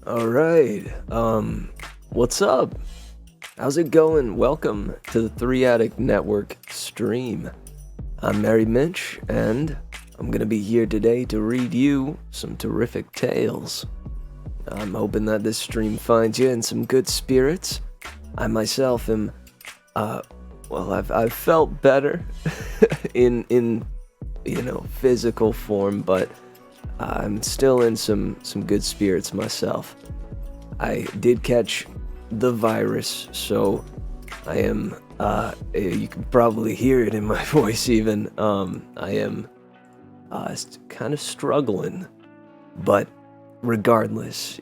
All right. What's up? How's it going? Welcome to the Three Addict Network stream. I'm merrymitch, and I'm gonna be here today to read you some terrific tales. I'm hoping that this stream finds you in some good spirits. I myself am, I've felt better in physical form, but I'm still in some good spirits myself. I did catch the virus, so I am, you can probably hear it in my voice even. I am kind of struggling, but regardless,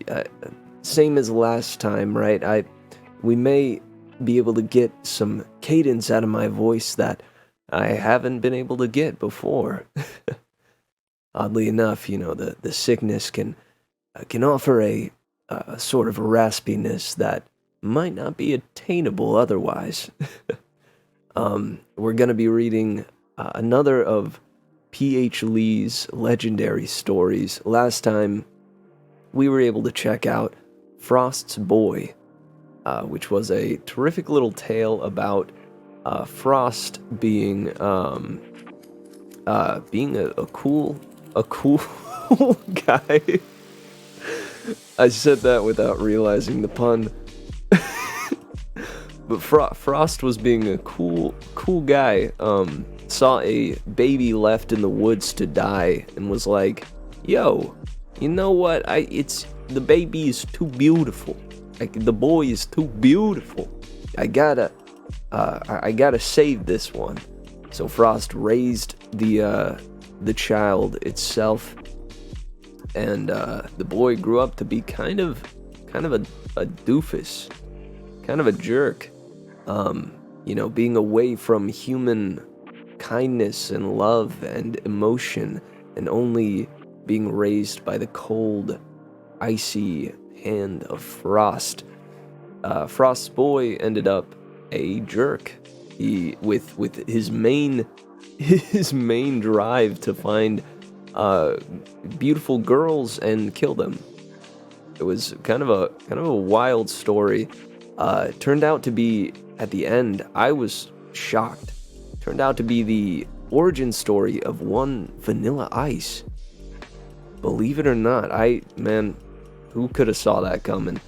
same as last time, right? We may be able to get some cadence out of my voice that I haven't been able to get before. Oddly enough, the sickness can offer a sort of raspiness that might not be attainable otherwise. We're going to be reading another of P.H. Lee's legendary stories. Last time, we were able to check out Frost's Boy, which was a terrific little tale about Frost being a cool guy. I said that without realizing the pun. But Frost was being a cool guy. Saw a baby left in the woods to die and was like, "Yo, you know what? The baby is too beautiful. The boy is too beautiful. I gotta save this one." So Frost raised the child itself, and the boy grew up to be kind of a doofus, kind of a jerk. Being away from human kindness and love and emotion, and only being raised by the cold, icy hand of Frost. Frost's boy ended up a jerk. He with his main drive to find beautiful girls and kill them. It was kind of a wild story. Turned out to be, at the end, I was shocked. Turned out to be the origin story of one Vanilla Ice. Believe it or not, who could have saw that coming?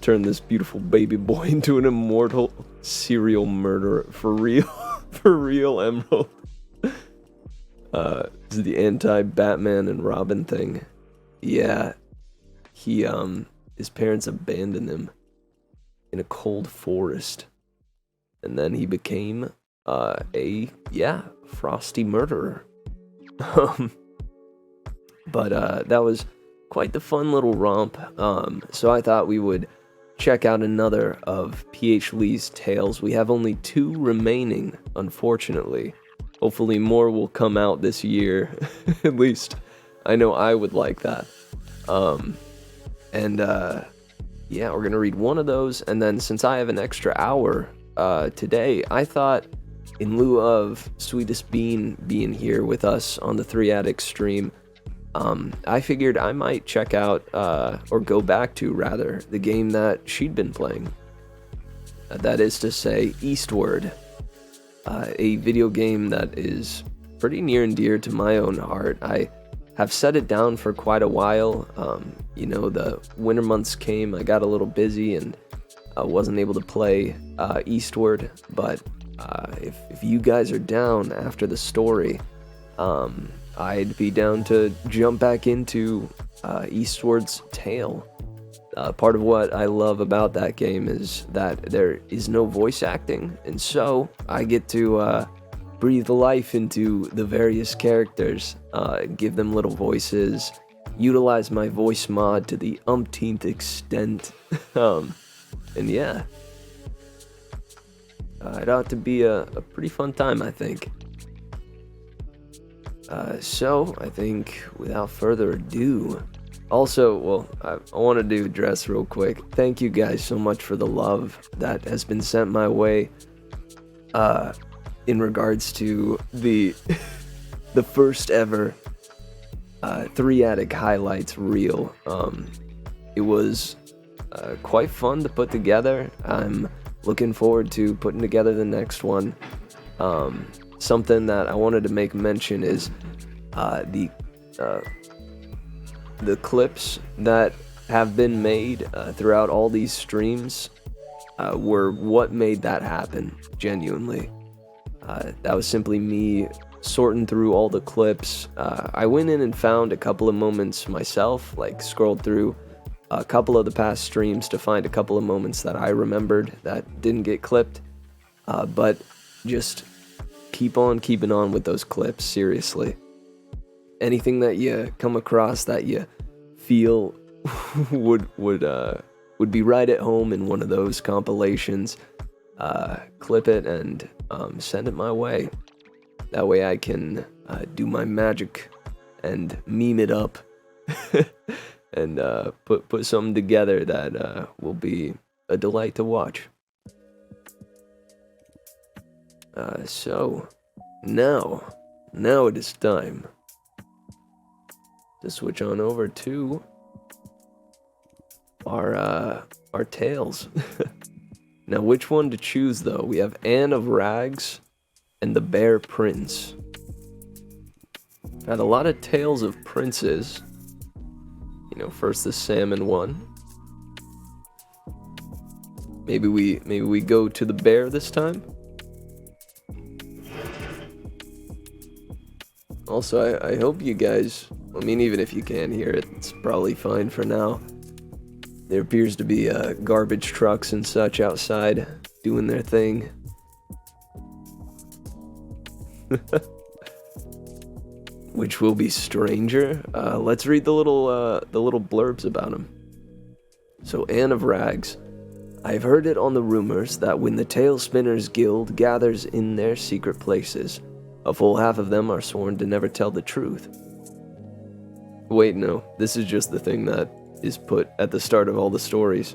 Turn this beautiful baby boy into an immortal serial murderer. For real, Emerald. This is the anti-Batman and Robin thing. Yeah. His parents abandoned him in a cold forest. And then he became, frosty murderer. But that was quite the fun little romp. So I thought we would check out another of P.H. Lee's tales. We have only 2 remaining, unfortunately. Hopefully more will come out this year. At least I know I would like that. We're gonna read one of those, and then since I have an extra hour today, I thought in lieu of Sweetest Bean being here with us on the 3 Addicts stream, I figured I might check out, or go back to, rather, the game that she'd been playing. That is to say, Eastward. A video game that is pretty near and dear to my own heart. I have set it down for quite a while. The winter months came, I got a little busy, and I wasn't able to play Eastward. But if you guys are down after the story, I'd be down to jump back into Eastward's tale. Part of what I love about that game is that there is no voice acting, and so I get to breathe life into the various characters, give them little voices, utilize my voice mod to the umpteenth extent. And yeah, it ought to be a pretty fun time, I think. So I think without further ado, also, I wanted to address real quick, thank you guys so much for the love that has been sent my way in regards to the first ever Three Attic highlights reel. It was quite fun to put together. I'm looking forward to putting together the next one. Something that I wanted to make mention is the clips that have been made throughout all these streams were what made that happen, genuinely. That was simply me sorting through all the clips. I went in and found a couple of moments myself, like scrolled through a couple of the past streams to find a couple of moments that I remembered that didn't get clipped. But just keep on keeping on with those clips, seriously. Anything that you come across that you feel would be right at home in one of those compilations, clip it and send it my way. That way I can do my magic and meme it up and put something together that will be a delight to watch. So now it is time to switch on over to our tales. Now, which one to choose, though? We have Anne of Rags and the Bear Prince. Had a lot of tales of princes. You know, first the salmon one. Maybe we go to the bear this time. Also, I hope you guys, I mean, even if you can't hear it, it's probably fine for now. There appears to be garbage trucks and such outside doing their thing. Which will be stranger. Let's read the little blurbs about him. So, Anne of Rags. I've heard it on the rumors that when the Tale Spinners Guild gathers in their secret places, a full half of them are sworn to never tell the truth. Wait, no. This is just the thing that is put at the start of all the stories.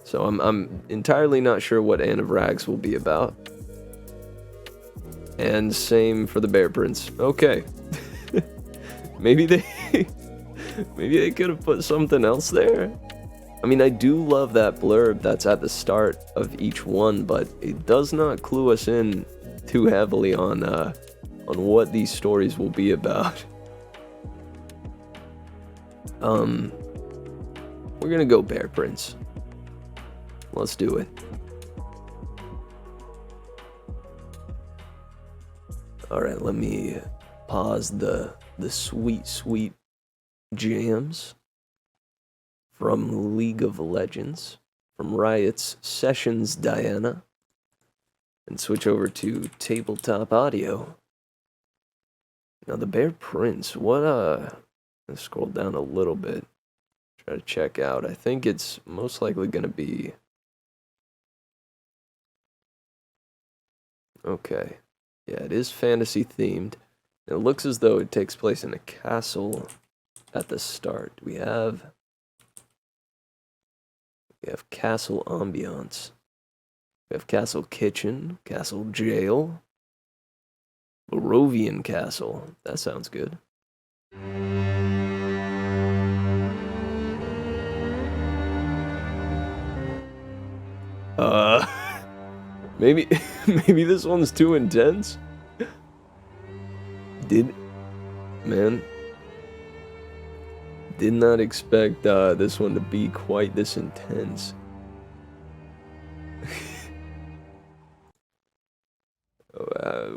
So I'm entirely not sure what Anne of Rags will be about. And same for the Bear Prince. Okay. maybe they could have put something else there. I mean, I do love that blurb that's at the start of each one, but it does not clue us in too heavily on what these stories will be about. We're gonna go Bear Prince. Let's do it. Alright, let me pause the sweet jams from League of Legends, from Riot's Sessions Diana, and switch over to tabletop audio. Now the Bear Prince, let's scroll down a little bit, try to check out. I think it's most likely gonna be, okay, yeah, it is fantasy themed. It looks as though it takes place in a castle at the start. We have castle ambiance. We have castle kitchen, castle jail, Barovian castle. That sounds good. Maybe this one's too intense? Did not expect this one to be quite this intense.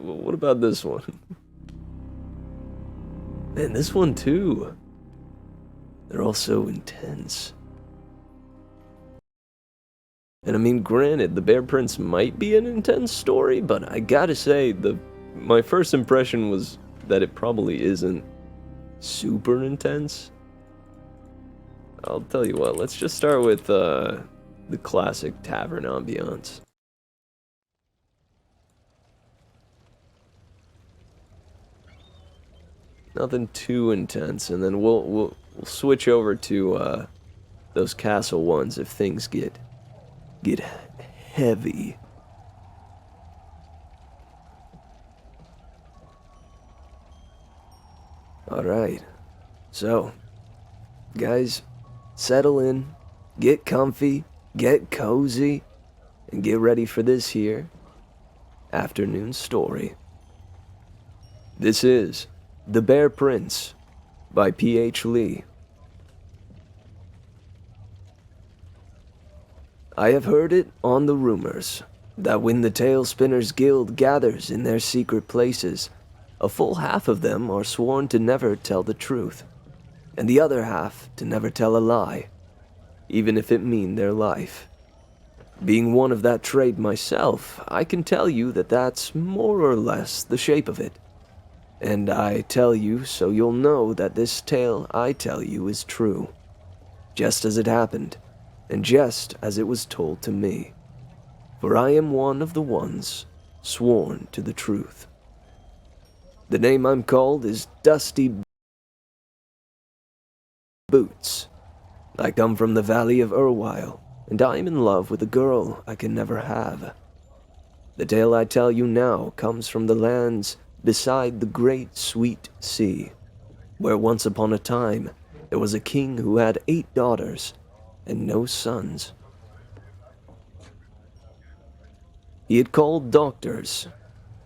What about this one? Man, this one too. They're all so intense. And I mean, granted, the Bear Prince might be an intense story, but I gotta say, my first impression was that it probably isn't super intense. I'll tell you what, let's just start with the classic tavern ambiance. Nothing too intense, and then we'll switch over to those castle ones if things get heavy. Alright, so, guys, settle in, get comfy, get cozy, and get ready for this here afternoon story. This is The Bear Prince by P.H. Lee. I have heard it on the rumors that when the Tale Spinners Guild gathers in their secret places, a full half of them are sworn to never tell the truth, and the other half to never tell a lie, even if it mean their life. Being one of that trade myself, I can tell you that that's more or less the shape of it. And I tell you so you'll know that this tale I tell you is true, just as it happened, and just as it was told to me. For I am one of the ones sworn to the truth. The name I'm called is Dusty Boots. I come from the Valley of Erwile, and I am in love with a girl I can never have. The tale I tell you now comes from the lands beside the great sweet sea, where once upon a time there was a king who had 8 daughters and no sons. He had called doctors,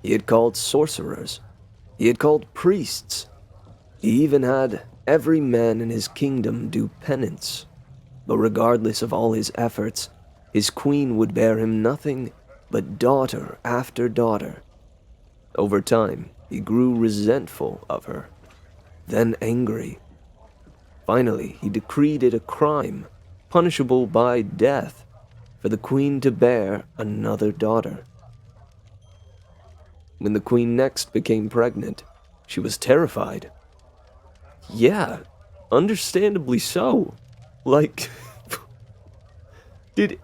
he had called sorcerers, he had called priests, he even had every man in his kingdom do penance. But regardless of all his efforts, his queen would bear him nothing but daughter after daughter. Over time, he grew resentful of her, then angry. Finally, he decreed it a crime, punishable by death, for the queen to bear another daughter. When the queen next became pregnant, she was terrified. Yeah, understandably so. Like, did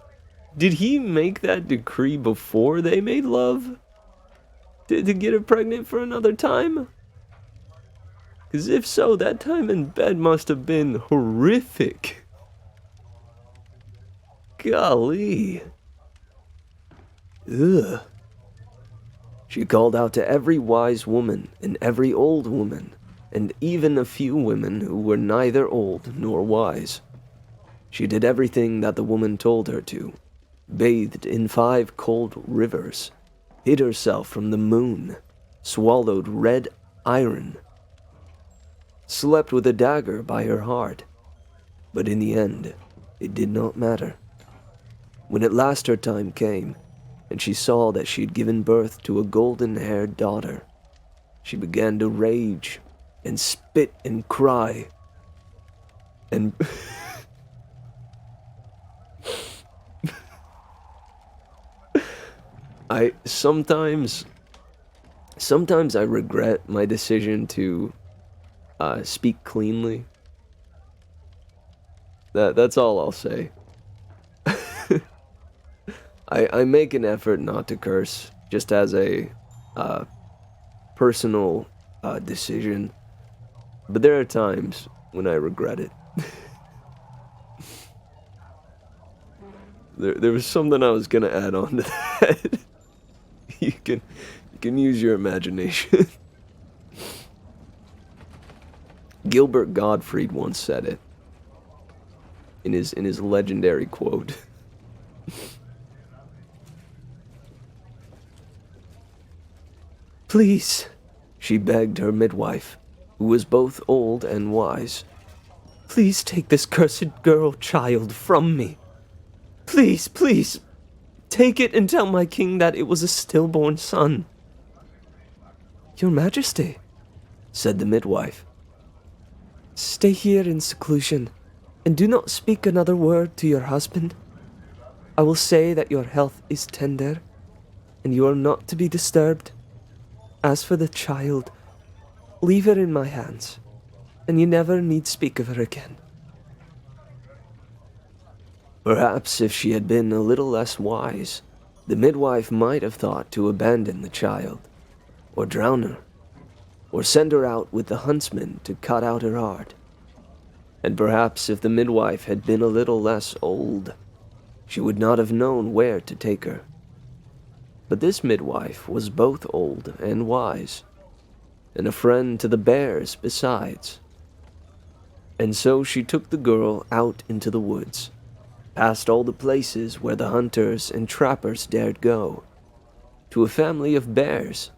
he make that decree before they made love? To get her pregnant for another time? Because if so, that time in bed must have been horrific. Golly. Ugh. She called out to every wise woman and every old woman, and even a few women who were neither old nor wise. She did everything that the woman told her to, bathed in 5 cold rivers, hid herself from the moon, swallowed red iron, slept with a dagger by her heart. But in the end, it did not matter. When at last her time came, and she saw that she had given birth to a golden-haired daughter, she began to rage and spit and cry, and sometimes I regret my decision to speak cleanly. That's all I'll say. I make an effort not to curse, just as a personal decision, but there are times when I regret it. There was something I was gonna add on to that. You can use your imagination. Gilbert Gottfried once said it in his legendary quote. Please, she begged her midwife, who was both old and wise. Please take this cursed girl child from me. Please, please, take it and tell my king that it was a stillborn son. Your Majesty, said the midwife, stay here in seclusion, and do not speak another word to your husband. I will say that your health is tender, and you are not to be disturbed. As for the child, leave her in my hands, and you never need speak of her again. Perhaps if she had been a little less wise, the midwife might have thought to abandon the child, or drown her, or send her out with the huntsman to cut out her heart. And perhaps if the midwife had been a little less old, she would not have known where to take her. But this midwife was both old and wise, and a friend to the bears besides. And so she took the girl out into the woods, past all the places where the hunters and trappers dared go, to a family of bears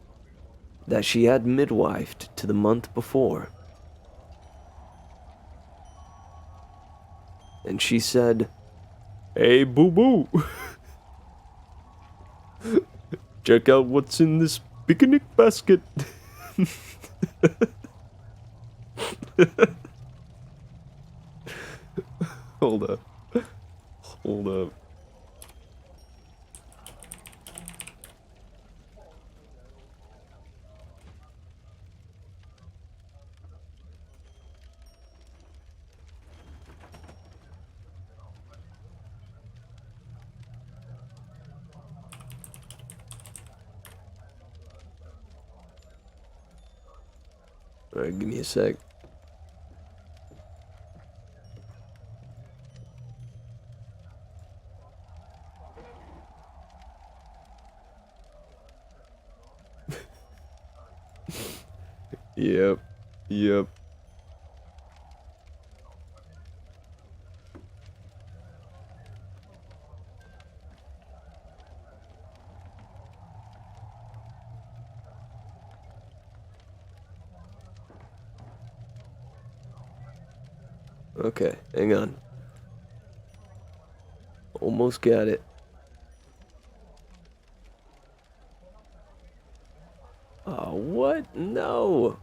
that she had midwifed to the month before. And she said, "Hey, boo-boo, check out what's in this picnic basket." Hold up. Hold up. Alright, give me a sec. Yep. Yep. Okay, hang on. Almost got it. Oh, what? No.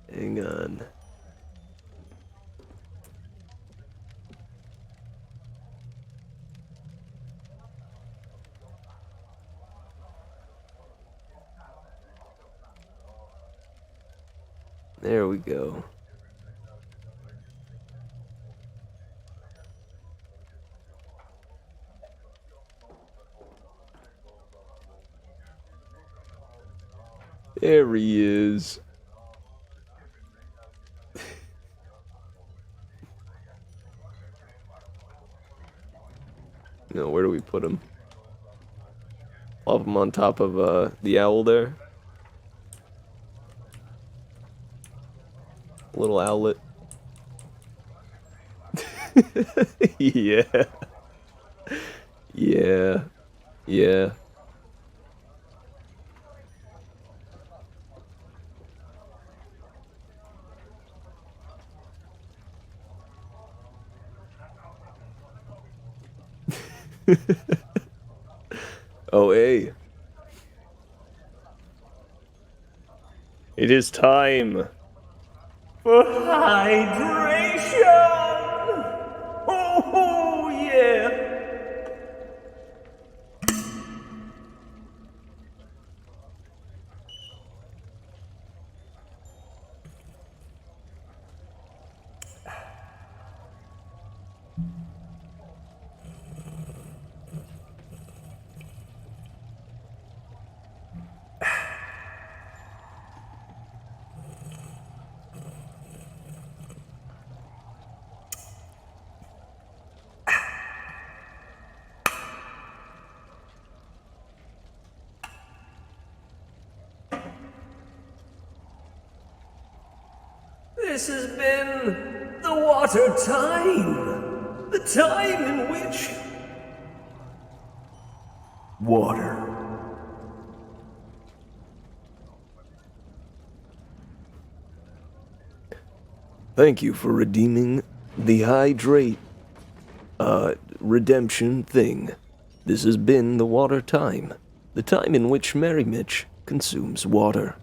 Hang on. There we go. There he is. No, where do we put him? Plop him on top of the owl there. Little owlet. Yeah. Yeah. Yeah. Oh, hey. It is time for hydration! Oh, yeah! This has been the water time. The time in which water. Thank you for redeeming the hydrate redemption thing. This has been the water time. The time in which merrymitch consumes water.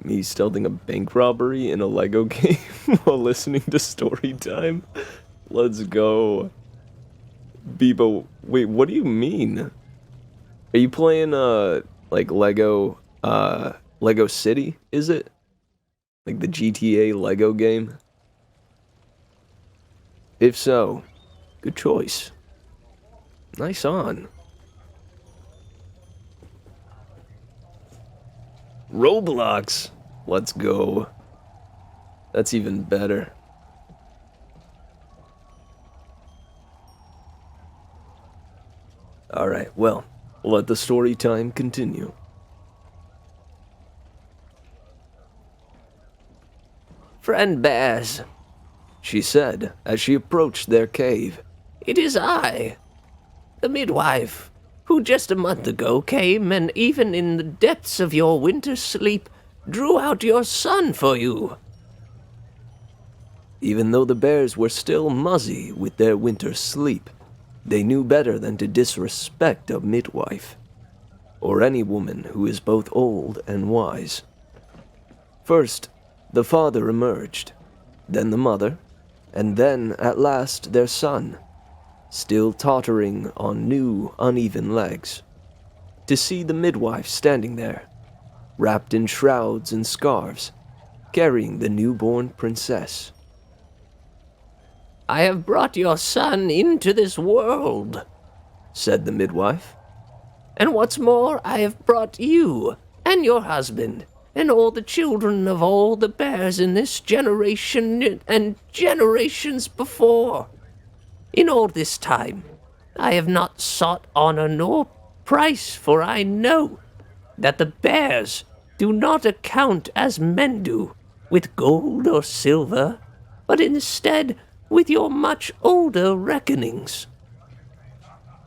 Me stealthing a bank robbery in a Lego game while listening to story time? Let's go. Bebo, wait, what do you mean? Are you playing, like Lego City, is it? Like the GTA Lego game? If so, good choice. Nice on. Roblox. Let's go. That's even better. Alright, well, let the story time continue. "Friend Bears," she said as she approached their cave, "it is I, the midwife, who just a month ago came and even in the depths of your winter sleep drew out your son for you." Even though the bears were still muzzy with their winter sleep, they knew better than to disrespect a midwife, or any woman who is both old and wise. First, the father emerged, then the mother, and then, at last, their son, still tottering on new, uneven legs. To see the midwife standing there, wrapped in shrouds and scarves, carrying the newborn princess. "I have brought your son into this world," said the midwife. "And what's more, I have brought you and your husband and all the children of all the bears in this generation and generations before. In all this time, I have not sought honor nor price, for I know that the bears do not account as men do, with gold or silver, but instead with your much older reckonings."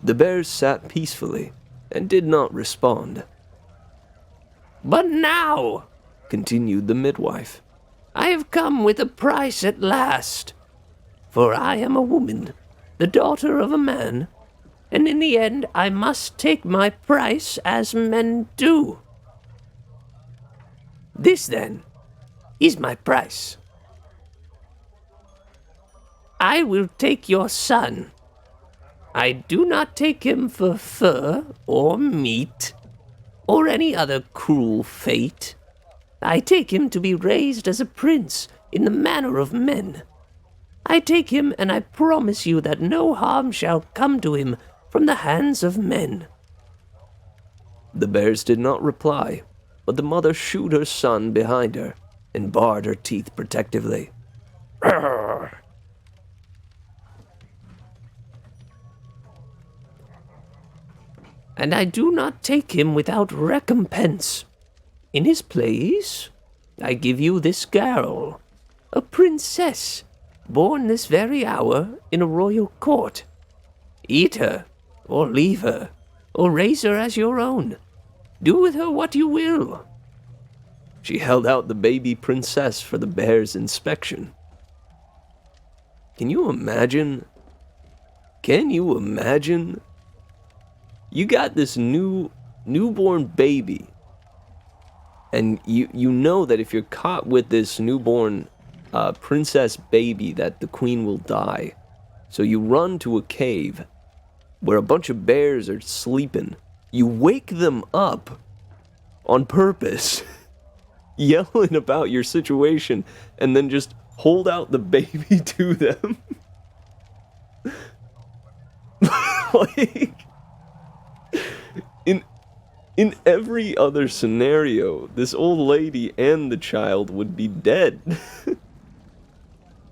The bears sat peacefully and did not respond. "But now," continued the midwife, "I have come with a price at last, for I am a woman, the daughter of a man, and in the end I must take my price as men do. This, then, is my price. I will take your son. I do not take him for fur or meat or any other cruel fate. I take him to be raised as a prince in the manner of men. I take him, and I promise you that no harm shall come to him from the hands of men." The bears did not reply, but the mother shooed her son behind her and bared her teeth protectively. "Arr!" "And I do not take him without recompense. In his place, I give you this girl, a princess, born this very hour in a royal court. Eat her, or leave her, or raise her as your own. Do with her what you will." She held out the baby princess for the bear's inspection. Can you imagine? You got this newborn baby, and you know that if you're caught with this newborn princess baby that the queen will die. So you run to a cave where a bunch of bears are sleeping. You wake them up on purpose, yelling about your situation, and then just hold out the baby to them. Like, in every other scenario, this old lady and the child would be dead.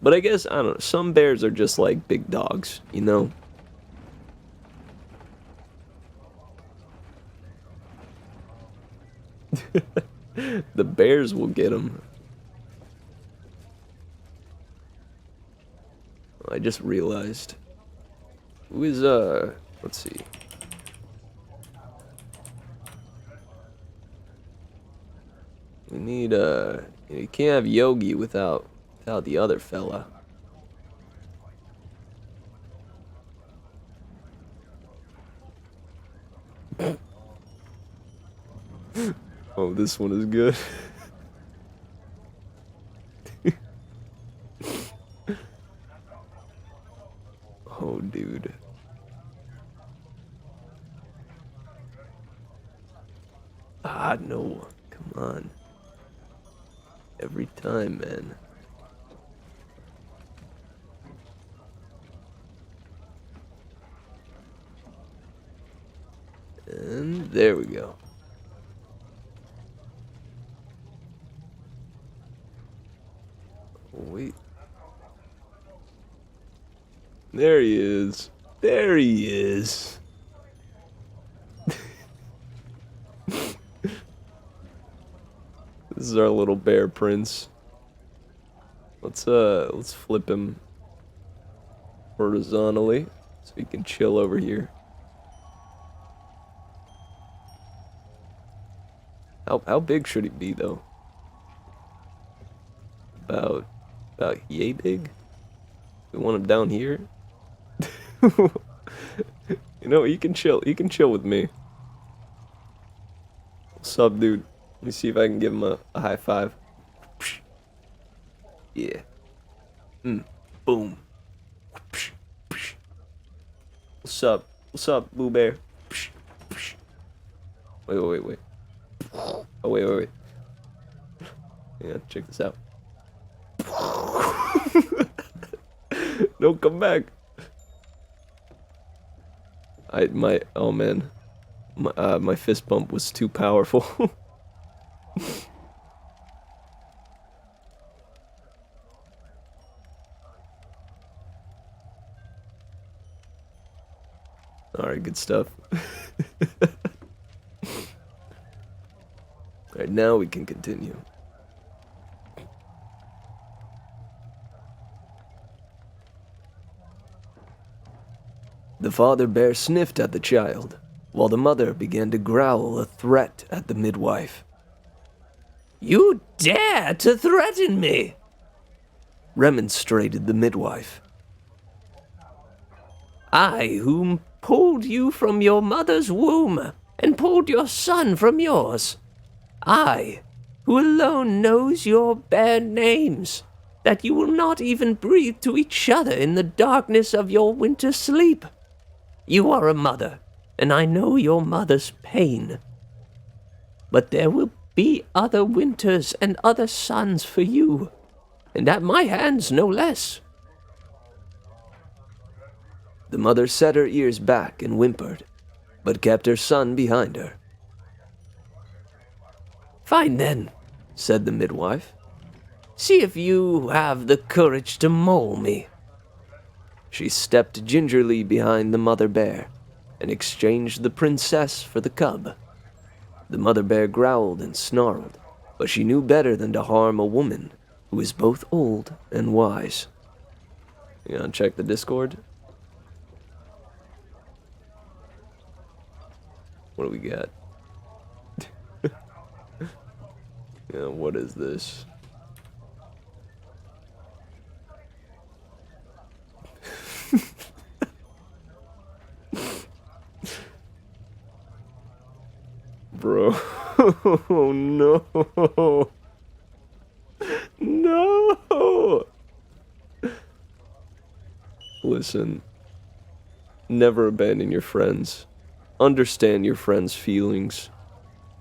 But I guess, I don't know, some bears are just like big dogs, you know? The bears will get them. I just realized. Who is, let's see. We need, you can't have Yogi without the other fella. Oh, this one is good. Oh, dude. Ah, no. Come on. Every time, man. And there we go. Wait. There he is. There he is. is our little bear prince. Let's flip him horizontally so he can chill over here. How big should he be though? About yay big? We want him down here? You know, you can chill with me. What's up, dude? Let me see if I can give him a high five. Yeah. Boom. What's up? What's up, Boo Bear? Wait. Oh, wait. Yeah, check this out. Don't come back. Oh man. My fist bump was too powerful. Alright, good stuff. Alright, now we can continue. The father bear sniffed at the child, while the mother began to growl a threat at the midwife. "You dare to threaten me!" remonstrated the midwife. "I whom pulled you from your mother's womb and pulled your son from yours. I, who alone knows your bare names, that you will not even breathe to each other in the darkness of your winter sleep. You are a mother, and I know your mother's pain. But there will be other winters and other suns for you, and at my hands no less." The mother set her ears back and whimpered, but kept her son behind her. "Fine then," said the midwife. "See if you have the courage to maul me." She stepped gingerly behind the mother bear and exchanged the princess for the cub. The mother bear growled and snarled, but she knew better than to harm a woman who is both old and wise. You gonna check the Discord? What do we got? Yeah, what is this? Bro. Oh no. No. Listen. Never abandon your friends. Understand your friends' feelings.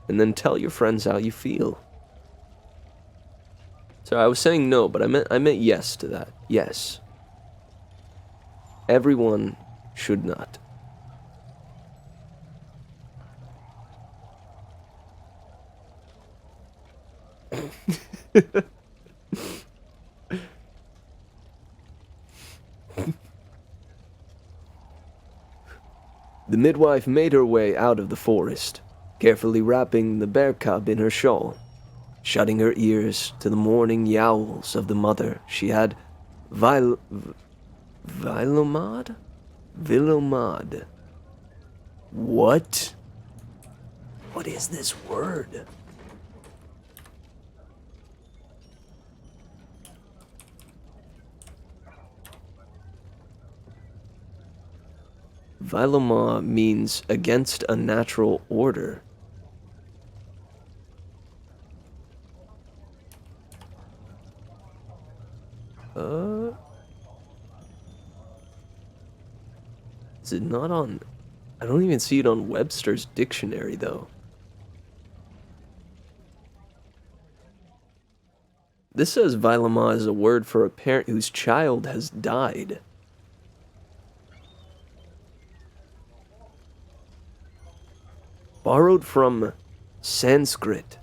And then tell your friends how you feel. So I was saying no, but I meant yes to that. Yes. Everyone should not. The midwife made her way out of the forest, carefully wrapping the bear cub in her shawl, shutting her ears to the morning yowls of the mother she had Vilomad? What? What is this word? Viloma means against a natural order. Is it not on... I don't even see it on Webster's dictionary, though. This says Viloma is a word for a parent whose child has died. Borrowed from Sanskrit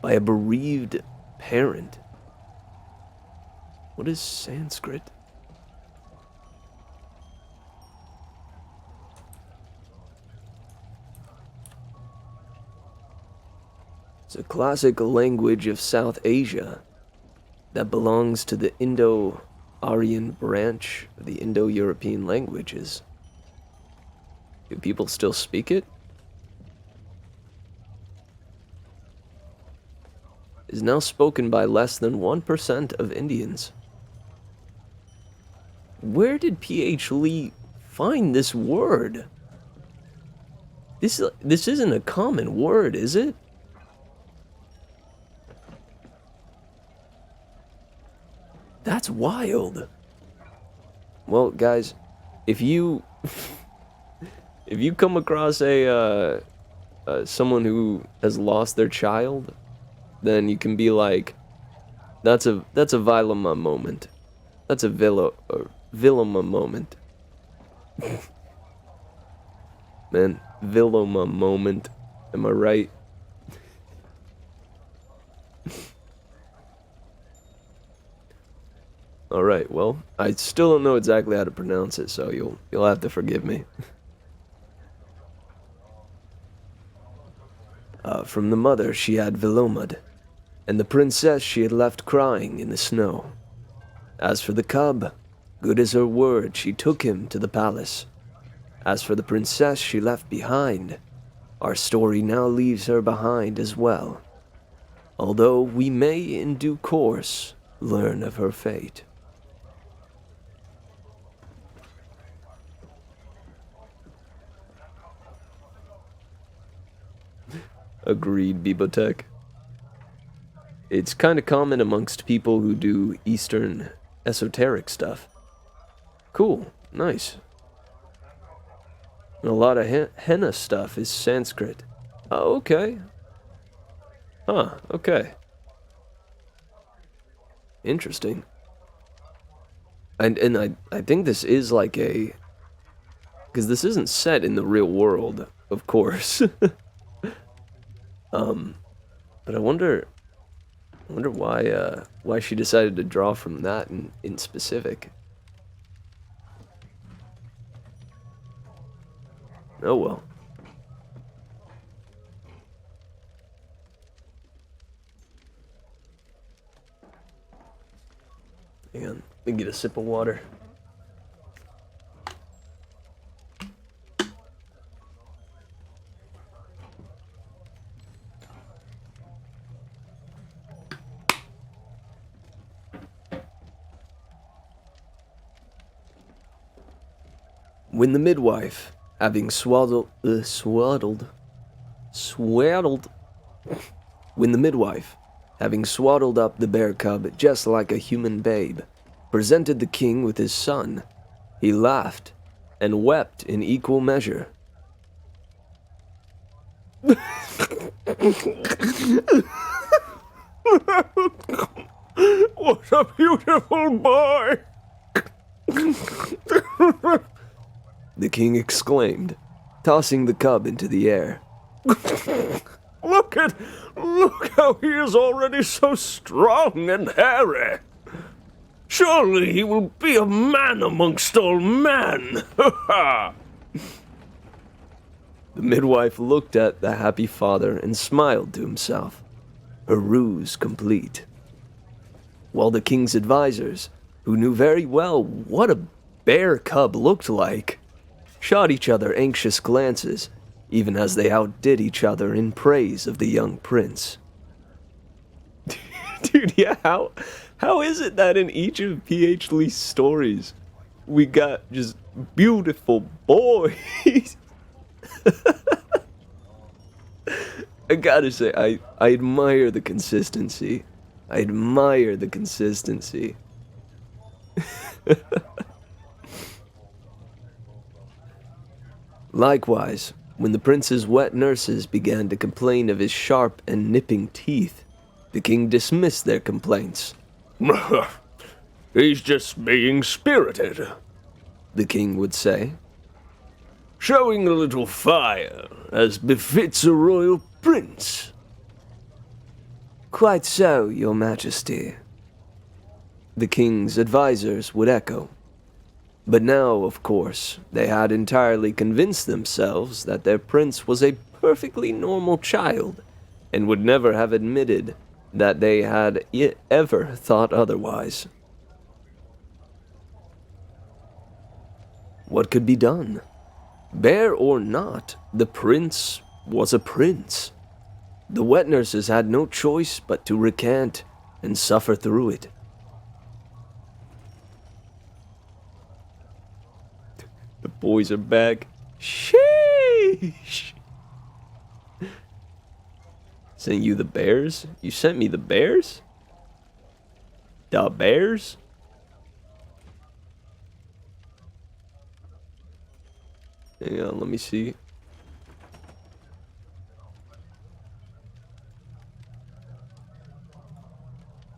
by a bereaved parent. What is Sanskrit? It's a classic language of South Asia that belongs to the Indo-Aryan branch of the Indo-European languages. Do people still speak it? Is now spoken by less than 1% of Indians. Where did P.H. Lee find this word? This isn't a common word, is it? That's wild. Well, guys, if you come across someone who has lost their child, then you can be like, that's a Vilma moment. That's a Vilma moment. Man, Vilma moment. Am I right? Alright, well, I still don't know exactly how to pronounce it, so you'll have to forgive me. From the mother she had Vilomad, and the princess she had left crying in the snow. As for the cub, good as her word, she took him to the palace. As for the princess she left behind, our story now leaves her behind as well, although we may in due course learn of her fate. Agreed, Bibotech. It's kind of common amongst people who do Eastern esoteric stuff. Cool, nice. And a lot of henna stuff is Sanskrit. Oh, okay. Huh, okay. Interesting. And I think this is like a... Because this isn't set in the real world, of course. But I wonder why she decided to draw from that in specific. Oh well. Hang on, let me get a sip of water. When the midwife, having swaddled, when the midwife, having swaddled up the bear cub just like a human babe, presented the king with his son, he laughed and wept in equal measure. What a beautiful boy! The king exclaimed, tossing the cub into the air. Look how he is already so strong and hairy. Surely he will be a man amongst all men. The midwife looked at the happy father and smiled to himself, her ruse complete. While the king's advisors, who knew very well what a bear cub looked like, shot each other anxious glances, even as they outdid each other in praise of the young prince. Dude, yeah, how is it that in each of P.H. Lee's stories, we got just beautiful boys? I gotta say, I admire the consistency. I admire the consistency. Likewise, when the prince's wet nurses began to complain of his sharp and nipping teeth, the king dismissed their complaints. He's just being spirited, the king would say. Showing a little fire, as befits a royal prince. Quite so, your majesty, the king's advisors would echo. But now, of course, they had entirely convinced themselves that their prince was a perfectly normal child, and would never have admitted that they had ever thought otherwise. What could be done? Bear or not, the prince was a prince. The wet nurses had no choice but to recant and suffer through it. The boys are back. Sheesh! Sent you the bears? You sent me the bears? The bears? Hang on, let me see.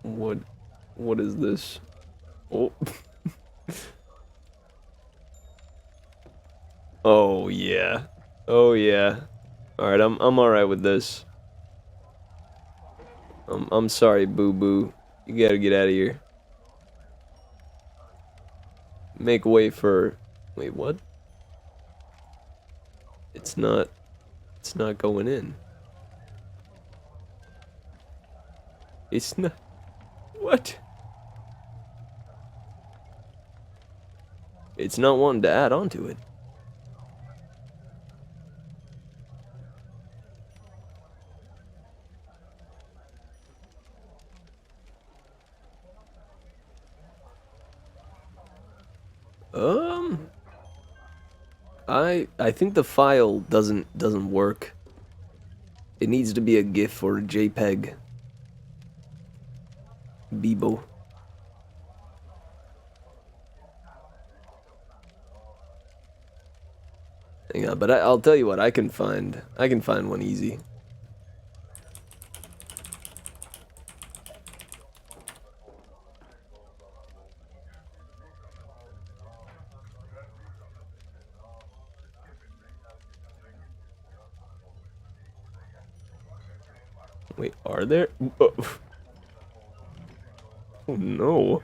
What is this? Oh. Oh yeah. Oh yeah. Alright, I'm alright with this. I'm sorry, Boo Boo. You gotta get out of here. Make way for... Wait, what? It's not going in. It's not... What? It's not wanting to add on to it. I think the file doesn't work. It needs to be a GIF or a JPEG. Bebo. Hang on, but I'll tell you what, I can find one easy. Wait, are there? Oh no.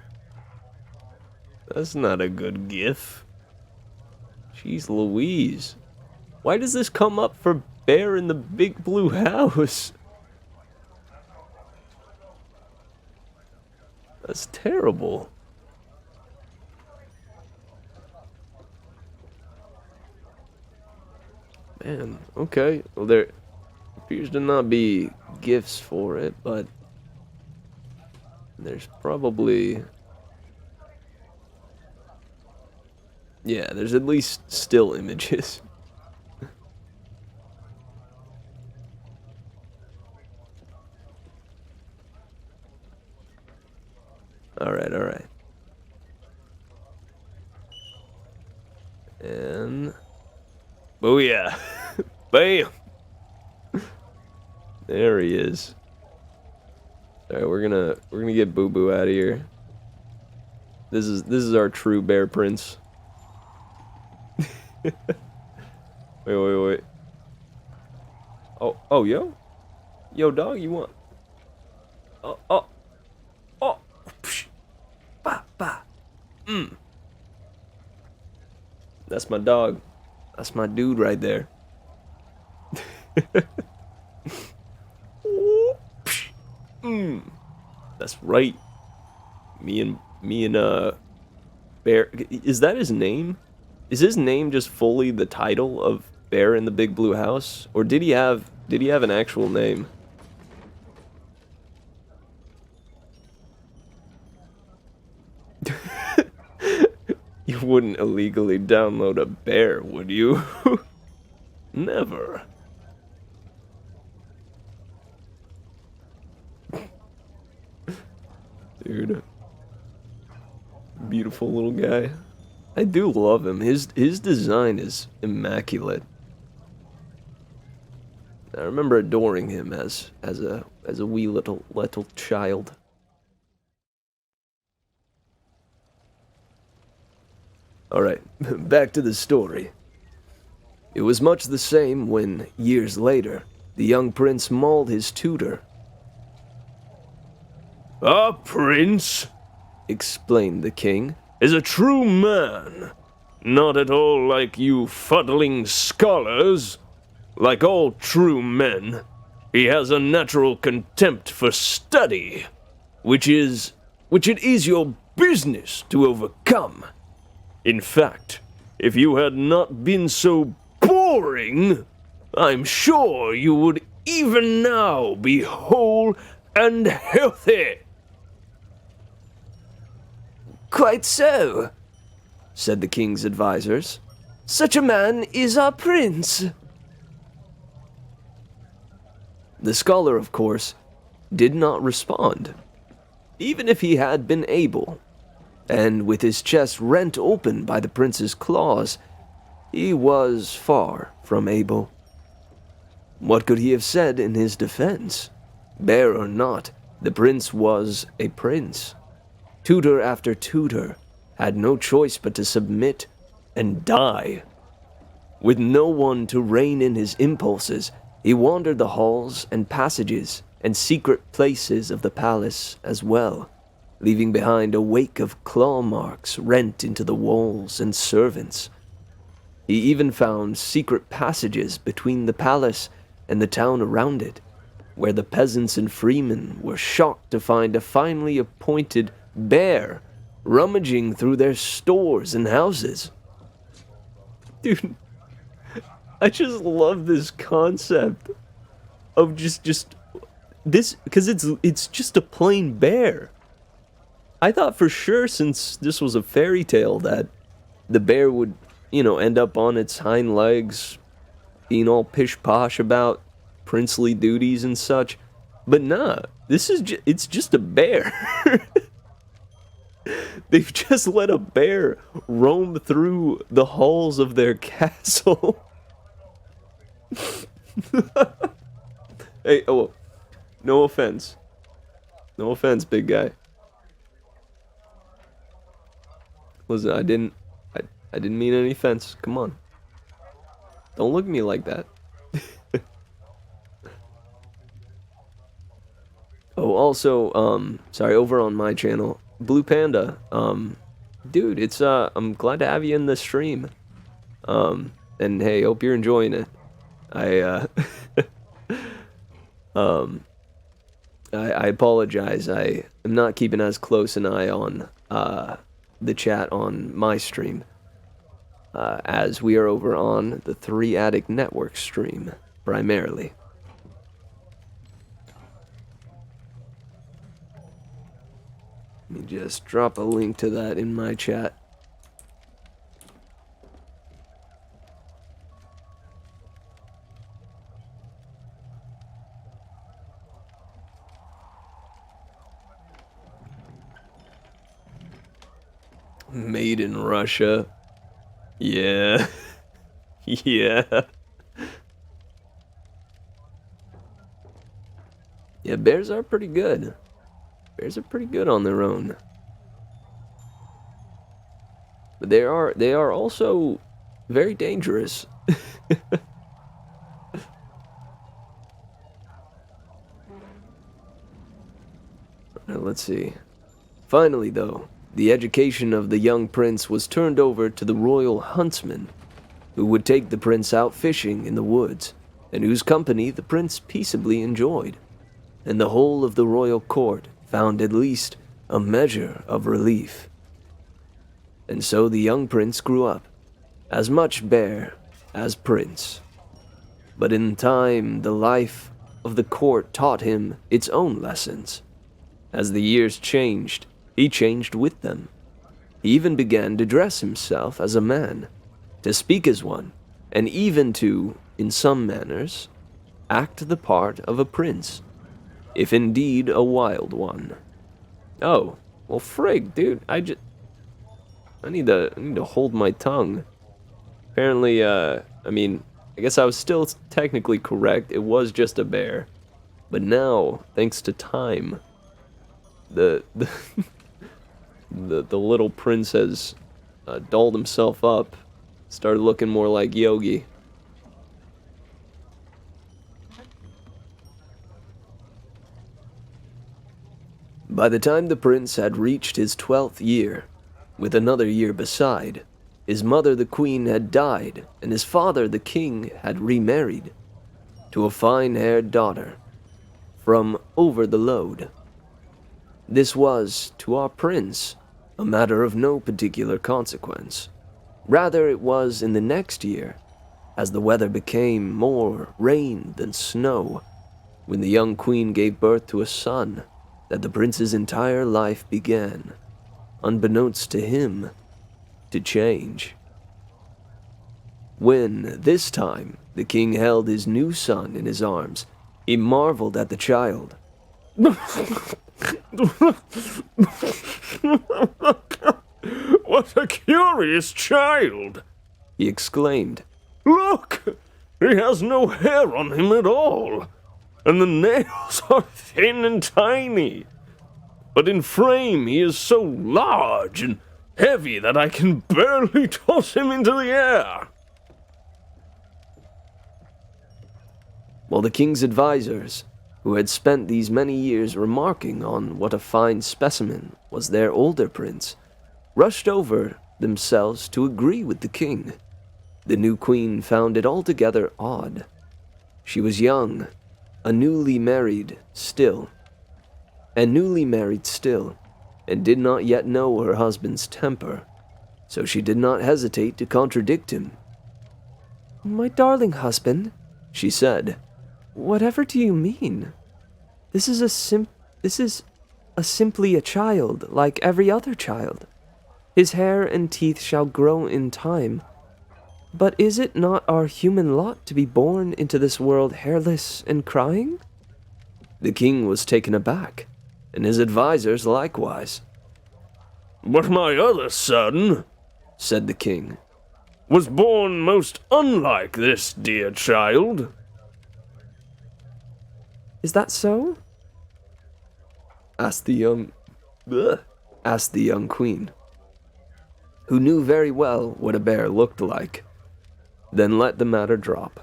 That's not a good GIF. Jeez Louise. Why does this come up for Bear in the Big Blue House? That's terrible. Man, okay. Well, there appears to not be GIFs for it, but there's probably... Yeah, there's at least still images. Alright, alright. And... Booyah! Bam! There he is. Alright, we're gonna get Boo Boo out of here. This is our true bear prince. Wait. Oh, yo? Yo, dog, you want... Oh. Psh. Ba. That's my dog. That's my dude right there. That's right. Me and Bear. Is that his name? Is his name just fully the title of Bear in the Big Blue House, or did he have an actual name? You wouldn't illegally download a bear, would you? Never. Dude. Beautiful little guy. I do love him. His design is immaculate. I remember adoring him as a wee little child. Alright, back to the story. It was much the same when, years later, the young prince mauled his tutor. "A prince," explained the king, "is a true man. Not at all like you fuddling scholars. Like all true men, He has a natural contempt for study, which it is your business to overcome. In fact, if you had not been so boring, I'm sure you would even now be whole and healthy. Quite so, said the king's advisors. Such a man is our prince. The scholar, of course, did not respond, even if he had been able, and with his chest rent open by the prince's claws, he was far from able. What could he have said in his defense? Bear or not, the prince was a prince. Tutor after tutor had no choice but to submit and die. With no one to rein in his impulses, he wandered the halls and passages and secret places of the palace as well, leaving behind a wake of claw marks rent into the walls and servants. He even found secret passages between the palace and the town around it, where the peasants and freemen were shocked to find a finely appointed bear rummaging through their stores and houses. Dude, I just love this concept of just this, because it's just a plain bear. I thought for sure, since this was a fairy tale, that the bear would, end up on its hind legs, being all pish-posh about princely duties and such. But nah, it's just a bear. They've just let a bear roam through the halls of their castle. Hey, oh, no offense. No offense, big guy. Listen, I didn't mean any offense. Come on. Don't look at me like that. Oh, also, sorry, over on my channel, Blue Panda, dude, it's, I'm glad to have you in the stream. And hey, hope you're enjoying it. I apologize. I am not keeping as close an eye on, the chat on my stream, as we are over on the 3 Attic Network stream, primarily. Let me just drop a link to that in my chat. Made in Russia. Yeah. Yeah. Yeah, bears are pretty good. Bears are pretty good on their own. But they are also very dangerous. Let's see. Finally, though, the education of the young prince was turned over to the royal huntsman, who would take the prince out fishing in the woods, and whose company the prince peaceably enjoyed. And the whole of the royal court found at least a measure of relief. And so the young prince grew up, as much bear as prince. But in time, the life of the court taught him its own lessons. As the years changed, he changed with them. He even began to dress himself as a man, to speak as one, and even to, in some manners, act the part of a prince, if indeed a wild one. Oh, well, frig, dude, I need to hold my tongue. Apparently, I guess I was still technically correct. It was just a bear. But now, thanks to time, the little prince has dolled himself up, started looking more like Yogi. By the time the prince had reached his 12th year, with another year beside, his mother the queen had died, and his father the king had remarried to a fine-haired daughter from over the load. This was, to our prince, a matter of no particular consequence. Rather, it was in the next year, as the weather became more rain than snow, when the young queen gave birth to a son, that the prince's entire life began, unbeknownst to him, to change. When, this time, the king held his new son in his arms, he marveled at the child. What a curious child! He exclaimed. Look! He has no hair on him at all, and the nails are thin and tiny. But in frame he is so large and heavy that I can barely toss him into the air. While the king's advisors, who had spent these many years remarking on what a fine specimen was their older prince, rushed over themselves to agree with the king, the new queen found it altogether odd. She was young, newly married still, and did not yet know her husband's temper, so she did not hesitate to contradict him. "My darling husband," she said, "whatever do you mean? This is simply a child, like every other child. His hair and teeth shall grow in time. But is it not our human lot to be born into this world hairless and crying?" The king was taken aback, and his advisors likewise. But my other son, said the king, was born most unlike this dear child. "Is that so?" asked the young queen, who knew very well what a bear looked like, then let the matter drop.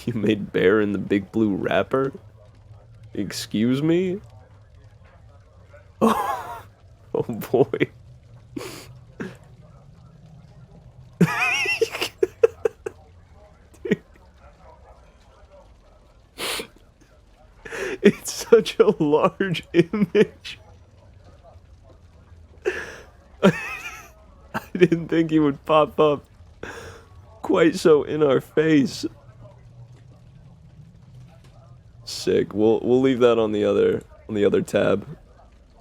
You made bear in the big blue wrapper? Excuse me? Oh, oh boy. It's such a large image. I didn't think he would pop up quite so in our face. Sick. We'll leave that on the other tab,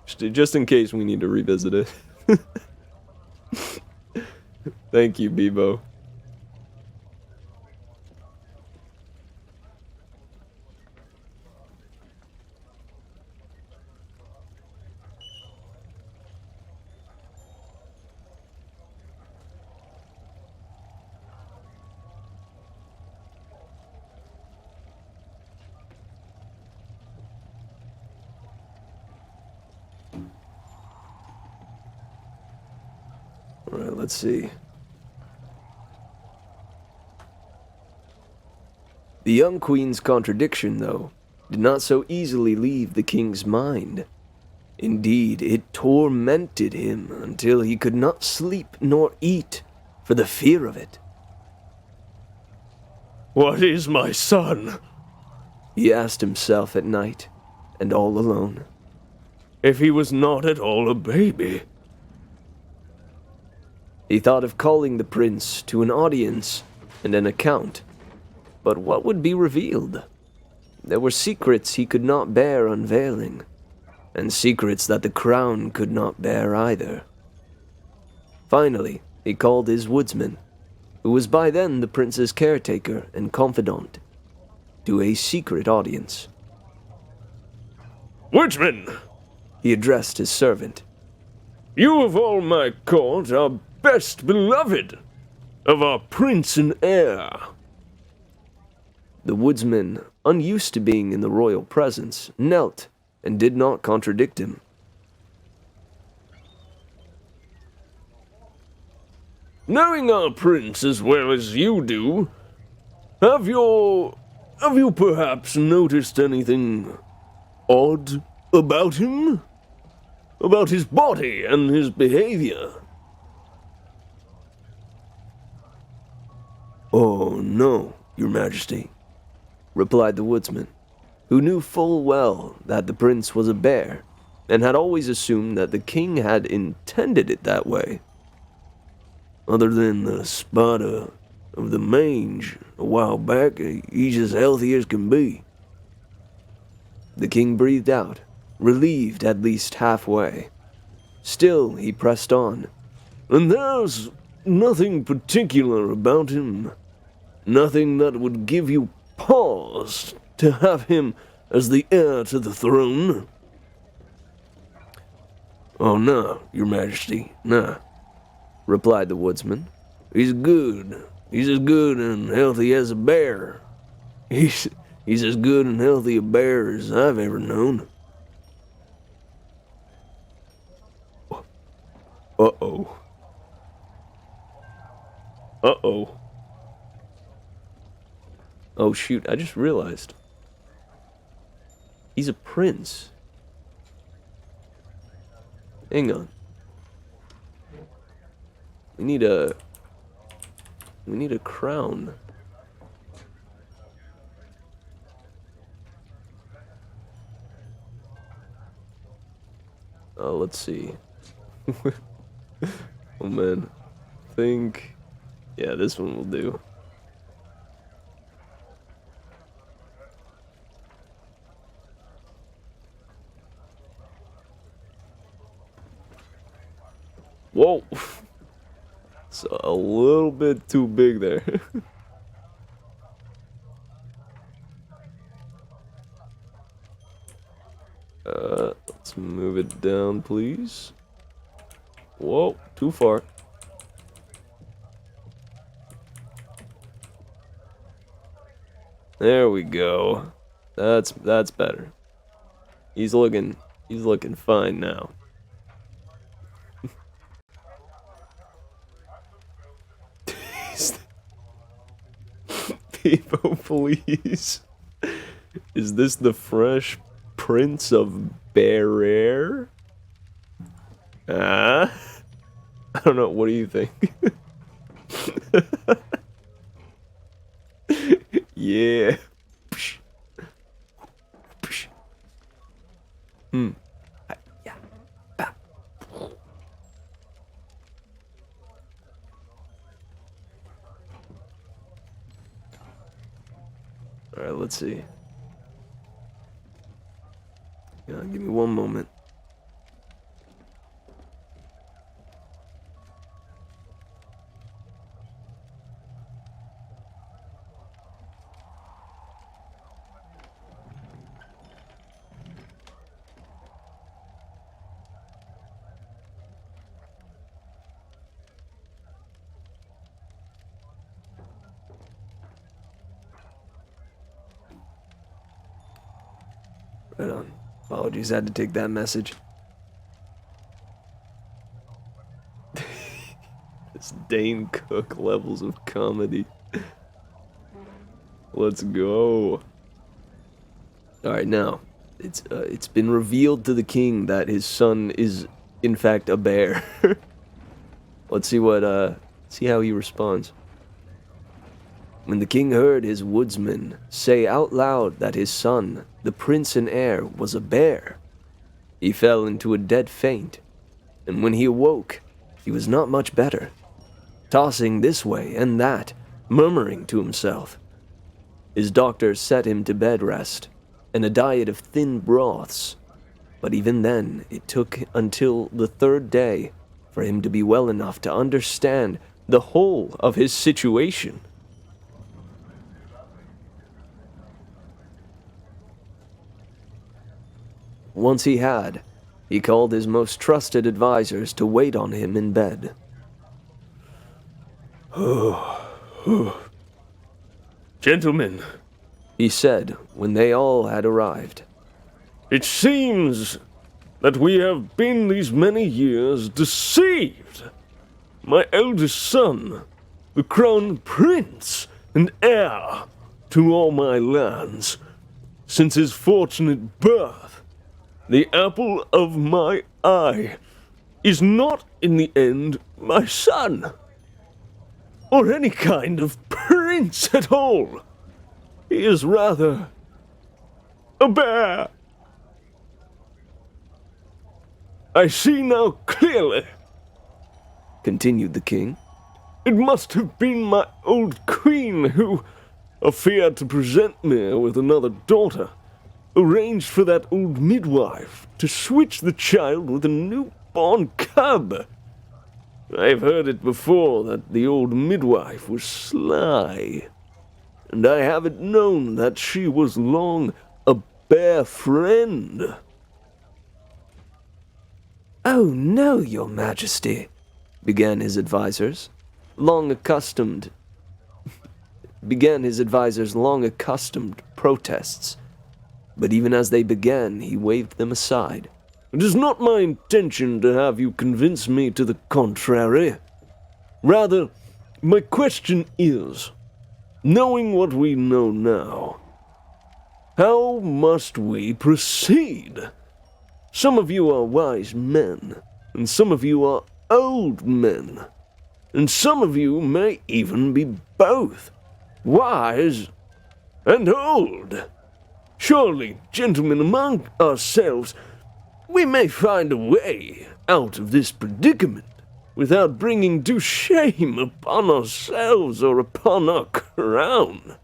just in case we need to revisit it. Thank you, Bebo. Alright, let's see. The young queen's contradiction, though, did not so easily leave the king's mind. Indeed, it tormented him until he could not sleep nor eat for the fear of it. What is my son? He asked himself at night, and all alone. If he was not at all a baby. He thought of calling the prince to an audience and an account, but what would be revealed? There were secrets he could not bear unveiling, and secrets that the crown could not bear either. Finally, he called his woodsman, who was by then the prince's caretaker and confidant, to a secret audience. Woodsman! He addressed his servant. You of all my court are best beloved of our prince and heir. The woodsman, unused to being in the royal presence, knelt and did not contradict him. Knowing our prince as well as you do, have you perhaps noticed anything odd about him? About his body and his behavior? "Oh, no, your majesty," replied the woodsman, who knew full well that the prince was a bear, and had always assumed that the king had intended it that way. "Other than the spot of the mange a while back, he's as healthy as can be." The king breathed out, relieved at least halfway. Still, he pressed on. "And there's nothing particular about him. Nothing that would give you pause to have him as the heir to the throne?" "Oh, no, your majesty, no," replied the woodsman. "He's good. He's as good and healthy as a bear. He's as good and healthy a bear as I've ever known." Uh-oh. Uh-oh. Oh shoot, I just realized. He's a prince. Hang on. We need a crown. Oh, let's see. Oh man. Yeah, this one will do. Whoa! It's a little bit too big there. Let's move it down, please. Whoa, too far. There we go. That's better. He's looking fine now. People, please. Is this the fresh Prince of Bel-Air? I don't know. What do you think? Yeah. Alright, let's see. Yeah, give me one moment. Right on. Apologies, I had to take that message. This Dane Cook levels of comedy. Let's go. Alright, now, it's been revealed to the king that his son is, in fact, a bear. Let's see see how he responds. When the king heard his woodsman say out loud that his son, the prince and heir, was a bear, he fell into a dead faint, and when he awoke, he was not much better, tossing this way and that, murmuring to himself. His doctor set him to bed rest, and a diet of thin broths, but even then it took until the third day for him to be well enough to understand the whole of his situation. Once he had, he called his most trusted advisors to wait on him in bed. Gentlemen, He said when they all had arrived. it seems that we have been these many years deceived. My eldest son, the crown prince and heir to all my lands, since his fortunate birth, the apple of my eye, is not in the end my son, or any kind of prince. prince at all. He is rather a bear. I see now clearly, continued the king. It must have been my old queen who, afeard to present me with another daughter, arranged for that old midwife to switch the child with a newborn cub. I've heard it before that the old midwife was sly, and I have it known that she was long a bear friend. Oh no, your majesty, began his advisors, long accustomed protests. But even as they began, he waved them aside. It is not my intention to have you convince me to the contrary. Rather, my question is, knowing what we know now, how must we proceed? Some of you are wise men, and some of you are old men, and some of you may even be both, wise and old. Surely, gentlemen, among ourselves, we may find a way out of this predicament without bringing due shame upon ourselves or upon our crown.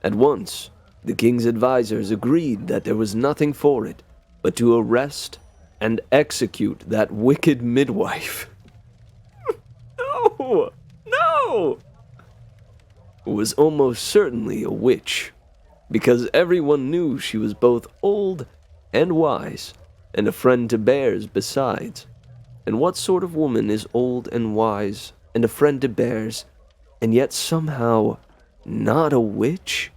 At once, the king's advisors agreed that there was nothing for it but to arrest and execute that wicked midwife. No! No! Who was almost certainly a witch, because everyone knew she was both old and wise, and a friend to bears besides. And what sort of woman is old and wise, and a friend to bears, and yet somehow not a witch?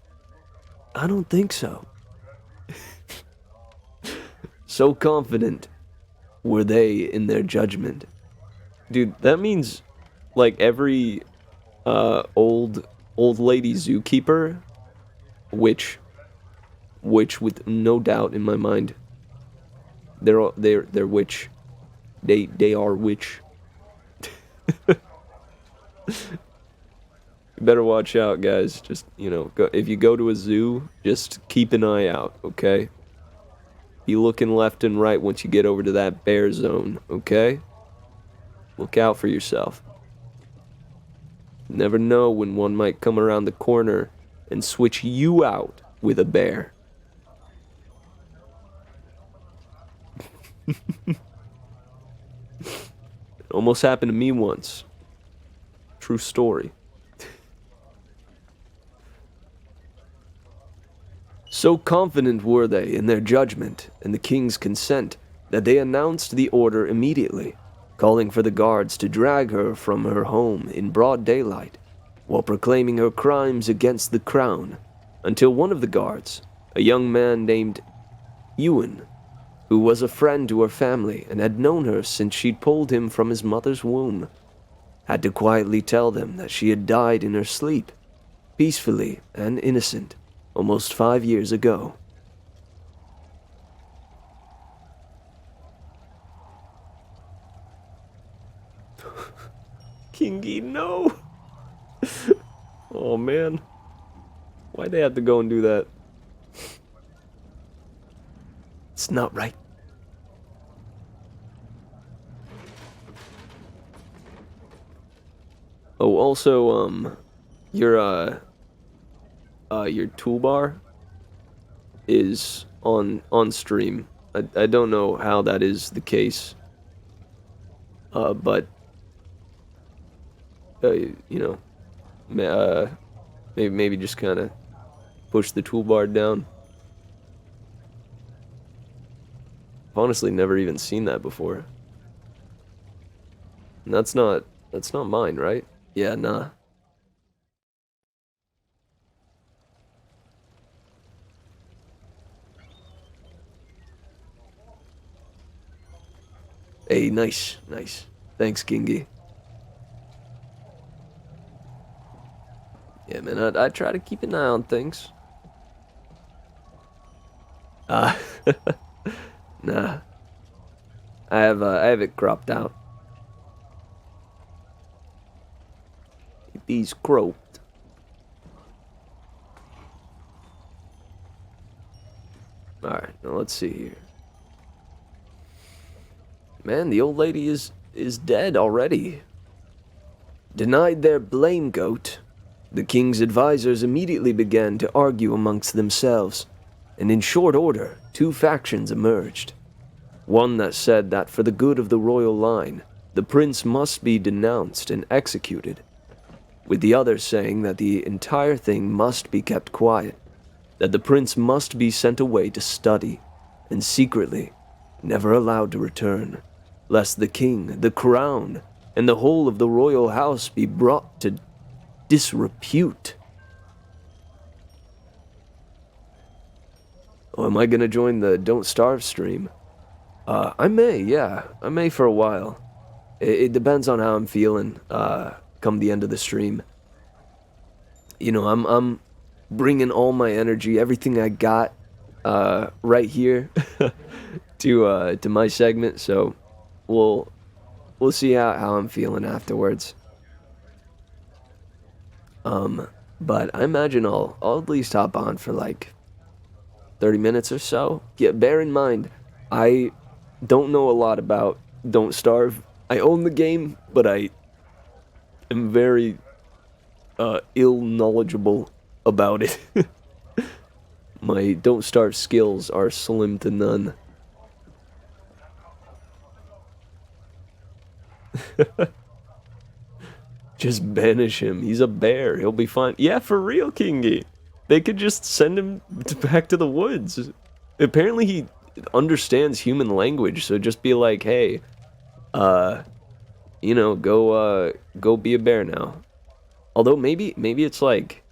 I don't think so. So confident were they in their judgment. Dude, that means, like, every old lady zookeeper, witch with no doubt in my mind. They're witch. They are witch. You better watch out, guys. Just, if you go to a zoo, just keep an eye out, okay? Be looking left and right once you get over to that bear zone, okay? Look out for yourself. Never know when one might come around the corner and switch you out with a bear. It almost happened to me once. True story. So confident were they in their judgment and the king's consent that they announced the order immediately, calling for the guards to drag her from her home in broad daylight, while proclaiming her crimes against the crown, until one of the guards, a young man named Ewan, who was a friend to her family and had known her since she'd pulled him from his mother's womb, had to quietly tell them that she had died in her sleep, peacefully and innocent, almost 5 years ago. Kingy, no! Oh, man. Why'd they have to go and do that? It's not right. Oh, also, your toolbar is on stream. I don't know how that is the case. But maybe just kind of push the toolbar down. I've honestly never even seen that before. And that's not mine, right? Yeah, nah. Hey, nice. Thanks, Kingy. Yeah, man, I try to keep an eye on things. Nah. I have it cropped out. keep these croaked. Alright, now let's see here. Man, the old lady is dead already. Denied their blame goat, the king's advisors immediately began to argue amongst themselves, and in short order, two factions emerged. One that said that for the good of the royal line, the prince must be denounced and executed, with the other saying that the entire thing must be kept quiet, that the prince must be sent away to study, and secretly, never allowed to return, lest the king, the crown, and the whole of the royal house be brought to disrepute. Oh, am I gonna join the Don't Starve stream? I may for a while. It depends on how I'm feeling, come the end of the stream. You know, I'm bringing all my energy, everything I got, right here to my segment, so we'll see how I'm feeling afterwards. But I imagine I'll at least hop on for like 30 minutes or so. Yeah, bear in mind, I don't know a lot about Don't Starve. I own the game, but I am very ill knowledgeable about it. My Don't Starve skills are slim to none. Just banish him. He's a bear. He'll be fine. Yeah, for real, Kingy. They could just send him back to the woods. Apparently he understands human language, so just be like, hey, you know, go be a bear now. Although maybe it's like,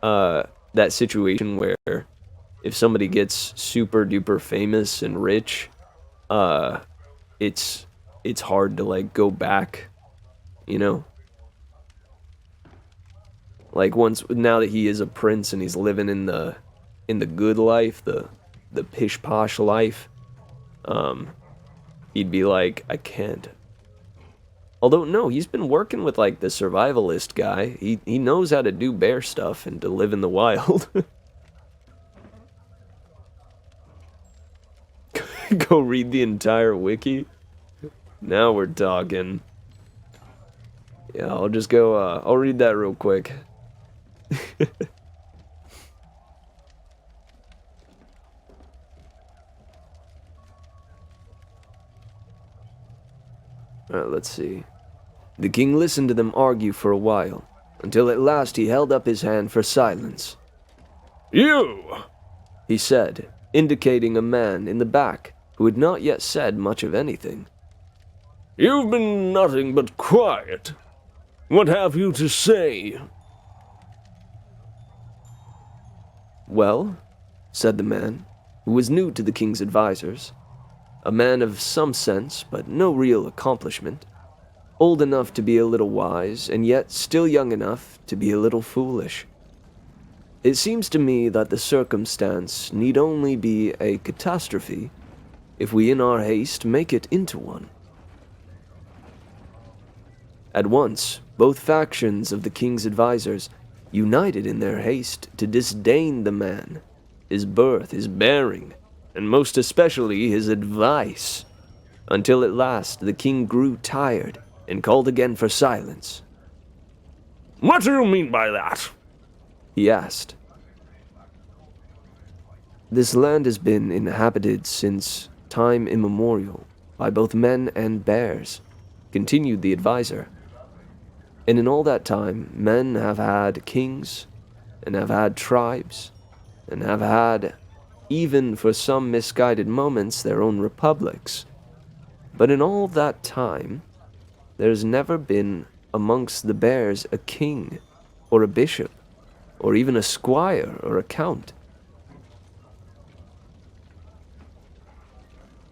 that situation where if somebody gets super duper famous and rich, it's hard to like go back, you know? Like now that he is a prince and he's living in the good life, the pish posh life, he'd be like, I can't. Although no, he's been working with like the survivalist guy. He knows how to do bear stuff and to live in the wild. Go read the entire wiki. Now we're talking. Yeah, I'll just go, I'll read that real quick. Alright, let's see. The king listened to them argue for a while, until at last he held up his hand for silence. You! He said, indicating a man in the back who had not yet said much of anything. You've been nothing but quiet. What have you to say? Well, said the man, who was new to the king's advisors, a man of some sense but no real accomplishment, old enough to be a little wise and yet still young enough to be a little foolish. It seems to me that the circumstance need only be a catastrophe if we in our haste make it into one. At once, both factions of the king's advisors united in their haste to disdain the man, his birth, his bearing, and most especially his advice, until at last the king grew tired and called again for silence. What do you mean by that? He asked. This land has been inhabited since time immemorial by both men and bears, continued the advisor. And in all that time, men have had kings, and have had tribes, and have had, even for some misguided moments, their own republics. But in all that time, there's never been amongst the bears a king, or a bishop, or even a squire or a count.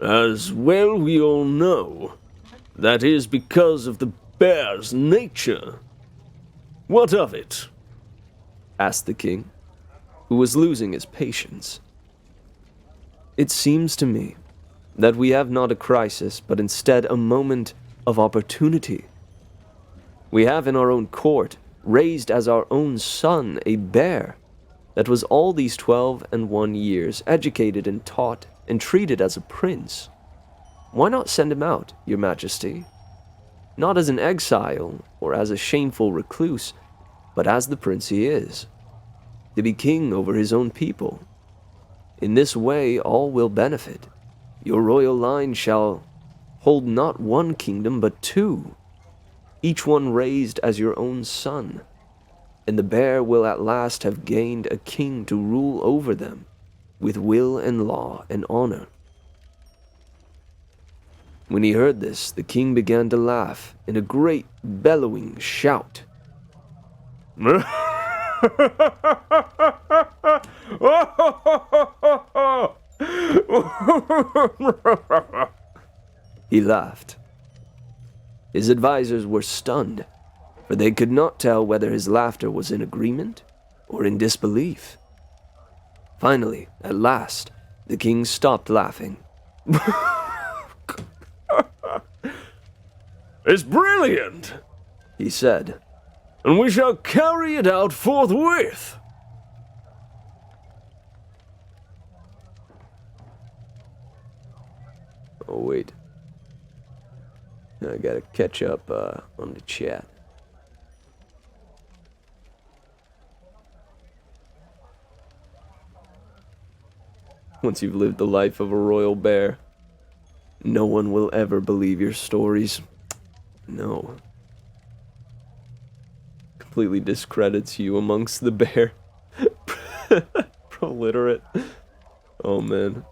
As well we all know, that is because of the bear's nature. What of it? Asked the king, who was losing his patience. It seems to me that we have not a crisis, but instead a moment of opportunity. We have in our own court raised as our own son, a bear, that was all these 12 and 1 years, educated and taught and treated as a prince. Why not send him out, your majesty? Not as an exile or as a shameful recluse, but as the prince he is, to be king over his own people. In this way all will benefit. Your royal line shall hold not one kingdom, but two, each one raised as your own son, and the bear will at last have gained a king to rule over them, with will and law and honor. When he heard this, the king began to laugh in a great bellowing shout. He laughed. His advisors were stunned, for they could not tell whether his laughter was in agreement or in disbelief. Finally, at last, the king stopped laughing. It's brilliant, He said, and we shall carry it out forthwith. "Oh, wait. I gotta catch up on the chat." Once you've lived the life of a royal bear, no one will ever believe your stories. No. Completely discredits you amongst the bear. Proliterate. Oh, man.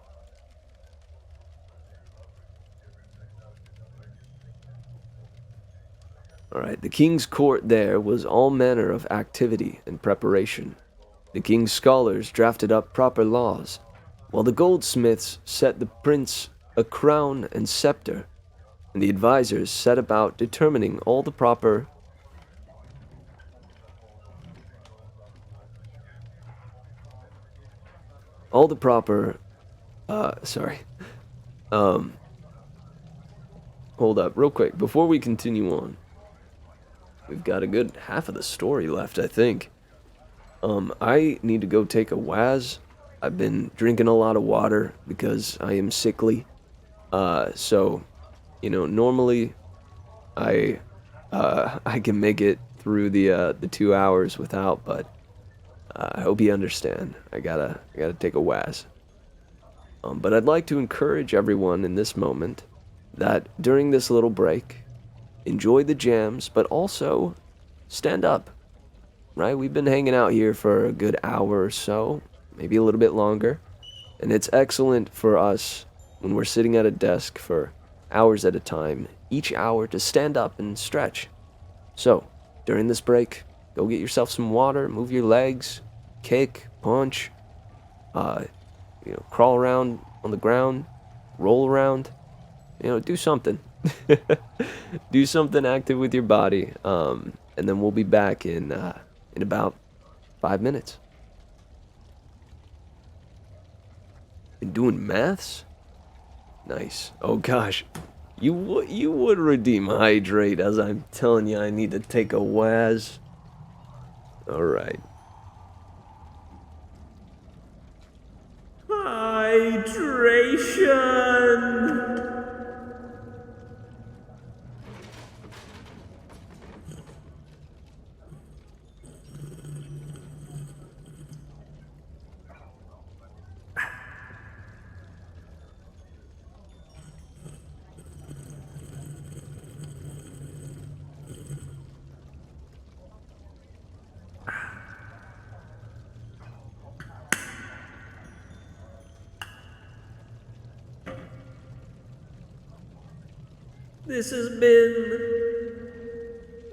Alright, the king's court there was all manner of activity and preparation. The king's scholars drafted up proper laws, while the goldsmiths set the prince a crown and scepter, and the advisors set about determining all the proper hold up real quick before we continue on. We've got a good half of the story left, I think. I need to go take a waz. I've been drinking a lot of water because I am sickly. So, normally I can make it through the 2 hours without, but I hope you understand. I gotta take a waz. But I'd like to encourage everyone in this moment that during this little break, enjoy the jams, but also stand up, right? We've been hanging out here for a good hour or so, maybe a little bit longer, and it's excellent for us when we're sitting at a desk for hours at a time, each hour to stand up and stretch. So, during this break, go get yourself some water, move your legs, kick, punch, crawl around on the ground, roll around, do something. Do something active with your body, and then we'll be back in about 5 minutes. Been doing maths? Nice. Oh gosh, you would redeem hydrate, as I'm telling you I need to take a waz. Alright. Hydration! This has been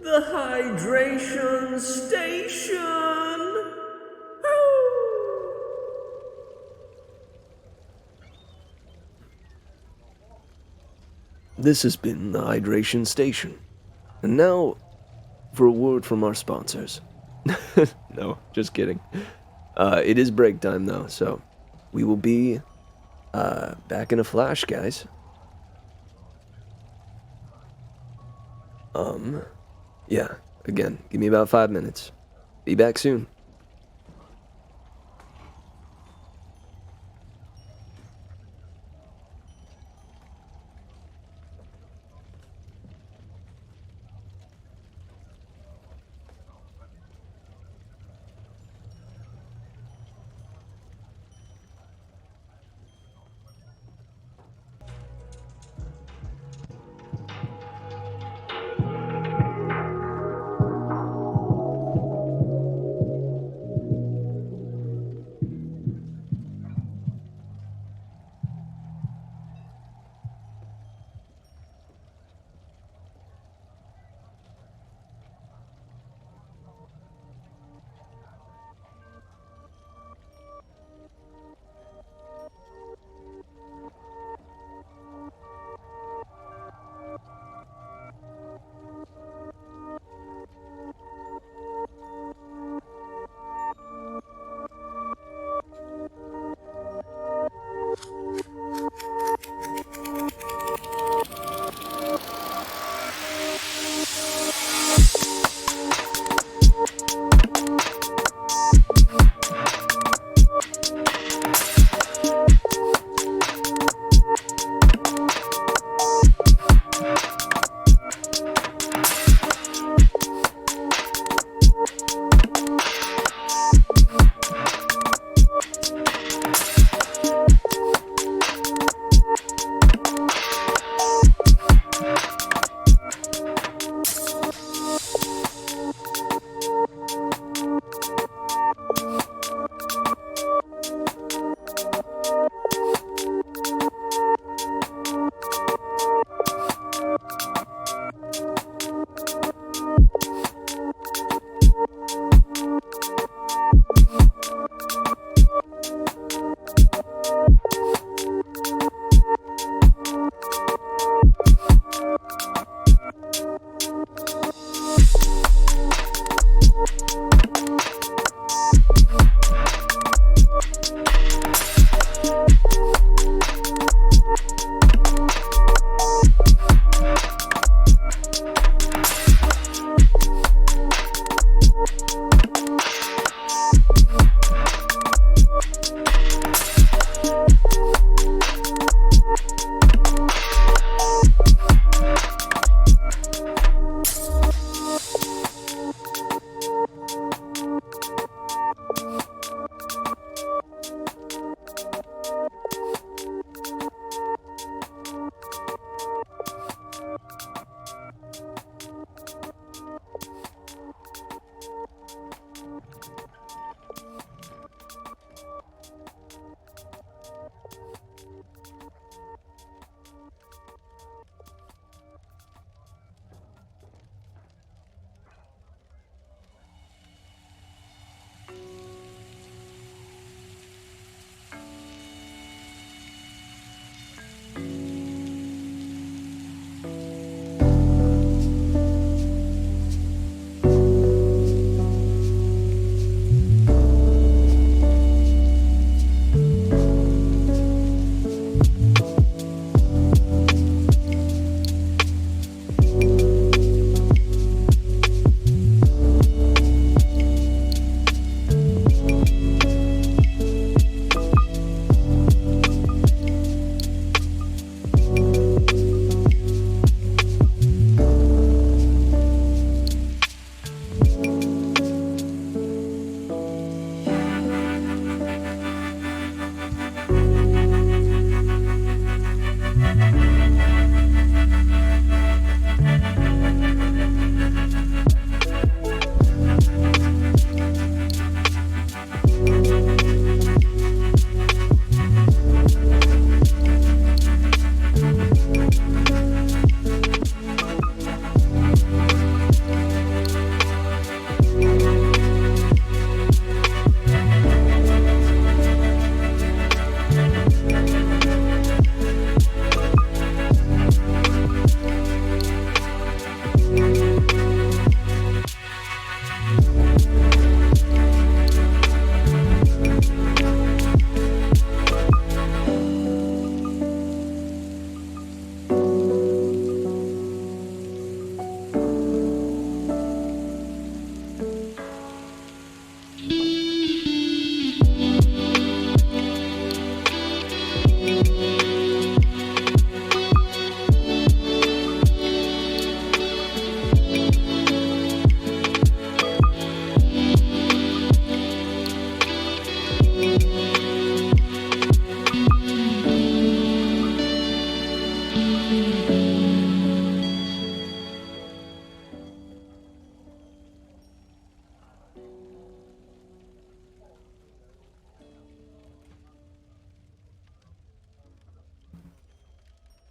the Hydration Station. This has been the Hydration Station. And now, for a word from our sponsors. No, just kidding. It is break time, though, so we will be back in a flash, guys. Yeah, Again, give me about 5 minutes. Be back soon.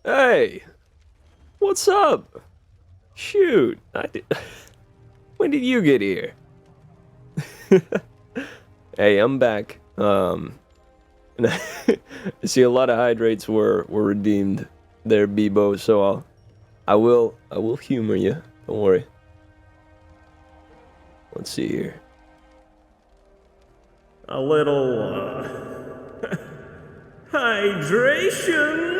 Hey, what's up? Shoot, when did you get here? Hey, I'm back. And I see a lot of hydrates were redeemed there, Bebo, so I will humor you. Don't worry. Let's see here. A little, hydration.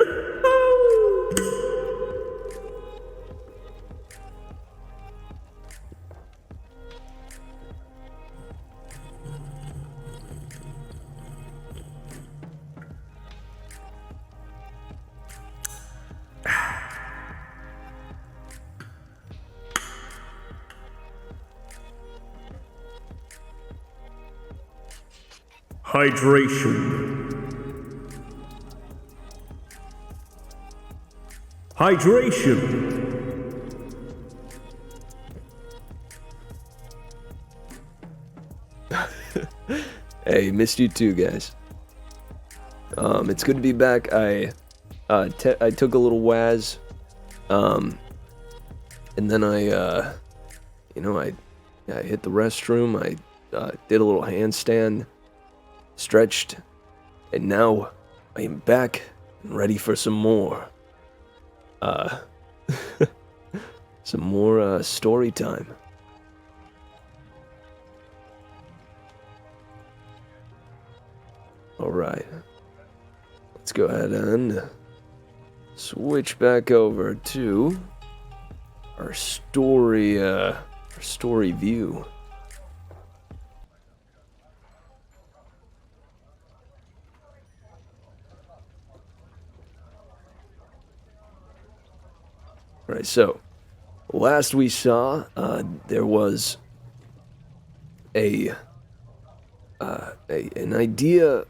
Hydration. Hydration. Hey, missed you too, guys. It's good to be back. I took a little waz, and then I hit the restroom. I did a little handstand, stretched, and now I am back and ready for some more. Some more story time. All right. Let's go ahead and switch back over to our story view. All right, so last we saw, there was an idea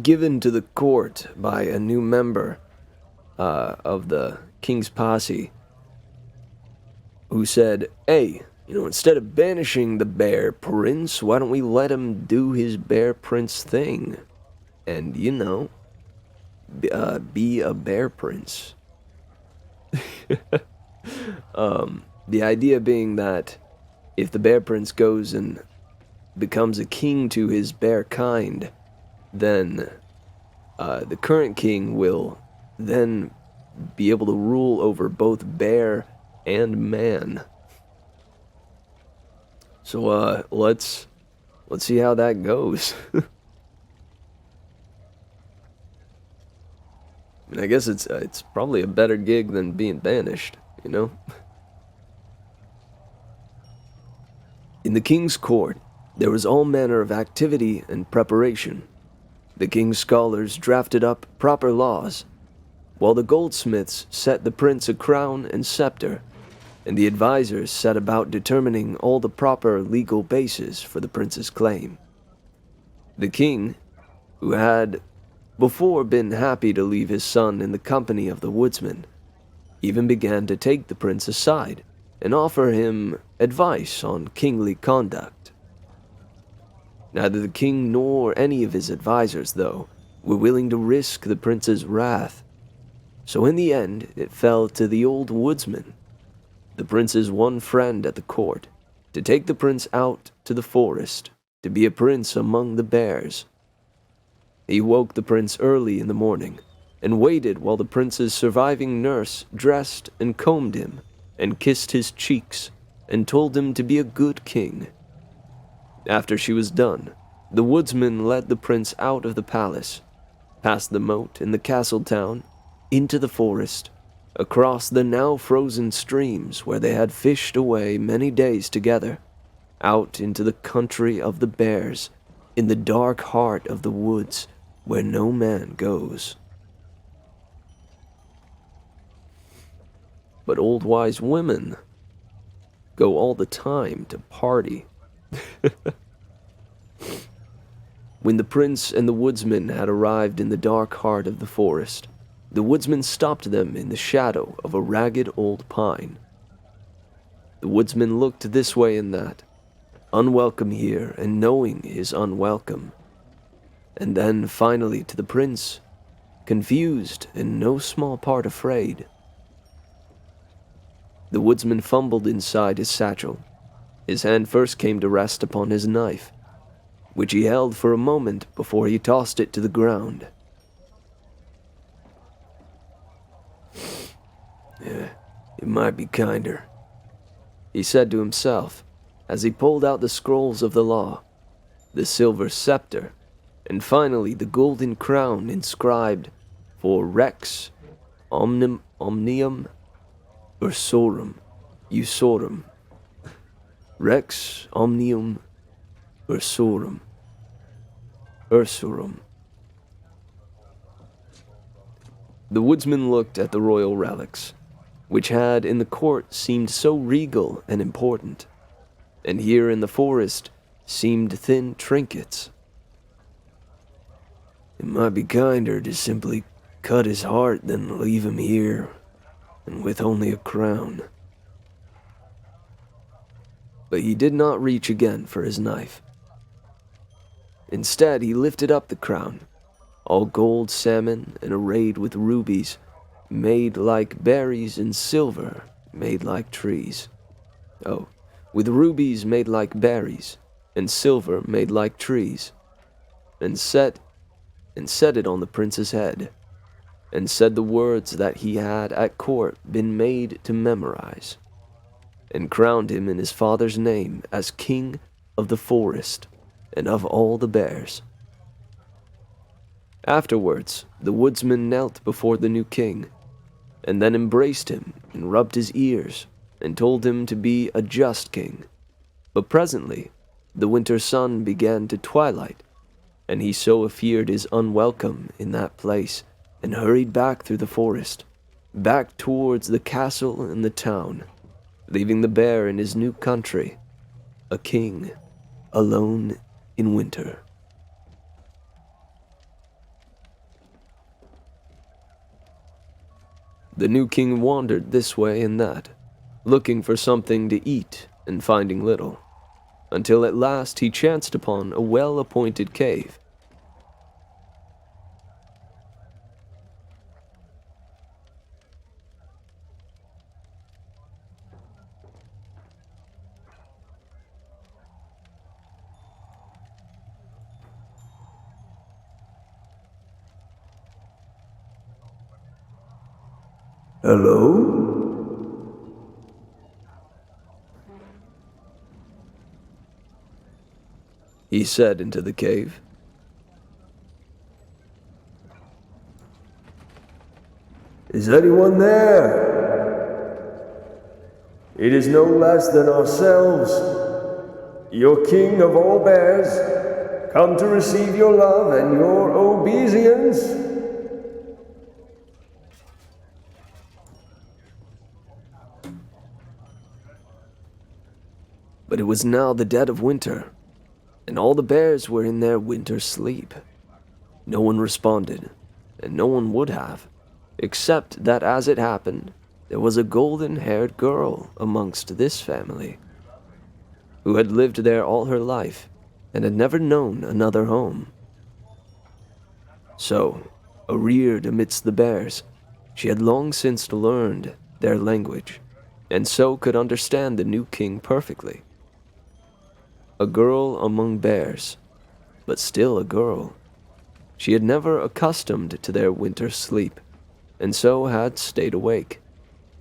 given to the court by a new member of the king's posse, who said, hey, instead of banishing the bear prince, why don't we let him do his bear prince thing and, be a bear prince. The idea being that if the bear prince goes and becomes a king to his bear kind, then the current king will then be able to rule over both bear and man. So let's see how that goes. I guess it's probably a better gig than being banished, In the king's court, there was all manner of activity and preparation. The king's scholars drafted up proper laws, while the goldsmiths set the prince a crown and scepter, and the advisors set about determining all the proper legal basis for the prince's claim. The king, who had before been happy to leave his son in the company of the woodsman, even began to take the prince aside and offer him advice on kingly conduct. Neither the king nor any of his advisors, though, were willing to risk the prince's wrath, so in the end it fell to the old woodsman, the prince's one friend at the court, to take the prince out to the forest to be a prince among the bears. He woke the prince early in the morning, and waited while the prince's surviving nurse dressed and combed him, and kissed his cheeks, and told him to be a good king. After she was done, the woodsman led the prince out of the palace, past the moat in the castle town, into the forest, across the now frozen streams where they had fished away many days together, out into the country of the bears, in the dark heart of the woods, where no man goes. But old wise women go all the time to party. When the prince and the woodsman had arrived in the dark heart of the forest, the woodsman stopped them in the shadow of a ragged old pine. The woodsman looked this way and that, unwelcome here and knowing his unwelcome, and then finally to the prince, confused and no small part afraid. The woodsman fumbled inside his satchel. His hand first came to rest upon his knife, which he held for a moment before he tossed it to the ground. "Yeah, it might be kinder," he said to himself as he pulled out the scrolls of the law, the silver scepter, and finally the golden crown inscribed for Rex Omnium Ursorum. Rex Omnium Ursorum. The woodsman looked at the royal relics, which had in the court seemed so regal and important, and here in the forest seemed thin trinkets. It might be kinder to simply cut his heart than leave him here, and with only a crown. But he did not reach again for his knife. Instead, he lifted up the crown, all gold salmon and arrayed with rubies, made like berries, and silver made like trees. Oh, with rubies made like berries, and silver made like trees, and set it on the prince's head, and said the words that he had at court been made to memorize, and crowned him in his father's name as king of the forest and of all the bears. Afterwards, the woodsman knelt before the new king, and then embraced him and rubbed his ears, and told him to be a just king. But presently, the winter sun began to twilight, and he so feared his unwelcome in that place, and hurried back through the forest, back towards the castle and the town, leaving the bear in his new country, a king, alone in winter. The new king wandered this way and that, looking for something to eat and finding little, until at last he chanced upon a well-appointed cave. Hello? He said into the cave. Is anyone there? It is no less than ourselves, your king of all bears, come to receive your love and your obeisance. But it was now the dead of winter, and all the bears were in their winter sleep. No one responded, and no one would have, except that as it happened, there was a golden-haired girl amongst this family, who had lived there all her life, and had never known another home. So, reared amidst the bears, she had long since learned their language, and so could understand the new king perfectly. A girl among bears, but still a girl. She had never accustomed to their winter sleep, and so had stayed awake,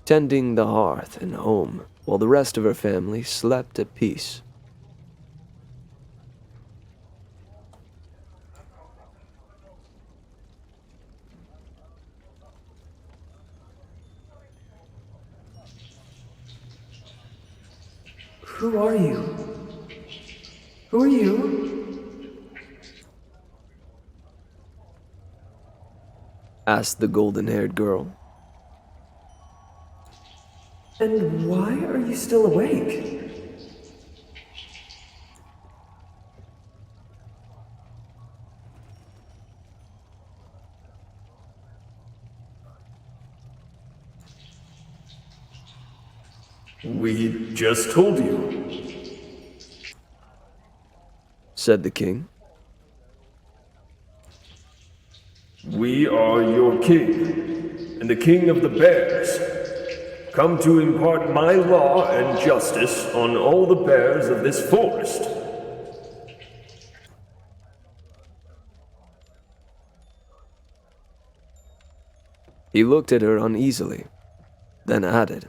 tending the hearth and home, while the rest of her family slept at peace. Who are you? Who are you? Asked the golden-haired girl. And why are you still awake? We just told you. Said the king. we are your king, and the king of the bears, come to impart my law and justice on all the bears of this forest. He looked at her uneasily, then added,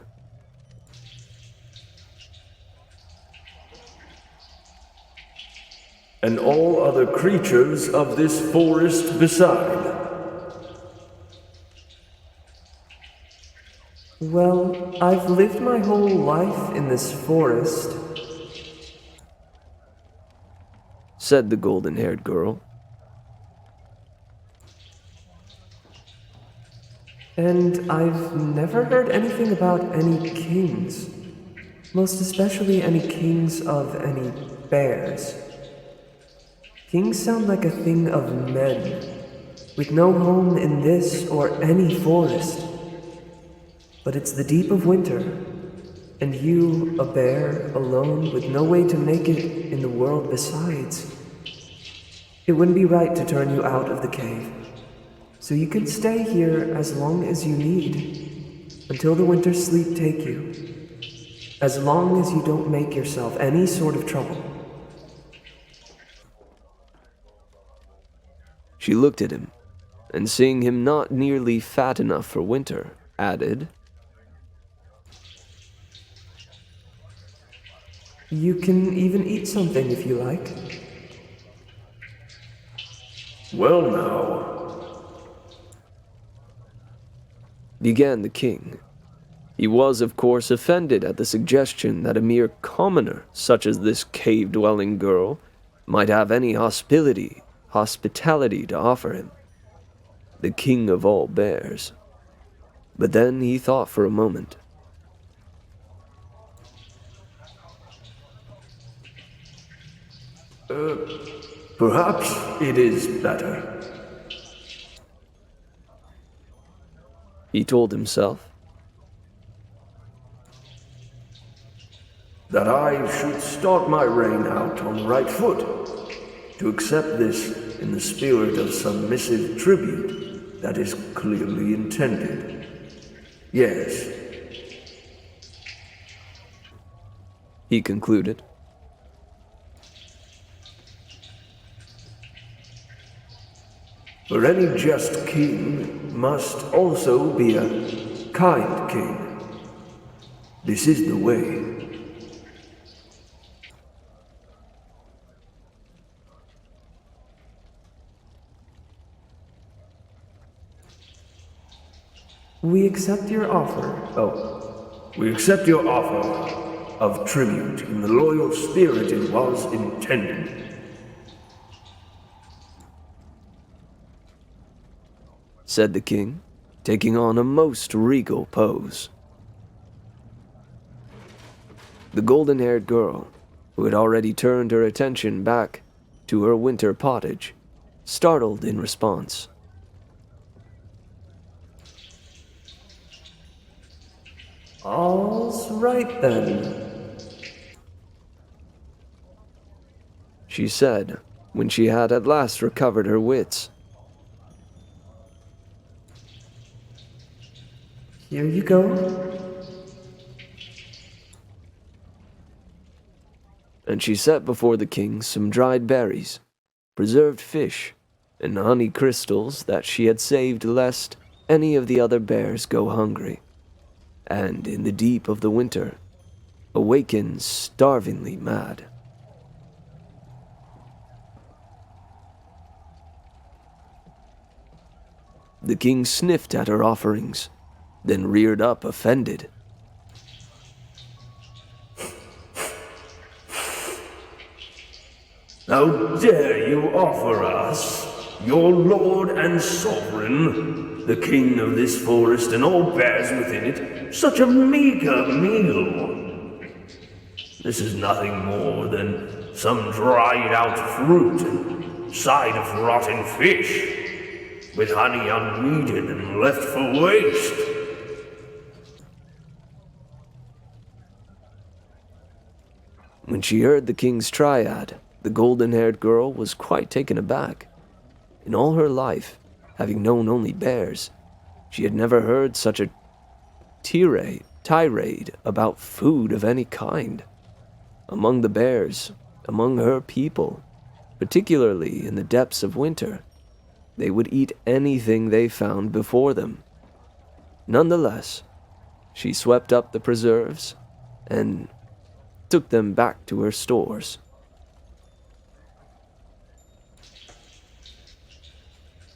And all other creatures of this forest beside. Well, I've lived my whole life in this forest. said the golden-haired girl. And I've never heard anything about any kings. Most especially any kings of any bears. Kings sound like a thing of men, with no home in this or any forest. But it's the deep of winter, and you, a bear, alone with no way to make it in the world besides. It wouldn't be right to turn you out of the cave. So you can stay here as long as you need, until the winter sleep take you. As long as you don't make yourself any sort of trouble. She looked at him, and seeing him not nearly fat enough for winter, added, You can even eat something if you like. Well now, began the king. He was, of course, offended at the suggestion that a mere commoner, such as this cave-dwelling girl, might have any hospitality to offer him, the king of all bears. But then he thought for a moment. perhaps it is better. He told himself. That I should start my reign out on the right foot, to accept this in the spirit of submissive tribute that is clearly intended. Yes, He concluded. for any just king must also be a kind king. This is the way. We accept your offer. We accept your offer of tribute in the loyal spirit it was intended. Said the king, taking on a most regal pose. The golden-haired girl, who had already turned her attention back to her winter pottage, startled in response. All's right then. She said, when she had at last recovered her wits. Here you go. And she set before the king some dried berries, preserved fish, and honey crystals that she had saved lest any of the other bears go hungry, and in the deep of the winter, awaken starvingly mad. The king sniffed at her offerings, then reared up offended. How dare you offer us, your lord and sovereign, the king of this forest and all bears within it, such a meager meal? This is nothing more than some dried out fruit and side of rotten fish, with honey unneeded and left for waste. When she heard the king's triad, the golden-haired girl was quite taken aback. In all her life, Having known only bears, she had never heard such a tirade about food of any kind. Among the bears, among her people, particularly in the depths of winter, they would eat anything they found before them. Nonetheless, she swept up the preserves and took them back to her stores.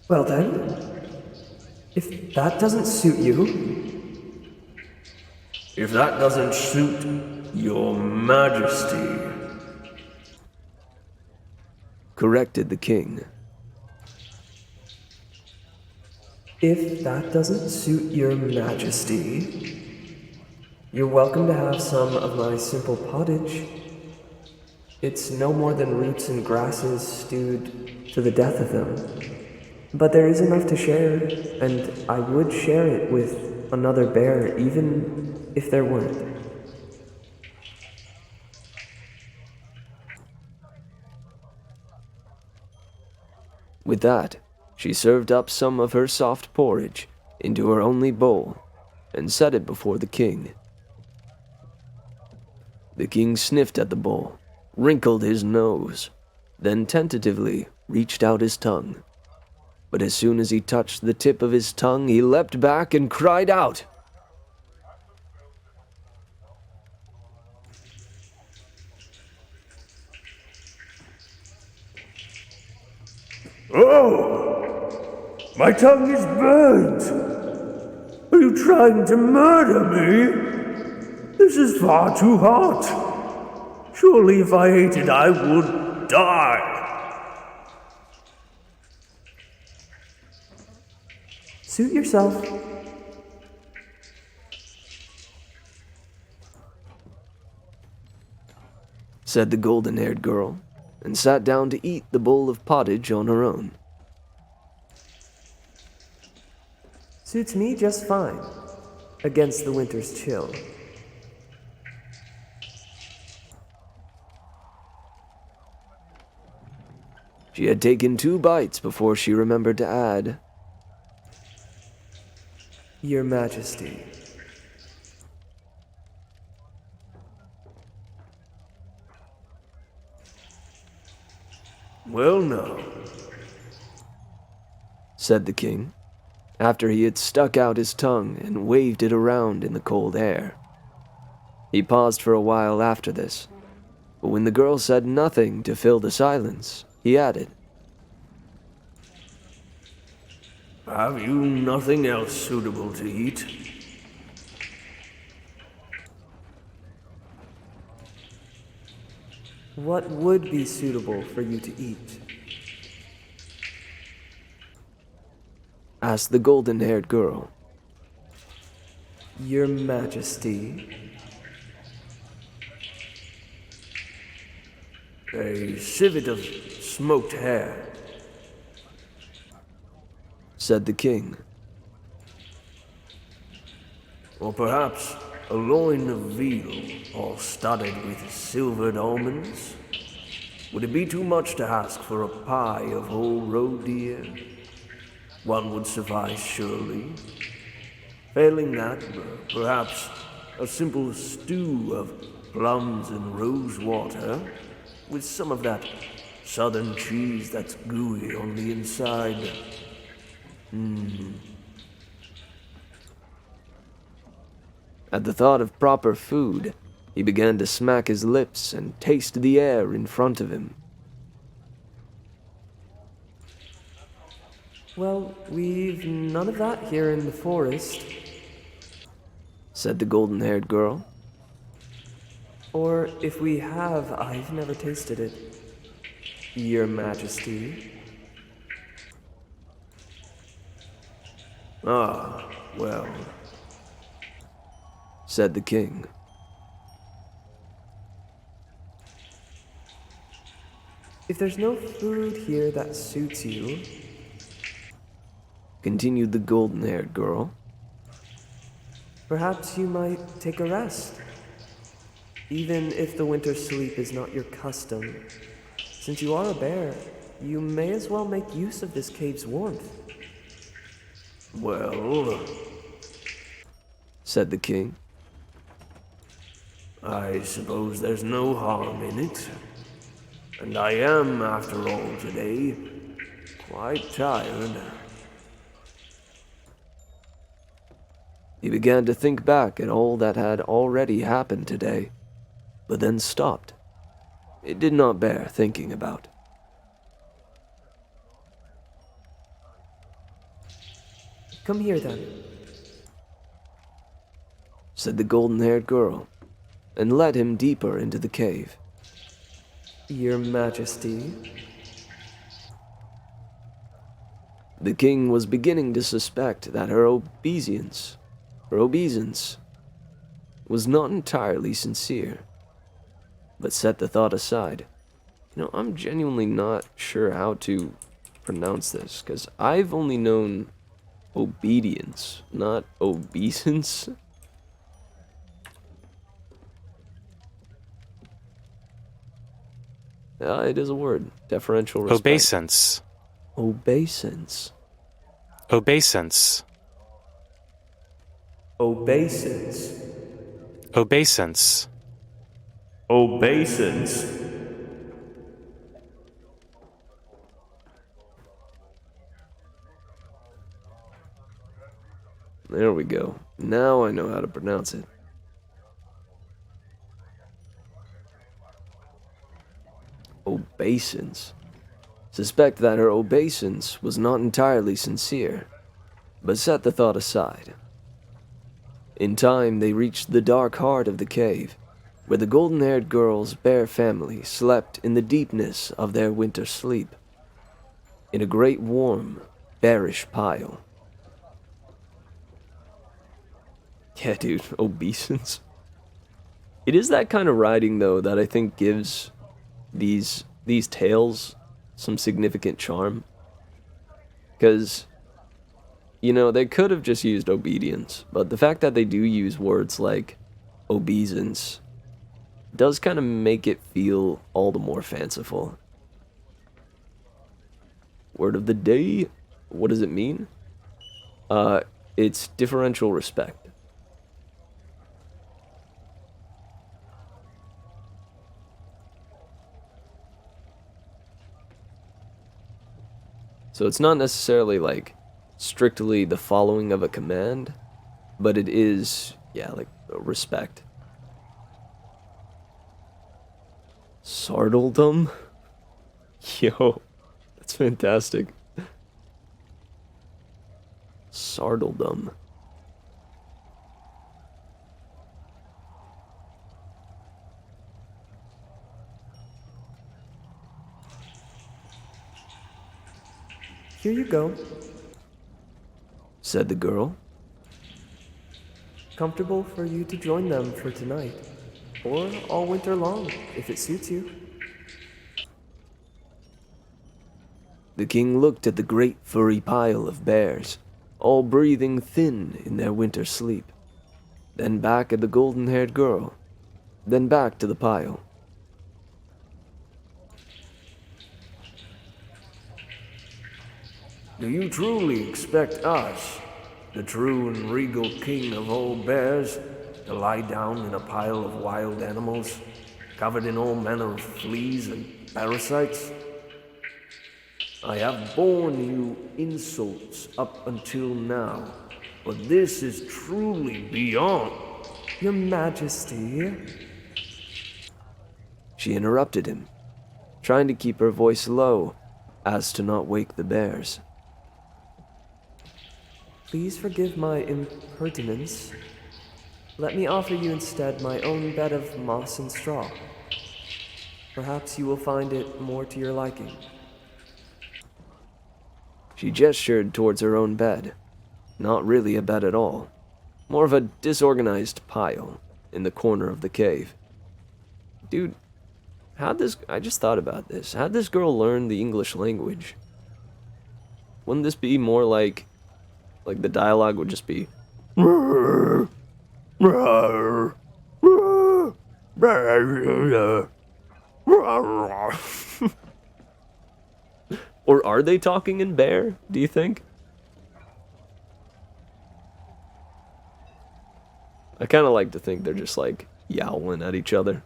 Well then, if that doesn't suit you, If that doesn't suit your majesty, Corrected the king. if that doesn't suit your majesty, you're welcome to have some of my simple pottage. It's no more than roots and grasses stewed to the death of them. But there is enough to share, and I would share it with another bear, even if there weren't. With that, she served up some of her soft porridge into her only bowl and set it before the king. The king sniffed at the bowl, wrinkled his nose, then tentatively reached out his tongue. But as soon as he touched the tip of his tongue, he leapt back and cried out. Oh! My tongue is burnt! Are you trying to murder me? This is far too hot. Surely if I ate it, I would die. Suit yourself. Said the golden-haired girl, and sat down to eat the bowl of pottage on her own. Suits me just fine, against the winter's chill. She had taken 2 bites before she remembered to add, Your Majesty. well, no. said the king, after he had stuck out his tongue and waved it around in the cold air. He paused for a while after this, but when the girl said nothing to fill the silence, he added, Have you nothing else suitable to eat? What would be suitable for you to eat? asked the golden-haired girl. Your Majesty. A civet of smoked hare. Said the king. Or perhaps a loin of veal, all studded with silvered almonds? Would it be too much to ask for a pie of whole roe deer? One would suffice, surely. Failing that, perhaps a simple stew of plums and rose water, with some of that southern cheese that's gooey on the inside. At the thought of proper food, he began to smack his lips and taste the air in front of him. Well, we've none of that here in the forest. Said the golden-haired girl. Or if we have, I've never tasted it. Your Majesty. Ah, well. Said the king. If there's no food here that suits you, Continued the golden-haired girl. perhaps you might take a rest. Even if the winter sleep is not your custom. Since you are a bear, you may as well make use of this cave's warmth. Well, said the king. I suppose there's no harm in it. And I am, after all, today, quite tired. He began to think back at all that had already happened today, but then stopped. It did not bear thinking about. Come here then, said the golden-haired girl, and led him deeper into the cave. Your Majesty. The king was beginning to suspect that her obeisance was not entirely sincere, but set the thought aside. I'm genuinely not sure how to pronounce this, because I've only known obedience, not obeisance. It is a word. Deferential respect. Obeisance. Obeisance. Obeisance. Obeisance. Obeisance. Obeisance. There we go. Now I know how to pronounce it. Obeisance. Suspect that her obeisance was not entirely sincere, but set the thought aside. In time, they reached the dark heart of the cave, where the golden-haired girl's bear family slept in the deepness of their winter sleep, in a great warm, bearish pile. Yeah, dude, obeisance. It is that kind of writing, though, that I think gives these tales some significant charm. Because, they could have just used obedience, but the fact that they do use words like obeisance does kind of make it feel all the more fanciful. Word of the day, what does it mean? It's differential respect. So it's not necessarily like strictly the following of a command, but it is, like respect. Sardaldom? Yo, that's fantastic. Sardaldom. Here you go. Said the girl. Comfortable for you to join them for tonight. Or all winter long, if it suits you. The king looked at the great furry pile of bears, all breathing thin in their winter sleep. Then back at the golden-haired girl. Then back to the pile. Do you truly expect us, the true and regal king of all bears, to lie down in a pile of wild animals, covered in all manner of fleas and parasites? I have borne you insults up until now, but this is truly beyond. Your Majesty. She interrupted him, trying to keep her voice low as to not wake the bears. Please forgive my impertinence. Let me offer you instead my own bed of moss and straw. Perhaps you will find it more to your liking. She gestured towards her own bed. Not really a bed at all. More of a disorganized pile in the corner of the cave. Dude, I just thought about this. How'd this girl learn the English language? Wouldn't this be more like the dialogue would just be... Or are they talking in bear, do you think? I kind of like to think they're just like yowling at each other.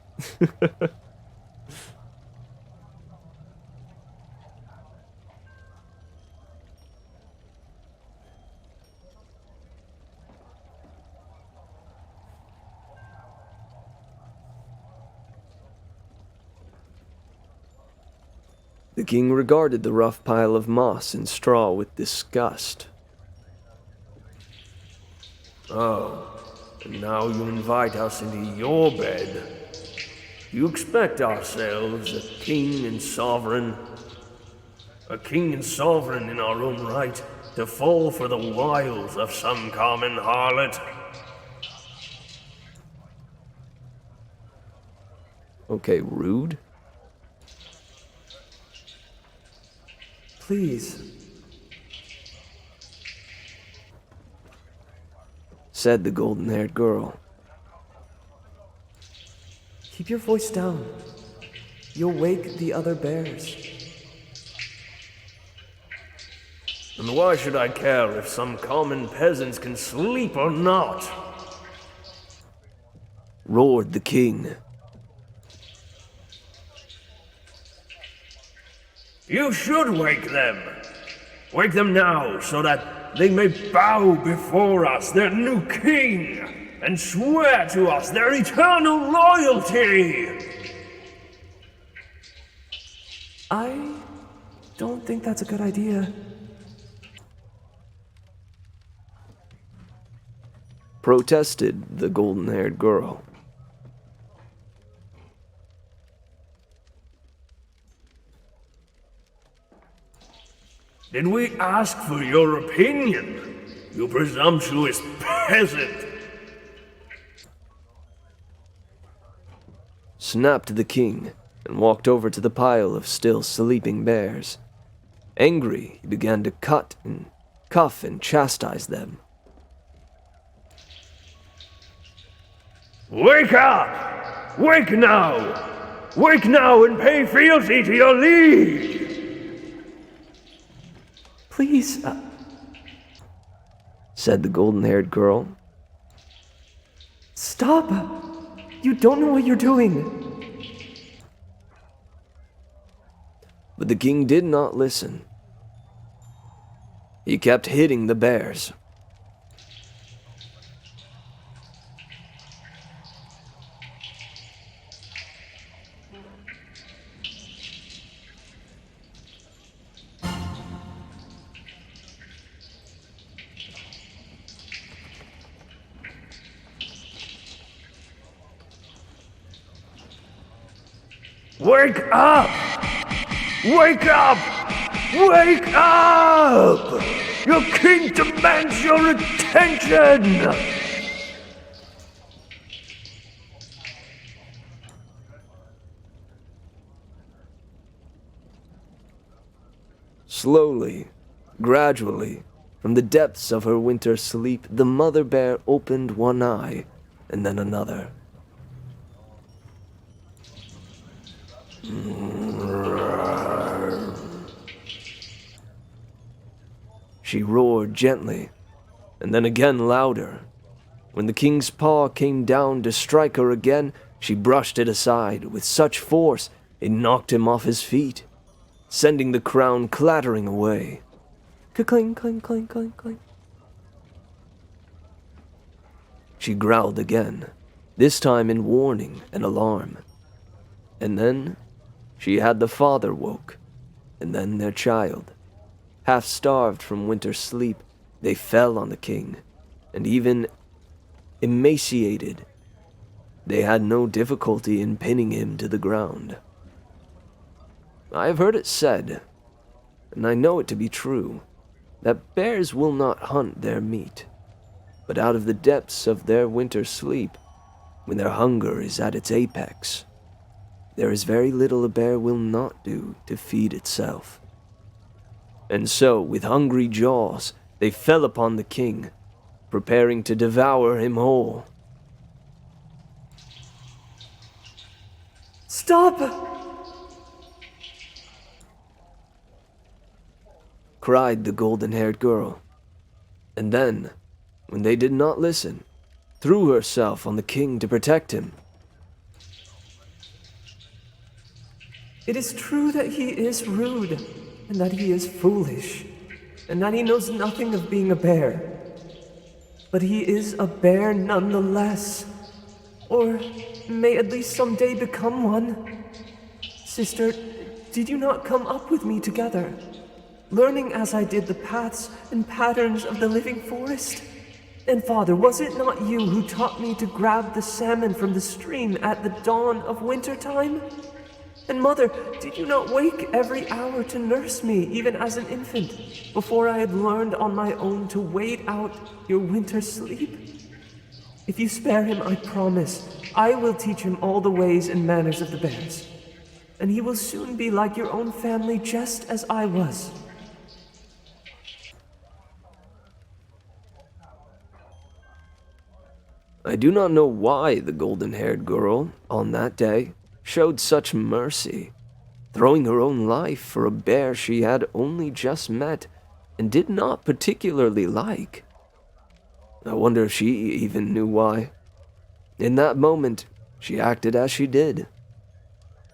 The king regarded the rough pile of moss and straw with disgust. Oh, and now you invite us into your bed. You expect ourselves a king and sovereign in our own right, to fall for the wiles of some common harlot? Okay, rude. Please. Said the golden-haired girl. Keep your voice down. You'll wake the other bears. And why should I care if some common peasants can sleep or not? Roared the king. You should wake them. Wake them now, so that they may bow before us, their new king, and swear to us their eternal loyalty. I don't think that's a good idea. Protested the golden-haired girl. Did we ask for your opinion, you presumptuous peasant? Snapped the king and walked over to the pile of still sleeping bears. Angry, he began to cut and cuff and chastise them. Wake up! Wake now! Wake now and pay fealty to your liege! Please, Said the golden-haired girl. stop! You don't know what you're doing. But the king did not listen. He kept hitting the bears. Wake up! Wake up! Wake up! Your king demands your attention! Slowly, gradually, from the depths of her winter sleep, the mother bear opened one eye and then another. She roared gently, and then again louder. When the king's paw came down to strike her again, she brushed it aside with such force it knocked him off his feet, sending the crown clattering away. Ka-cling, cling, cling, cling, cling. She growled again, this time in warning and alarm. And then she had the father woke, and then their child. Half starved from winter sleep, they fell on the king, and even emaciated, they had no difficulty in pinning him to the ground. I have heard it said, and I know it to be true, that bears will not hunt their meat, but out of the depths of their winter sleep, when their hunger is at its apex, there is very little a bear will not do to feed itself. And so, with hungry jaws, they fell upon the king, preparing to devour him whole. Stop! Cried the golden-haired girl. And then, when they did not listen, threw herself on the king to protect him. It is true that he is rude, and that he is foolish, and that he knows nothing of being a bear. But he is a bear nonetheless, or may at least someday become one. Sister, did you not come up with me together, learning as I did the paths and patterns of the living forest? And father, was it not you who taught me to grab the salmon from the stream at the dawn of wintertime? And mother, did you not wake every hour to nurse me, even as an infant, before I had learned on my own to wait out your winter sleep? If you spare him, I promise, I will teach him all the ways and manners of the bears. And he will soon be like your own family, just as I was. I do not know why the golden-haired girl, on that day, showed such mercy, throwing her own life for a bear she had only just met and did not particularly like. I wonder if she even knew why. In that moment, she acted as she did.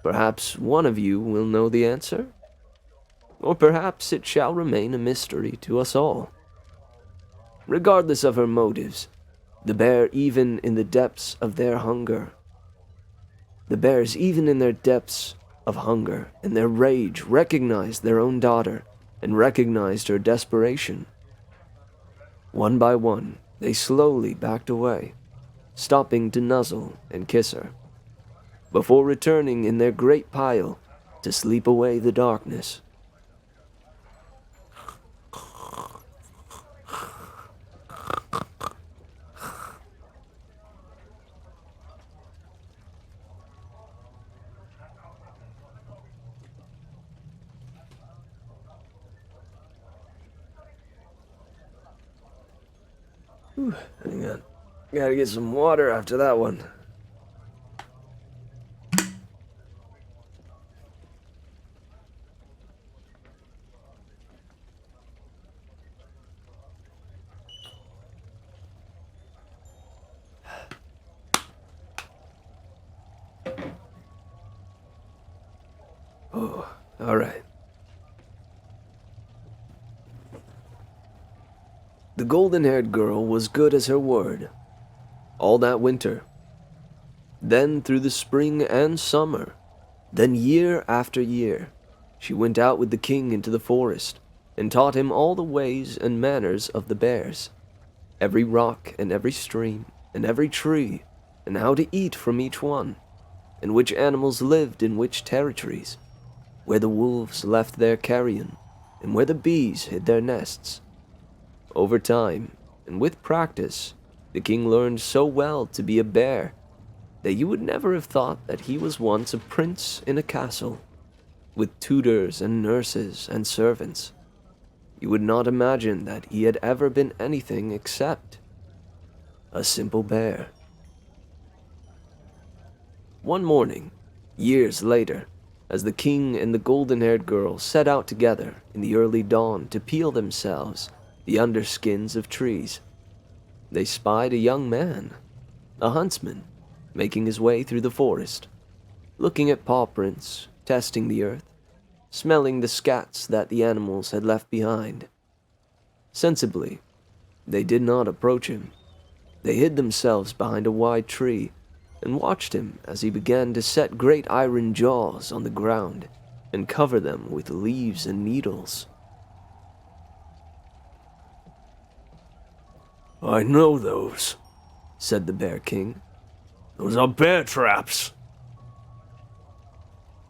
Perhaps one of you will know the answer, or perhaps it shall remain a mystery to us all. Regardless of her motives, the bear, even in the depths of their hunger, the bears, even in their depths of hunger and their rage, recognized their own daughter and recognized her desperation. One by one, they slowly backed away, stopping to nuzzle and kiss her, before returning in their great pile to sleep away the darkness. Hang on. Gotta get some water after that one. Oh, all right. The golden-haired girl was good as her word. All that winter. Then through the spring and summer. Then year after year. She went out with the king into the forest and taught him all the ways and manners of the bears. Every rock and every stream and every tree, and how to eat from each one, and which animals lived in which territories, where the wolves left their carrion, and where the bees hid their nests. Over time, and with practice, the king learned so well to be a bear that you would never have thought that he was once a prince in a castle, with tutors and nurses and servants. You would not imagine that he had ever been anything except a simple bear. One morning, years later, as the king and the golden-haired girl set out together in the early dawn to peel themselves the underskins of trees, they spied a young man, a huntsman, making his way through the forest, looking at paw prints, testing the earth, smelling the scats that the animals had left behind. Sensibly, they did not approach him. They hid themselves behind a wide tree and watched him as he began to set great iron jaws on the ground and cover them with leaves and needles. I know those, said the Bear King. Those are bear traps.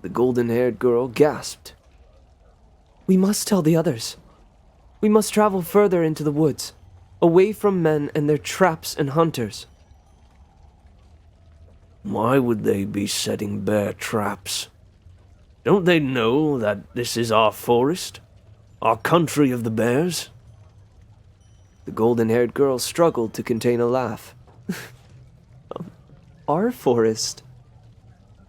The golden-haired girl gasped. We must tell the others. We must travel further into the woods, away from men and their traps and hunters. Why would they be setting bear traps? Don't they know that this is our forest? Our country of the bears? The golden-haired girl struggled to contain a laugh. Our forest?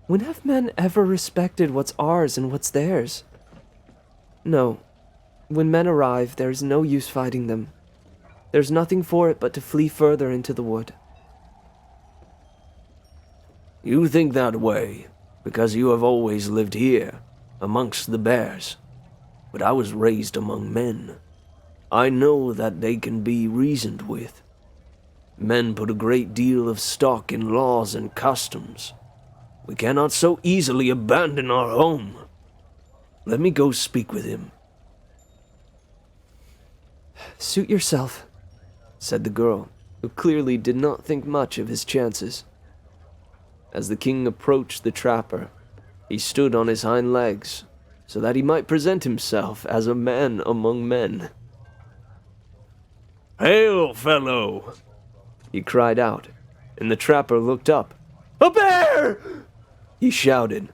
When have men ever respected what's ours and what's theirs? No. When men arrive, there is no use fighting them. There's nothing for it but to flee further into the wood. You think that way because you have always lived here, amongst the bears. But I was raised among men. I know that they can be reasoned with. Men put a great deal of stock in laws and customs. We cannot so easily abandon our home. Let me go speak with him. Suit yourself, said the girl, who clearly did not think much of his chances. As the king approached the trapper, he stood on his hind legs, so that he might present himself as a man among men. Hail, fellow! He cried out, and the trapper looked up. "A bear!" he shouted.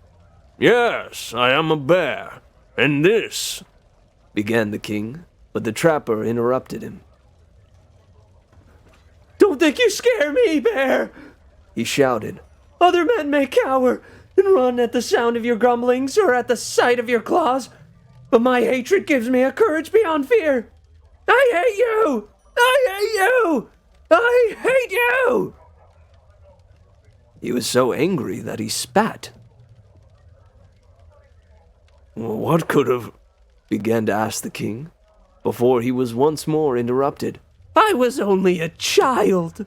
Yes, I am a bear, and this... began the king, but the trapper interrupted him. "Don't think you scare me, bear!" he shouted. "Other men may cower and run at the sound of your grumblings or at the sight of your claws, but my hatred gives me a courage beyond fear. I hate you! I hate you! I hate you!" He was so angry that he spat. What could have... began to ask the king, before he was once more interrupted. "I was only a child,"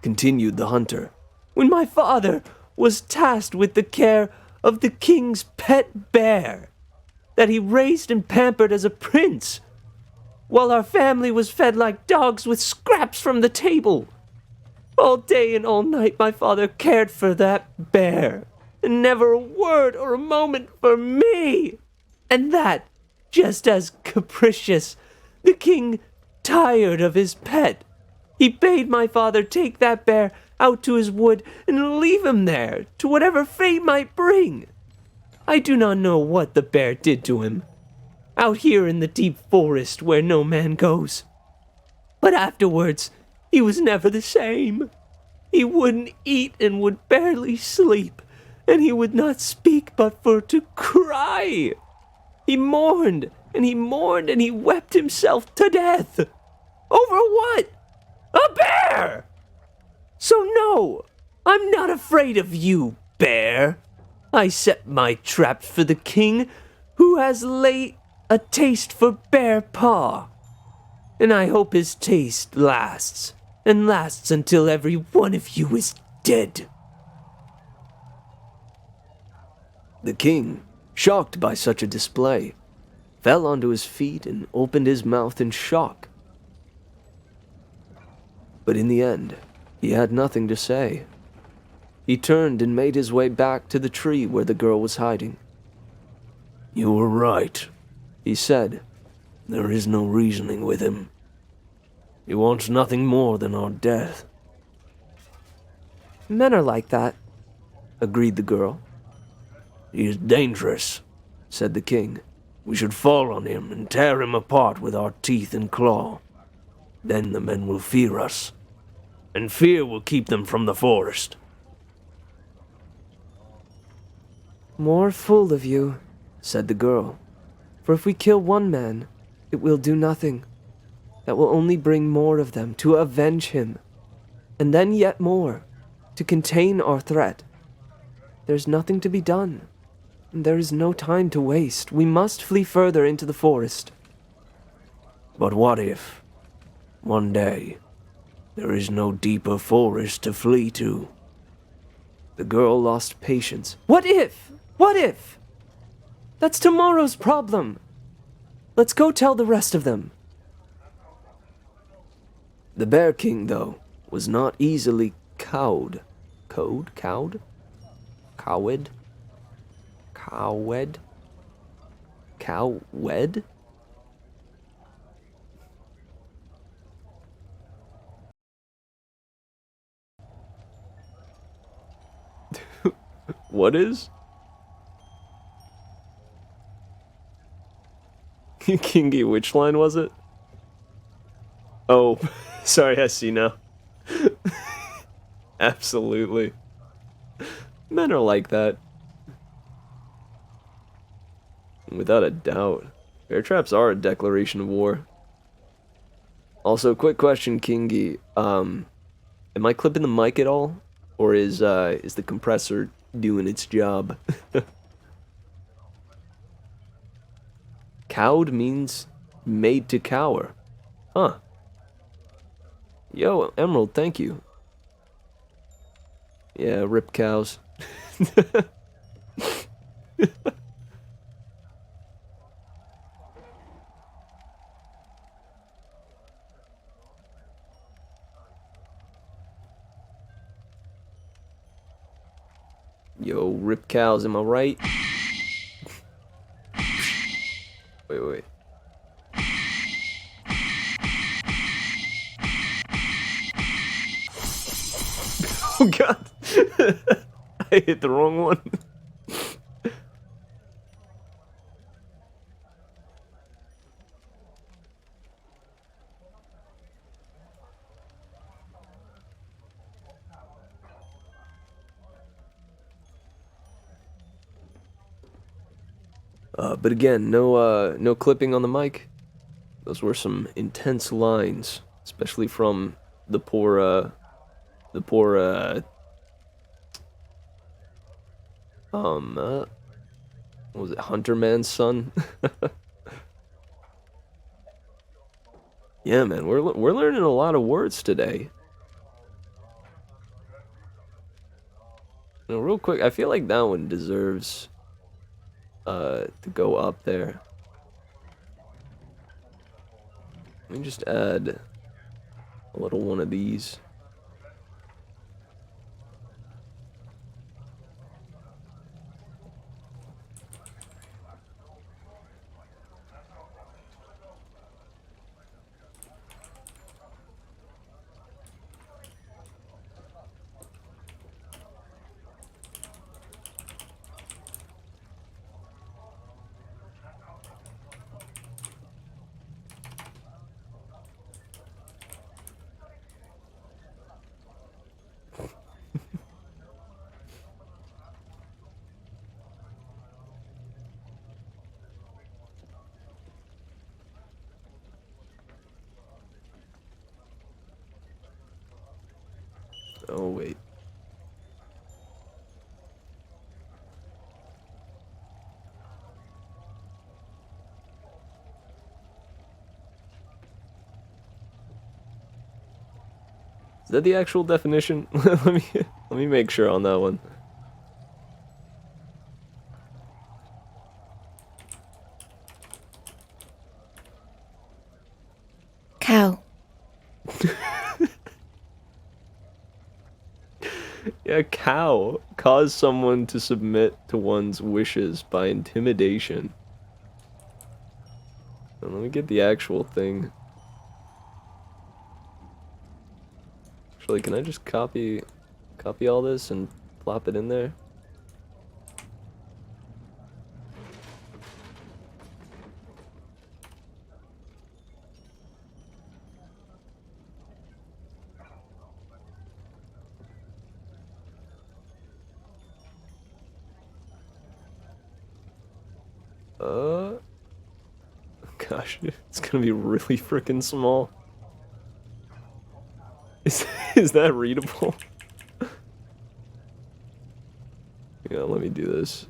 continued the hunter, "when my father was tasked with the care of the king's pet bear, that he raised and pampered as a prince, while our family was fed like dogs with scraps from the table. All day and all night my father cared for that bear, and never a word or a moment for me. And that, just as capricious, the king tired of his pet. He bade my father take that bear out to his wood and leave him there to whatever fate might bring. I do not know what the bear did to him, out here in the deep forest where no man goes. But afterwards, he was never the same. He wouldn't eat and would barely sleep, and he would not speak but for to cry. He mourned, and he mourned, and he wept himself to death. Over what? A bear! So no, I'm not afraid of you, bear. I set my traps for the king, who has laid a taste for bear paw. And I hope his taste lasts, and lasts until every one of you is dead." The king, shocked by such a display, fell onto his feet and opened his mouth in shock. But in the end, he had nothing to say. He turned and made his way back to the tree where the girl was hiding. You were right, he said. There is no reasoning with him. He wants nothing more than our death. "Men are like that," agreed the girl. He is dangerous, said the king. We should fall on him and tear him apart with our teeth and claw. Then the men will fear us, and fear will keep them from the forest. "More fool of you," said the girl. "For if we kill one man, it will do nothing. That will only bring more of them to avenge him, and then yet more, to contain our threat. There's nothing to be done, and there is no time to waste. We must flee further into the forest." But what if, one day, there is no deeper forest to flee to? The girl lost patience. "What if? What if? That's tomorrow's problem. Let's go tell the rest of them." The Bear King, though, was not easily cowed. Cowed? Cowed? Cowed? Cowed? Cowed? What is? Kingy, which line was it? Oh, sorry, I see now. Absolutely. Men are like that. Without a doubt. Bear traps are a declaration of war. Also, quick question, Kingy. Am I clipping the mic at all? Or is the compressor doing its job? Cowed means made to cower. Huh. Yo, Emerald, thank you. Yeah, rip cows. Yo, rip cows, am I right? Wait. Oh god! I hit the wrong one. But again, no clipping on the mic. Those were some intense lines, especially from the poor, what was it, Hunter Man's son? Yeah, man, we're learning a lot of words today. Now, real quick, I feel like that one deserves to go up there. Let me just add a little one of these. Oh, wait. Is that the actual definition? let me make sure on that one. Cow. Yeah, cow. Cause someone to submit to one's wishes by intimidation. Let me get the actual thing. Actually, can I just copy all this and plop it in there? Gosh, it's gonna be really freaking small. Is that readable? Yeah, let me do this.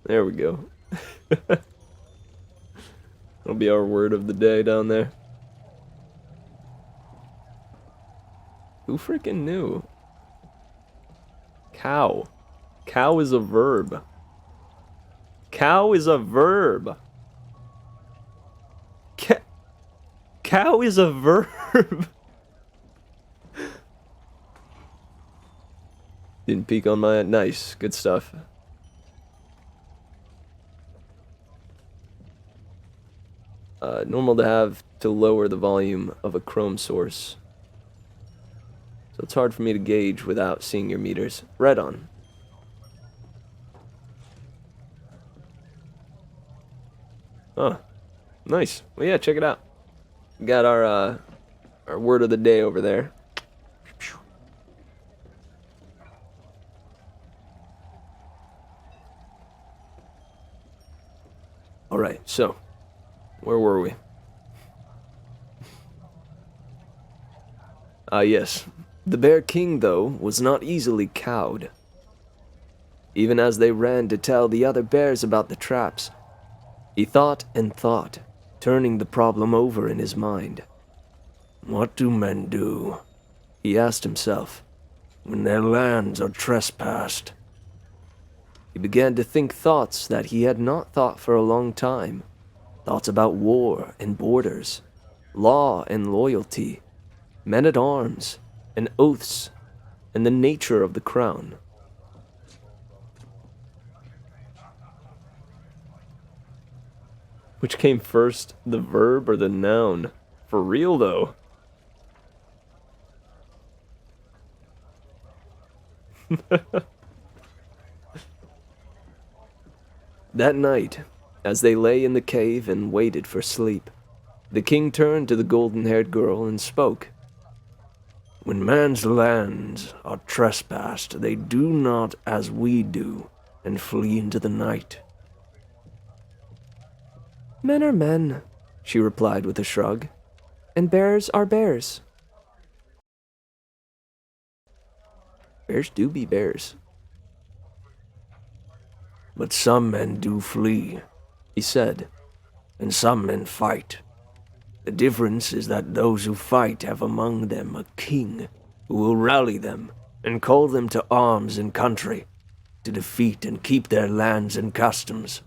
There we go. That'll be our word of the day down there. Who freaking knew? Cow. Cow is a verb. Cow is a verb. Cow is a verb. Didn't peek on my... Nice. Good stuff. Normal to have to lower the volume of a Chrome source. So it's hard for me to gauge without seeing your meters. Right on. Oh, nice. Well, yeah, check it out. We got our word of the day over there. Alright, so, where were we? Yes. The Bear King, though, was not easily cowed. Even as they ran to tell the other bears about the traps, he thought and thought, turning the problem over in his mind. What do men do, he asked himself, when their lands are trespassed? He began to think thoughts that he had not thought for a long time. Thoughts about war and borders, law and loyalty, men-at-arms and oaths, and the nature of the crown. Which came first, the verb or the noun? For real, though. That night, as they lay in the cave and waited for sleep, the king turned to the golden-haired girl and spoke. When man's lands are trespassed, they do not as we do, and flee into the night. Men are men, she replied with a shrug, and bears are bears. Bears do be bears. But some men do flee, he said, and some men fight. The difference is that those who fight have among them a king who will rally them and call them to arms and country, to defeat and keep their lands and customs.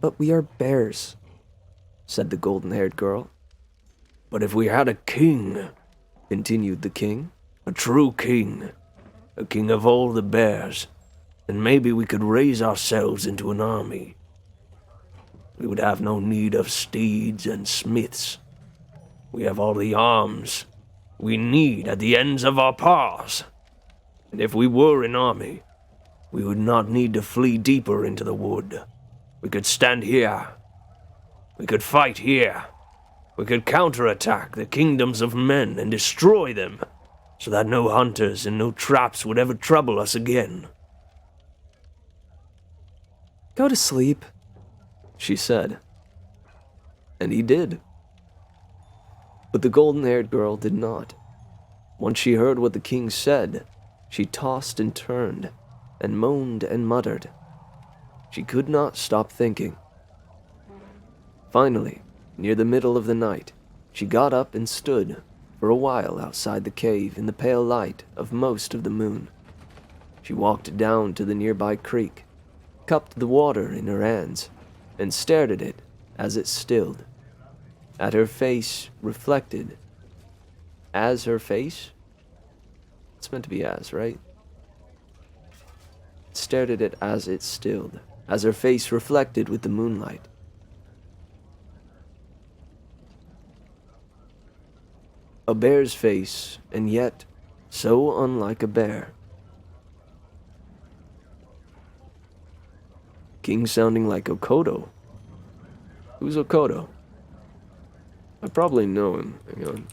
But we are bears, said the golden-haired girl. But if we had a king, continued the king, a true king, a king of all the bears, then maybe we could raise ourselves into an army. We would have no need of steeds and smiths. We have all the arms we need at the ends of our paws. And if we were an army, we would not need to flee deeper into the wood. We could stand here. We could fight here. We could counterattack the kingdoms of men and destroy them, so that no hunters and no traps would ever trouble us again. Go to sleep, she said. And he did. But the golden-haired girl did not. Once she heard what the king said, she tossed and turned, and moaned and muttered. She could not stop thinking. Finally, near the middle of the night, she got up and stood for a while outside the cave in the pale light of most of the moon. She walked down to the nearby creek, cupped the water in her hands, and stared at it as it stilled. At her face reflected. As her face? It's meant to be as, right? Stared at it as it stilled, as her face reflected with the moonlight. A bear's face, and yet so unlike a bear. King sounding like Okoto. Who's Okoto? I probably know him. Hang on.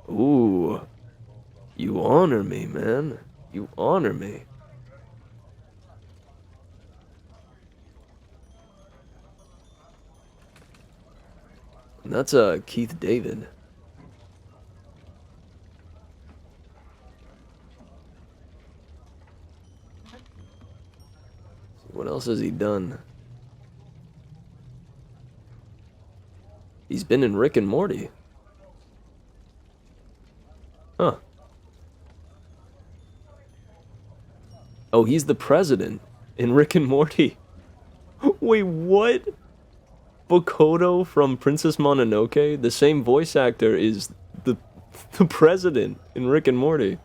Ooh. You honor me, man. You honor me. And that's Keith David. What else has he done? He's been in Rick and Morty. Huh. Oh, he's the president in Rick and Morty. Wait, what? Bokoto from Princess Mononoke, the same voice actor, is the president in Rick and Morty.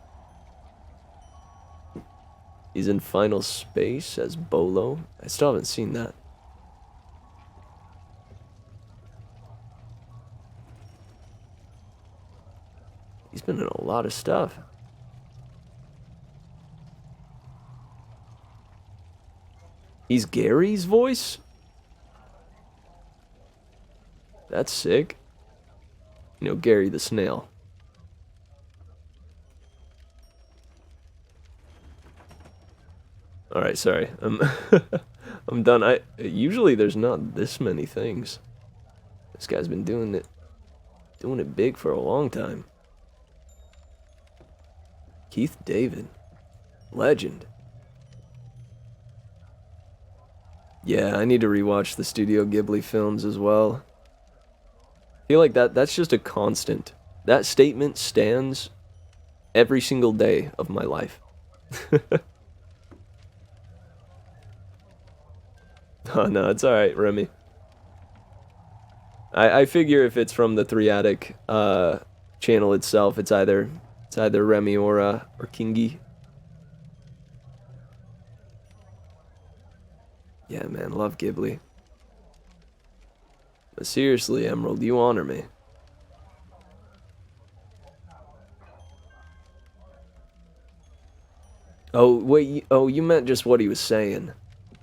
He's in Final Space as Bolo. I still haven't seen that. He's been in a lot of stuff. He's Gary's voice? That's sick. You know, Gary the Snail. Alright, sorry. I'm done. Usually there's not this many things. This guy's been doing it big for a long time. Keith David. Legend. Yeah, I need to rewatch the Studio Ghibli films as well. I feel like that's just a constant. That statement stands every single day of my life. Oh no, it's alright, Remy. I figure if it's from the Three Attic channel itself, it's either Remy or Kingy. Yeah, man, love Ghibli. But seriously, Emerald, you honor me. Oh, wait, you meant just what he was saying.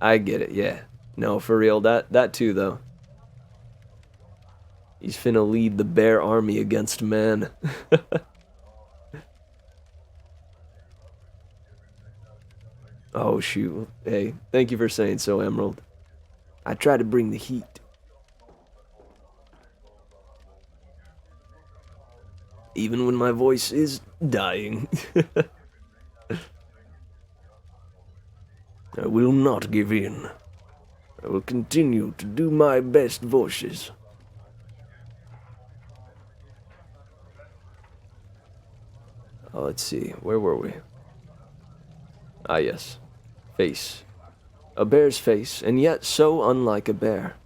I get it, yeah. No, for real, that too, though. He's finna lead the bear army against man. Oh, shoot. Hey, thank you for saying so, Emerald. I try to bring the heat. Even when my voice is dying. I will not give in. I will continue to do my best voices. Oh, let's see. Where were we? Ah, yes. Face. A bear's face, and yet so unlike a bear.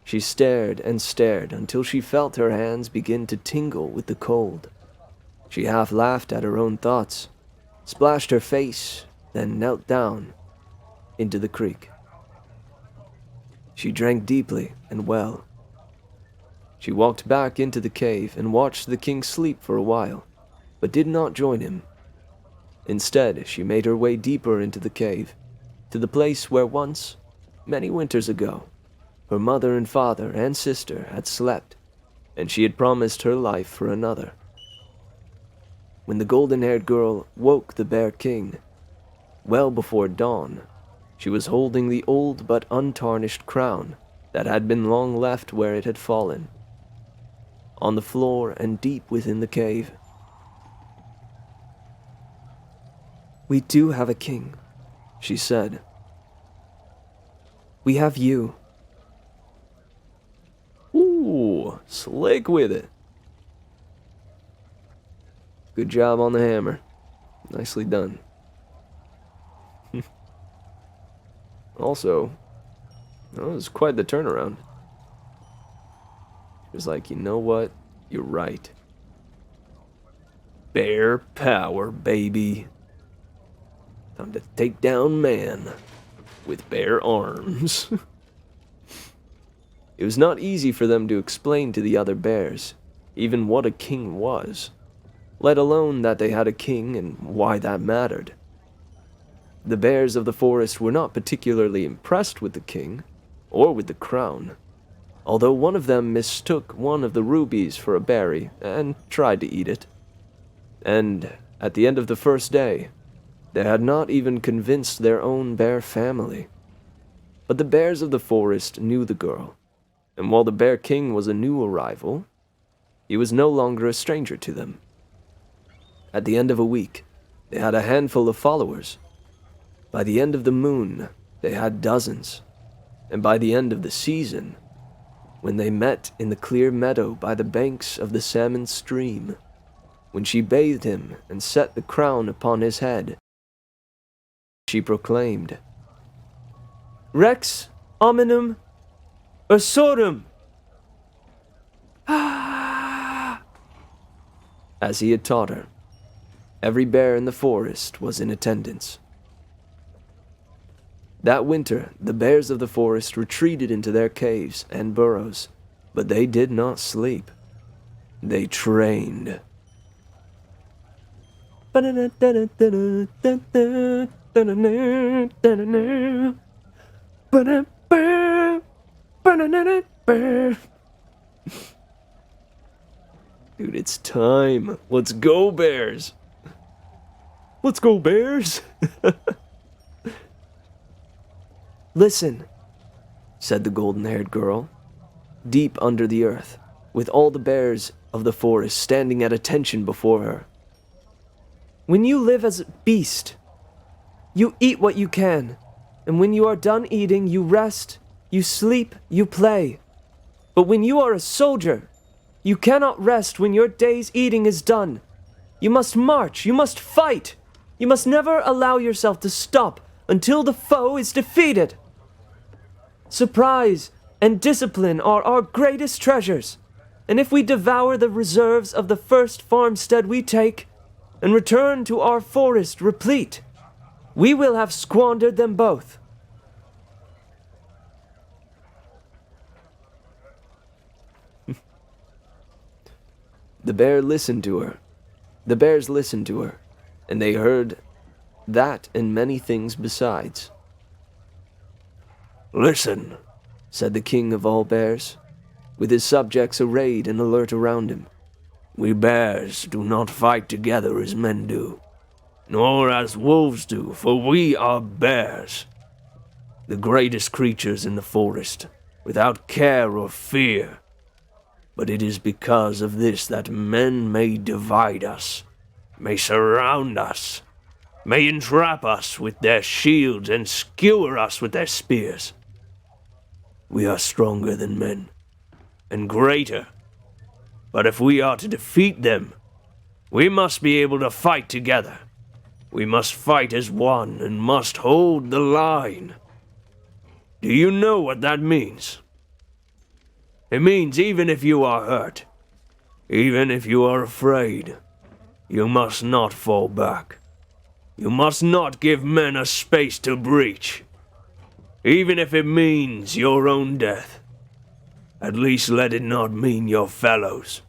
She stared and stared until she felt her hands begin to tingle with the cold. She half laughed at her own thoughts, splashed her face, then knelt down into the creek. She drank deeply and well. She walked back into the cave and watched the king sleep for a while, but did not join him. Instead, she made her way deeper into the cave, to the place where once, many winters ago, her mother and father and sister had slept, and she had promised her life for another. When the golden-haired girl woke the Bear King, well before dawn, she was holding the old but untarnished crown that had been long left where it had fallen, on the floor and deep within the cave. We do have a king, she said. We have you. Ooh, slick with it. Good job on the hammer. Nicely done. Also, that was quite the turnaround. She was like, you know what? You're right. Bear power, baby. Time to take down man with bare arms. It was not easy for them to explain to the other bears even what a king was, let alone that they had a king and why that mattered. The bears of the forest were not particularly impressed with the king or with the crown, although one of them mistook one of the rubies for a berry and tried to eat it. And at the end of the first day, they had not even convinced their own bear family. But the bears of the forest knew the girl, and while the Bear King was a new arrival, he was no longer a stranger to them. At the end of a week, they had a handful of followers. By the end of the moon, they had dozens. And by the end of the season, when they met in the clear meadow by the banks of the salmon stream, when she bathed him and set the crown upon his head, she proclaimed, Rex hominum ursorum. as he had taught her. Every bear in the forest was in attendance. That winter, the bears of the forest retreated into their caves and burrows, but they did not sleep. They trained. Dude, it's time. Let's go, bears. Let's go, bears. Listen, said the golden-haired girl, deep under the earth, with all the bears of the forest standing at attention before her. When you live as a beast, you eat what you can, and when you are done eating, you rest, you sleep, you play. But when you are a soldier, you cannot rest when your day's eating is done. You must march, you must fight. You must never allow yourself to stop until the foe is defeated. Surprise and discipline are our greatest treasures, and if we devour the reserves of the first farmstead we take, and return to our forest replete, we will have squandered them both. The bears listened to her, and they heard that and many things besides. Listen, said the king of all bears, with his subjects arrayed and alert around him. we bears do not fight together as men do, nor as wolves do, for we are bears, the greatest creatures in the forest, without care or fear. But it is because of this that men may divide us, may surround us, may entrap us with their shields and skewer us with their spears. We are stronger than men, and greater. But if we are to defeat them, we must be able to fight together. We must fight as one and must hold the line. Do you know what that means? It means even if you are hurt, even if you are afraid, you must not fall back. You must not give men a space to breach. Even if it means your own death, at least let it not mean your fellows.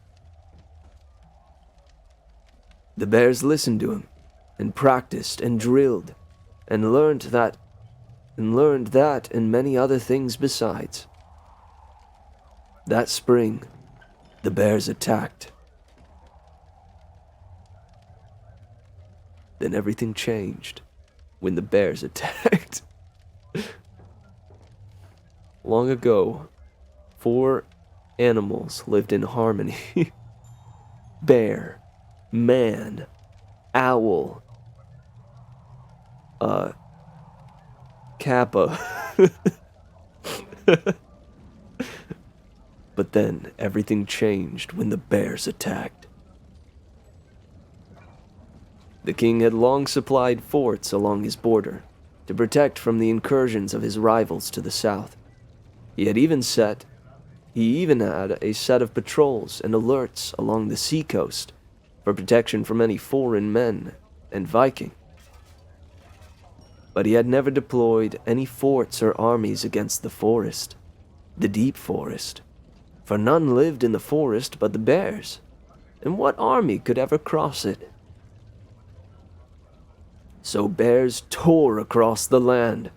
The bears listened to him, and practiced and drilled, and learned that and many other things besides. That spring, the bears attacked. Then everything changed when the bears attacked. Long ago, 4 animals lived in harmony. Bear, man, owl, kappa. But then everything changed when the bears attacked. The king had long supplied forts along his border to protect from the incursions of his rivals to the south. He even had a set of patrols and alerts along the seacoast for protection from any foreign men and Viking. But he had never deployed any forts or armies against the forest, the deep forest, for none lived in the forest but the bears, and what army could ever cross it? So bears tore across the land.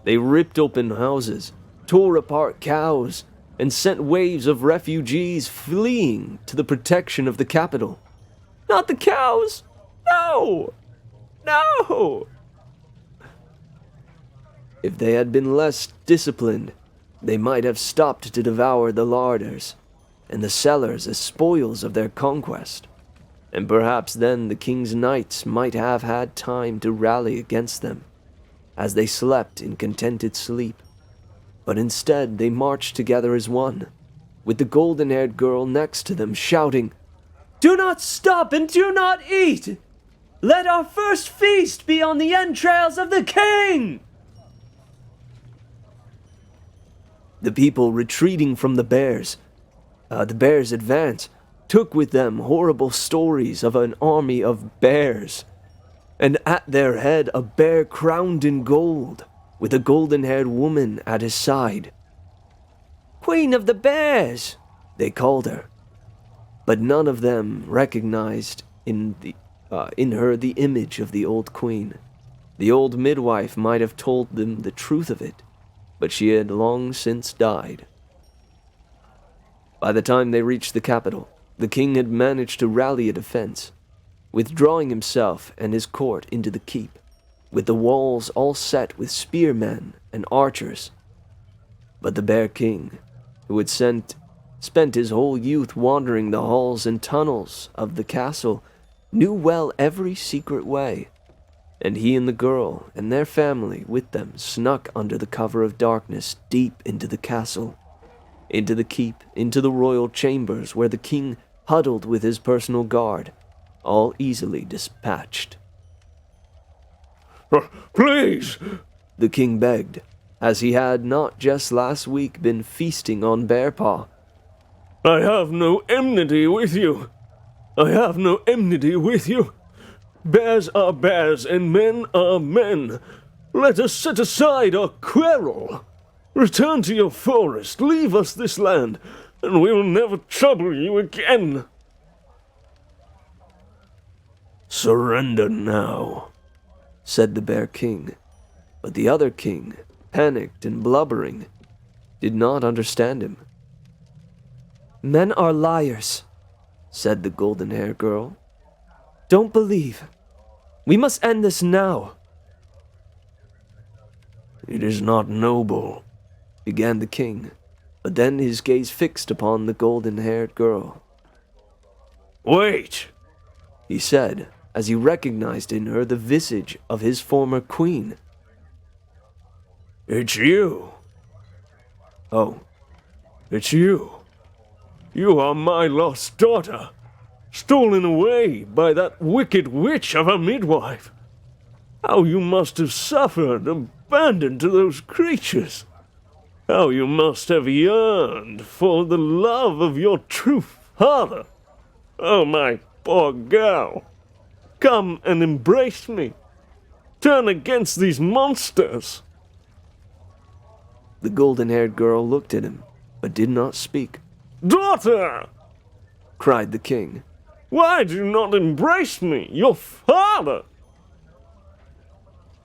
They ripped open houses, tore apart cows, and sent waves of refugees fleeing to the protection of the capital. Not the cows! No! No! If they had been less disciplined, they might have stopped to devour the larders and the cellars as spoils of their conquest, and perhaps then the king's knights might have had time to rally against them, as they slept in contented sleep. But instead they marched together as one, with the golden-haired girl next to them shouting, "Do not stop and do not eat! Let our first feast be on the entrails of the king!" The people retreating from the bears' advance, took with them horrible stories of an army of bears, and at their head a bear crowned in gold, with a golden-haired woman at his side. "Queen of the Bears," they called her, but none of them recognized in her the image of the old queen. The old midwife might have told them the truth of it, but she had long since died. By the time they reached the capital, the king had managed to rally a defense, withdrawing himself and his court into the keep, with the walls all set with spearmen and archers. But the Bear King, who had spent his whole youth wandering the halls and tunnels of the castle, knew well every secret way, and he and the girl and their family with them snuck under the cover of darkness deep into the castle, into the keep, into the royal chambers where the king huddled with his personal guard, all easily dispatched. Please! The king begged, as he had not just last week been feasting on bear paw. I have no enmity with you. I have no enmity with you. Bears are bears and men are men. Let us set aside our quarrel. Return to your forest, leave us this land, and we will never trouble you again. Surrender now, said the Bear King. But the other king, panicked and blubbering, did not understand him. Men are liars, said the golden-haired girl. Don't believe. We must end this now. It is not noble, began the king, but then his gaze fixed upon the golden-haired girl. Wait, he said, as he recognized in her the visage of his former queen. It's you. Oh, It's you. You are my lost daughter, stolen away by that wicked witch of a midwife. How you must have suffered, abandoned to those creatures. How you must have yearned for the love of your true father. Oh, my poor girl. Come and embrace me. Turn against these monsters. the golden-haired girl looked at him, but did not speak. Daughter! Cried the king. Why do you not embrace me, your father?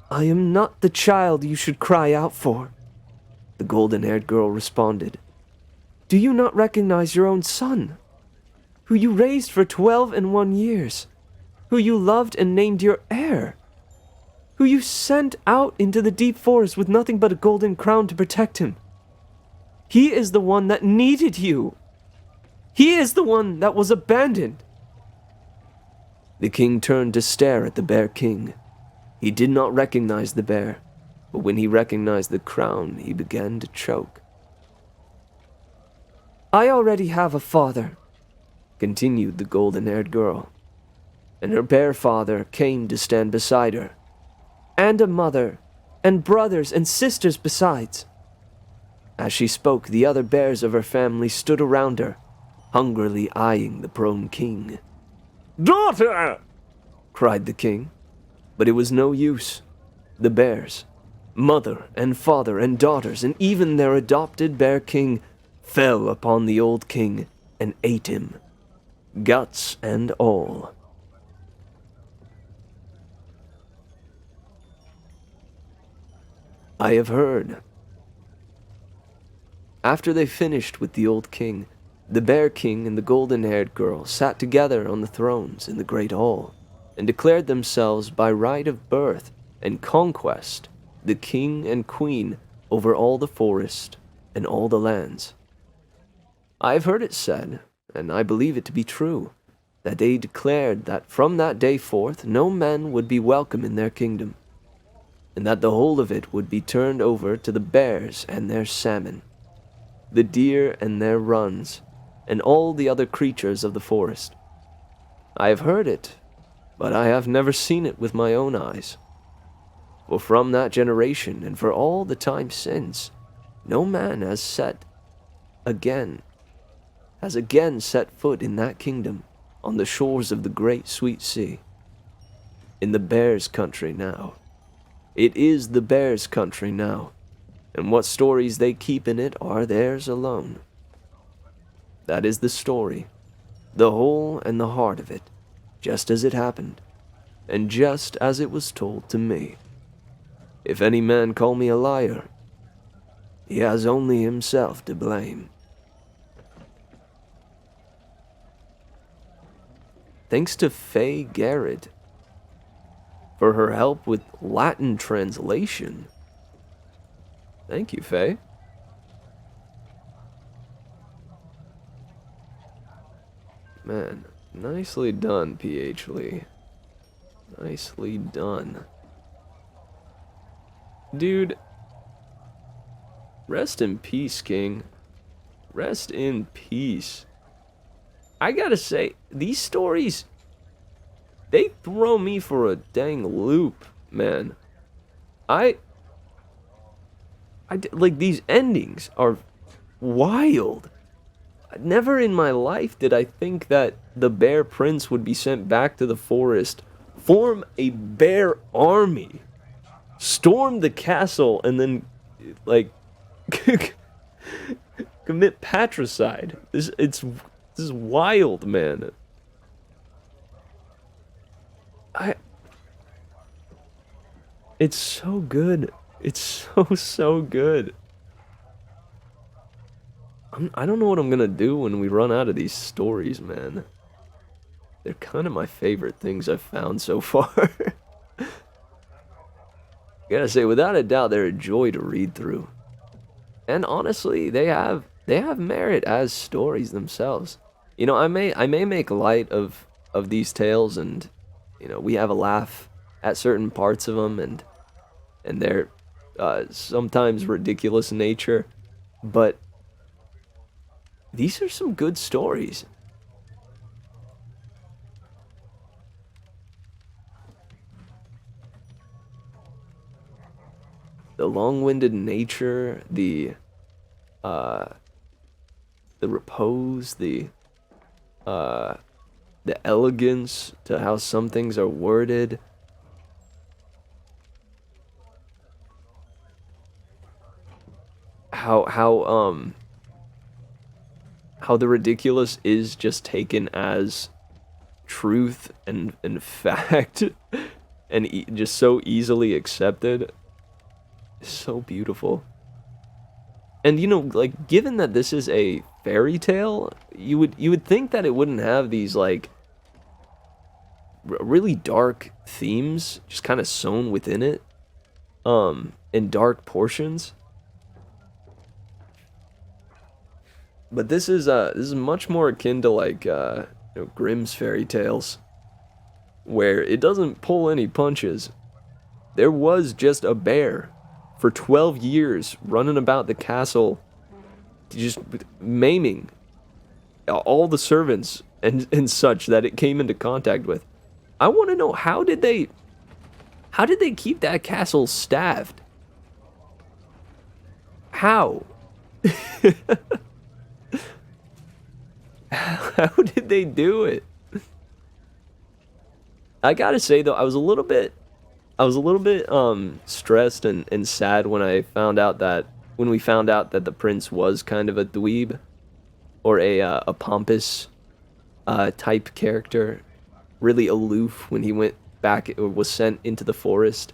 I am not the child you should cry out for, The golden-haired girl responded. Do you not recognize your own son, who you raised for 12 years, who you loved and named your heir, who you sent out into the deep forest with nothing but a golden crown to protect him? He is the one that needed you. He is the one that was abandoned. The king turned to stare at the Bear King. He did not recognize the bear, but when he recognized the crown, he began to choke. I already have a father, Continued the golden-haired girl, and her bear father came to stand beside her. and a mother, and brothers and sisters besides. As she spoke, the other bears of her family stood around her, hungrily eyeing the prone king. Daughter! Cried the king, but it was no use. The bears, mother and father and daughters, and even their adopted bear king, fell upon the old king and ate him, guts and all. I have heard. After they finished with the old king, the Bear King and the golden-haired girl sat together on the thrones in the great hall, and declared themselves by right of birth and conquest the king and queen over all the forest and all the lands. I have heard it said, and I believe it to be true, that they declared that from that day forth no men would be welcome in their kingdom, and that the whole of it would be turned over to the bears and their salmon, the deer and their runs, and all the other creatures of the forest. I have heard it, but I have never seen it with my own eyes. For from that generation, and for all the time since, no man has again set foot in that kingdom on the shores of the great sweet sea. In the bears' country now. It is the bears' country now, and what stories they keep in it are theirs alone. That is the story, the whole and the heart of it, just as it happened, and just as it was told to me. If any man call me a liar, he has only himself to blame. Thanks to Faye Garrett for her help with Latin translation. Thank you, Faye. Man, nicely done, PH Lee. Nicely done. Dude, rest in peace, King. Rest in peace. I gotta say, these stories, they throw me for a dang loop, man. Like, these endings are wild. Never in my life did I think that the Bear Prince would be sent back to the forest, form a bear army, storm the castle, and then, like, commit patricide. This is wild, man. It's so good. It's so good. I don't know what I'm gonna do when we run out of these stories, man. They're kind of my favorite things I've found so far. Gotta say, without a doubt, they're a joy to read through. And honestly, they have merit as stories themselves. You know, I may make light of these tales, and you know, we have a laugh at certain parts of them, and their sometimes ridiculous nature, but these are some good stories. The long-winded nature, the repose, the elegance to how some things are worded. How the ridiculous is just taken as truth and fact and just so easily accepted. It's so beautiful. And you know, like, given that this is a fairy tale, you would think that it wouldn't have these like really dark themes just kind of sewn within it, in dark portions. But this is much more akin to like you know, Grimm's fairy tales, where it doesn't pull any punches. There was just a bear for 12 years running about the castle, just maiming all the servants and such that it came into contact with. I want to know, how did they keep that castle staffed? How? How did they do it? I gotta say though, I was a little bit stressed and sad when we found out that the prince was kind of a dweeb, or a pompous type character, really aloof when he went back or was sent into the forest.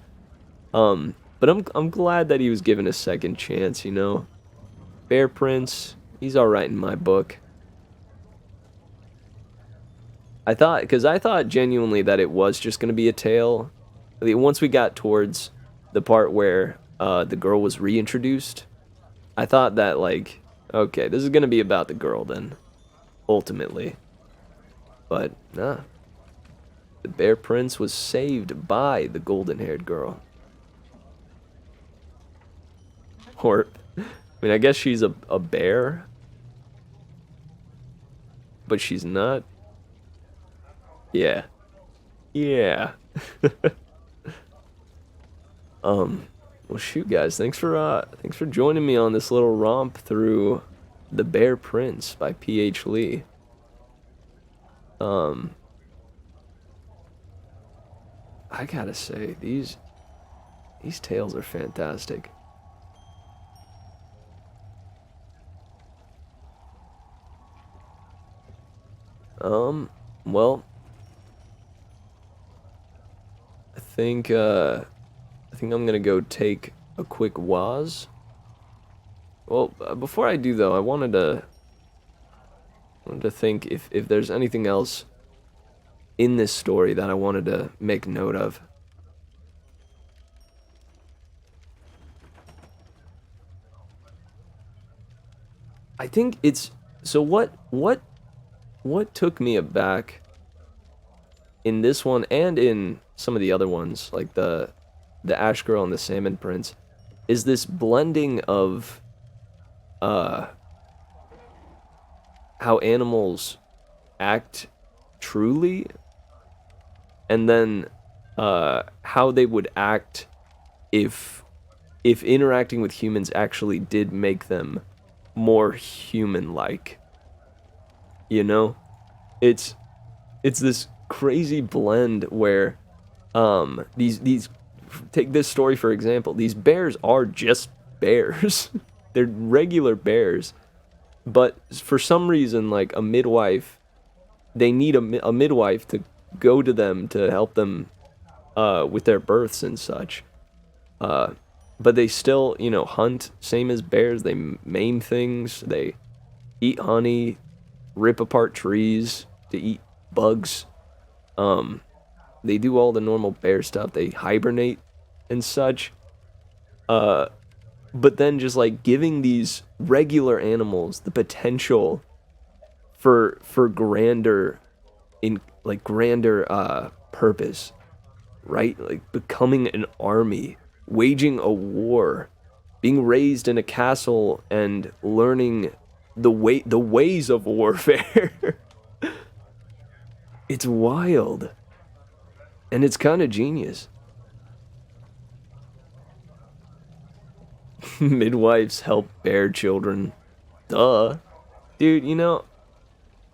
But I'm glad that he was given a second chance, you know. Bear Prince, he's all right in my book. I thought genuinely that it was just gonna be a tale. Once we got towards the part where the girl was reintroduced, I thought that, like, okay, this is gonna be about the girl then, ultimately. But nah, the Bear Prince was saved by the golden-haired girl. Or, I mean, I guess she's a bear, but she's not. Yeah. Yeah. Well, shoot, guys, thanks for joining me on this little romp through The Bear Prince by P.H. Lee. I gotta say, these tales are fantastic. Well, I think I'm gonna go take a quick waz. Well, before I do though, I wanted to think if there's anything else in this story that I wanted to make note of. I think it's so. What took me aback in this one and in some of the other ones, like the Ash Girl and the Salmon Prince, is this blending of how animals act truly, and then how they would act if interacting with humans actually did make them more human-like. You know, it's this crazy blend where these take this story for example. These bears are just bears. They're regular bears, but for some reason, like a midwife, they need a midwife to go to them to help them with their births and such. But they still, hunt same as bears. They maim things. They eat honey, rip apart trees to eat bugs. They do all the normal bear stuff. They hibernate and such. But then just like giving these regular animals the potential for grander purpose, right? Like becoming an army, waging a war, being raised in a castle and learning the ways of warfare. It's wild. And it's kind of genius. Midwives help bear children. Duh. Dude,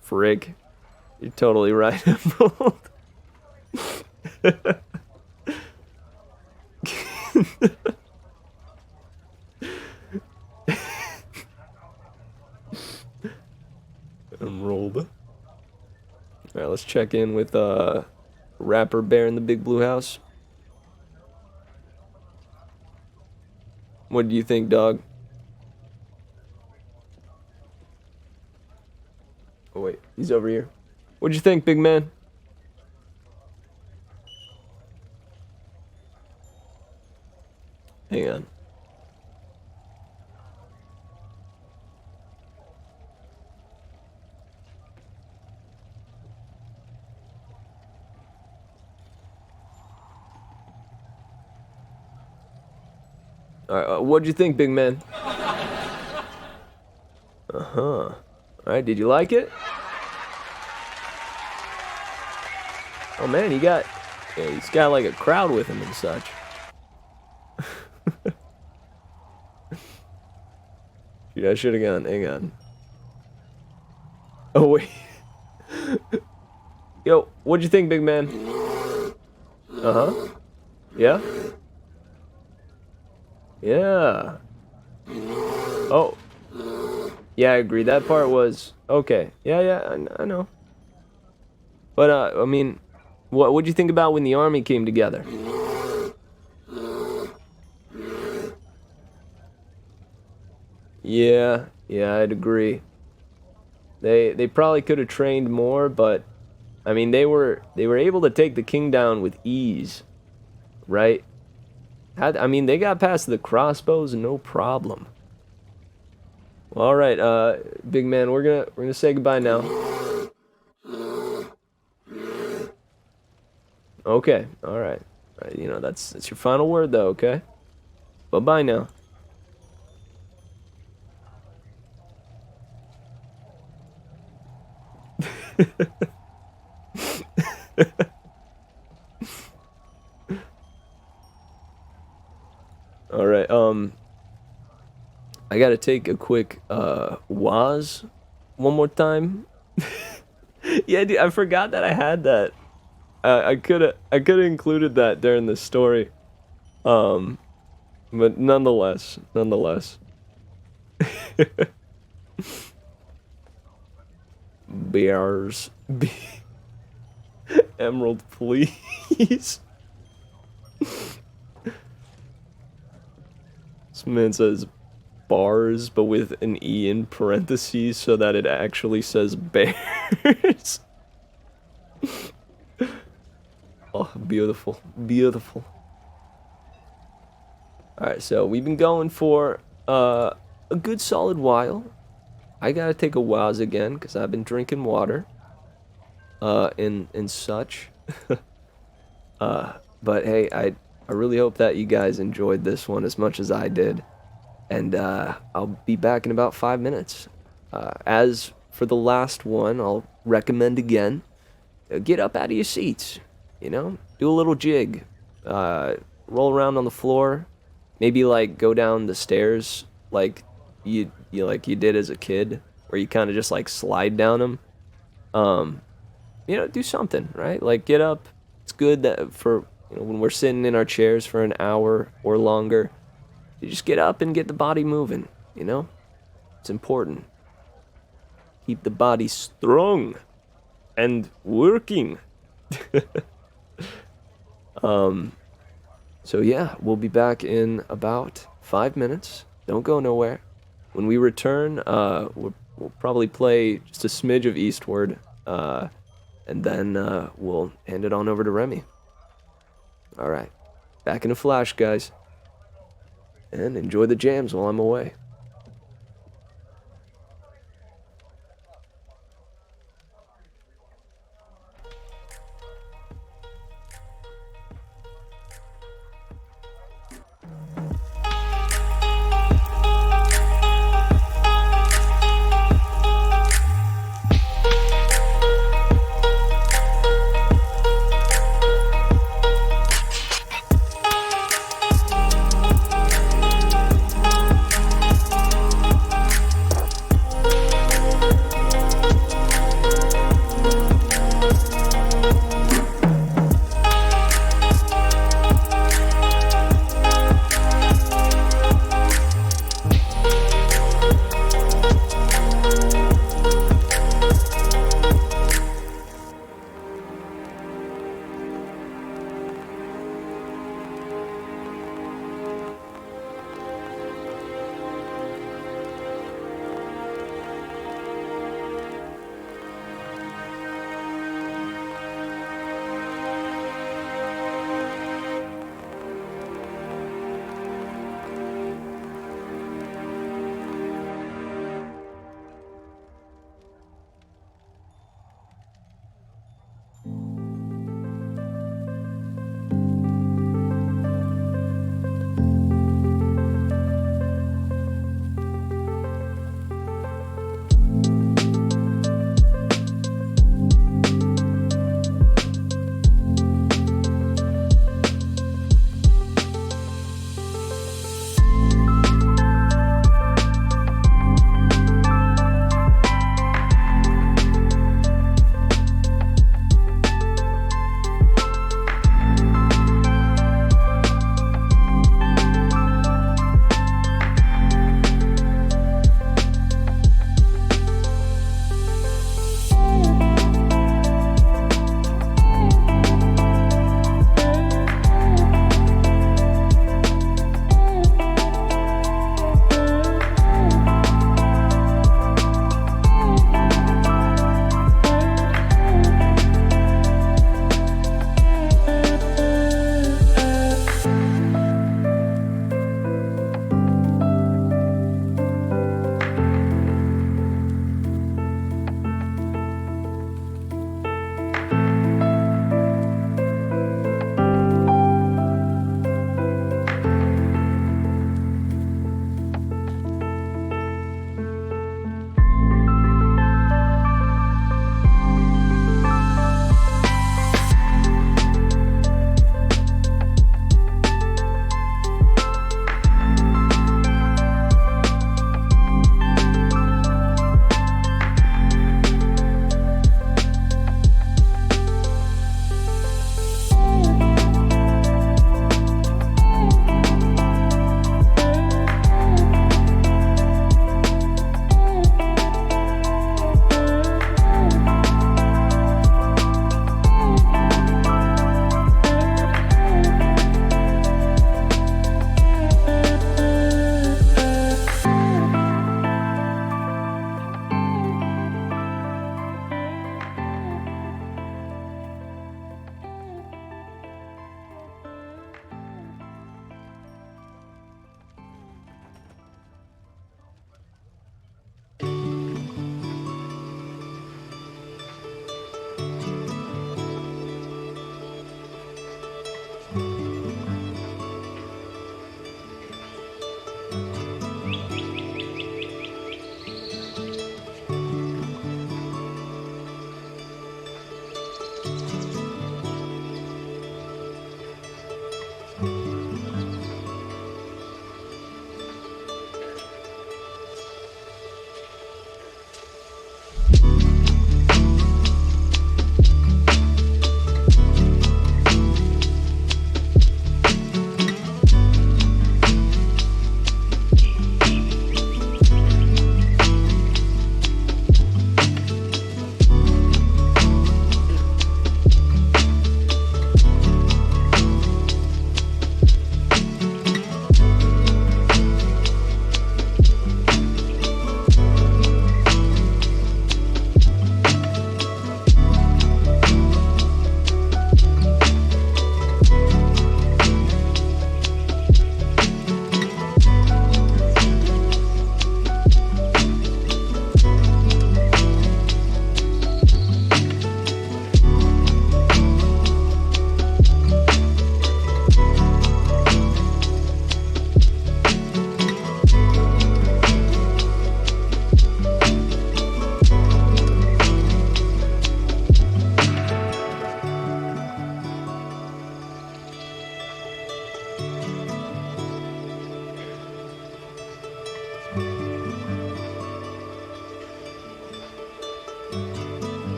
frick. You're totally right, Emerald. Emerald. Alright, let's check in with Rapper Bear in the Big Blue House. What do you think, dog? Oh wait, he's over here. What'd you think, big man? Hang on. Alright, what'd you think, big man? Uh-huh. Alright, did you like it? Oh man, he's got like a crowd with him and such. Dude, I should have gone. Hang on. Oh wait. Yo, what'd you think, big man? Uh-huh. Yeah? Yeah. Oh. Yeah, I agree. That part was okay. Yeah, I know. But I mean, what'd you think about when the army came together? Yeah, I'd agree. They probably could have trained more, but I mean, they were able to take the king down with ease, right? They got past the crossbows no problem. Well, all right, big man, we're gonna say goodbye now. Okay, all right. That's your final word, though. Okay. Bye now. All right. I gotta take a quick waz one more time. Yeah, dude, I forgot that I had that. I could have included that during the story. But nonetheless. Bears. Emerald, please. This man says bars, but with an E in parentheses so that it actually says bears. Oh, beautiful. Beautiful. Alright, so we've been going for a good solid while. I gotta take a waz again because I've been drinking water. And such. But hey, I really hope that you guys enjoyed this one as much as I did. And I'll be back in about 5 minutes. As for the last one, I'll recommend again, get up out of your seats, do a little jig, roll around on the floor, maybe like go down the stairs like you did as a kid, where you kind of just like slide down them. Do something, right? Like get up. It's good that for when we're sitting in our chairs for an hour or longer, you just get up and get the body moving, It's important. Keep the body strong and working. So yeah, we'll be back in about 5 minutes. Don't go nowhere. When we return, we'll probably play just a smidge of Eastward, and then we'll hand it on over to Remy. All right, back in a flash, guys. And enjoy the jams while I'm away.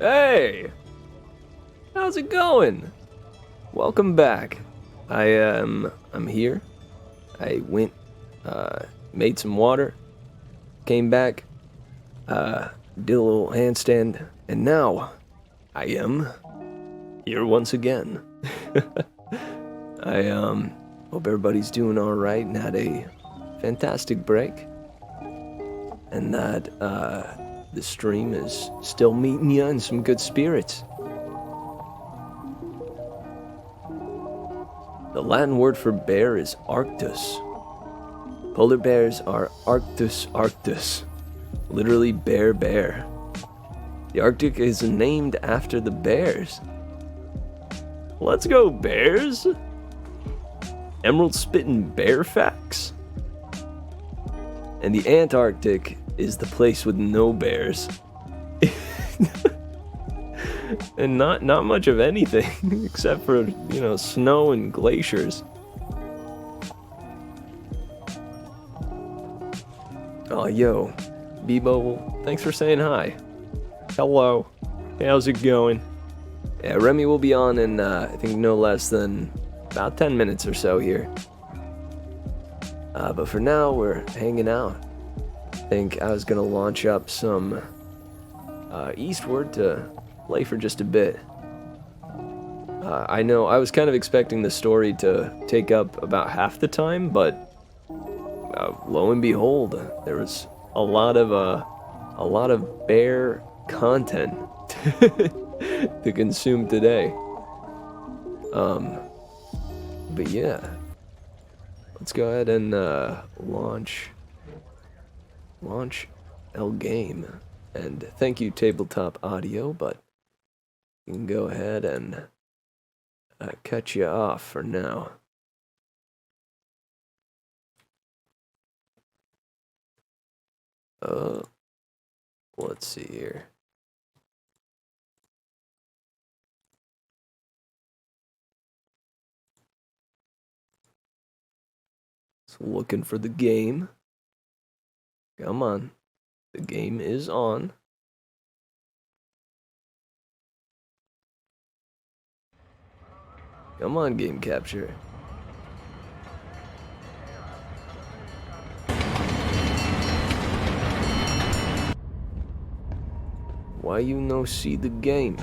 Hey! How's it going? Welcome back. I'm here. I went, made some water, came back, did a little handstand, and now I am here once again. I, hope everybody's doing alright and had a fantastic break. And that, the stream is still meeting you in some good spirits. The Latin word for bear is arctus. Polar bears are Arctus arctus, literally bear bear. The Arctic is named after the bears. Let's go bears! Emerald spittin' bear facts? And the Antarctic is the place with no bears. And not much of anything, except for, you know, snow and glaciers. Oh, yo, Bebo, thanks for saying hi. Hello, how's it going? Yeah, Remy will be on in, I think no less than about 10 minutes or so here. But for now, we're hanging out. I think I was gonna launch up some, eastward to play for just a bit. I know I was kind of expecting the story to take up about half the time, but lo and behold, there was a lot of bear content to consume today. But yeah, let's go ahead and launch El Game. And thank you, Tabletop Audio, but you can go ahead and cut you off for now. Let's see here. So looking for the game. Come on. The game is on. Come on, game capture. Why you no see the game?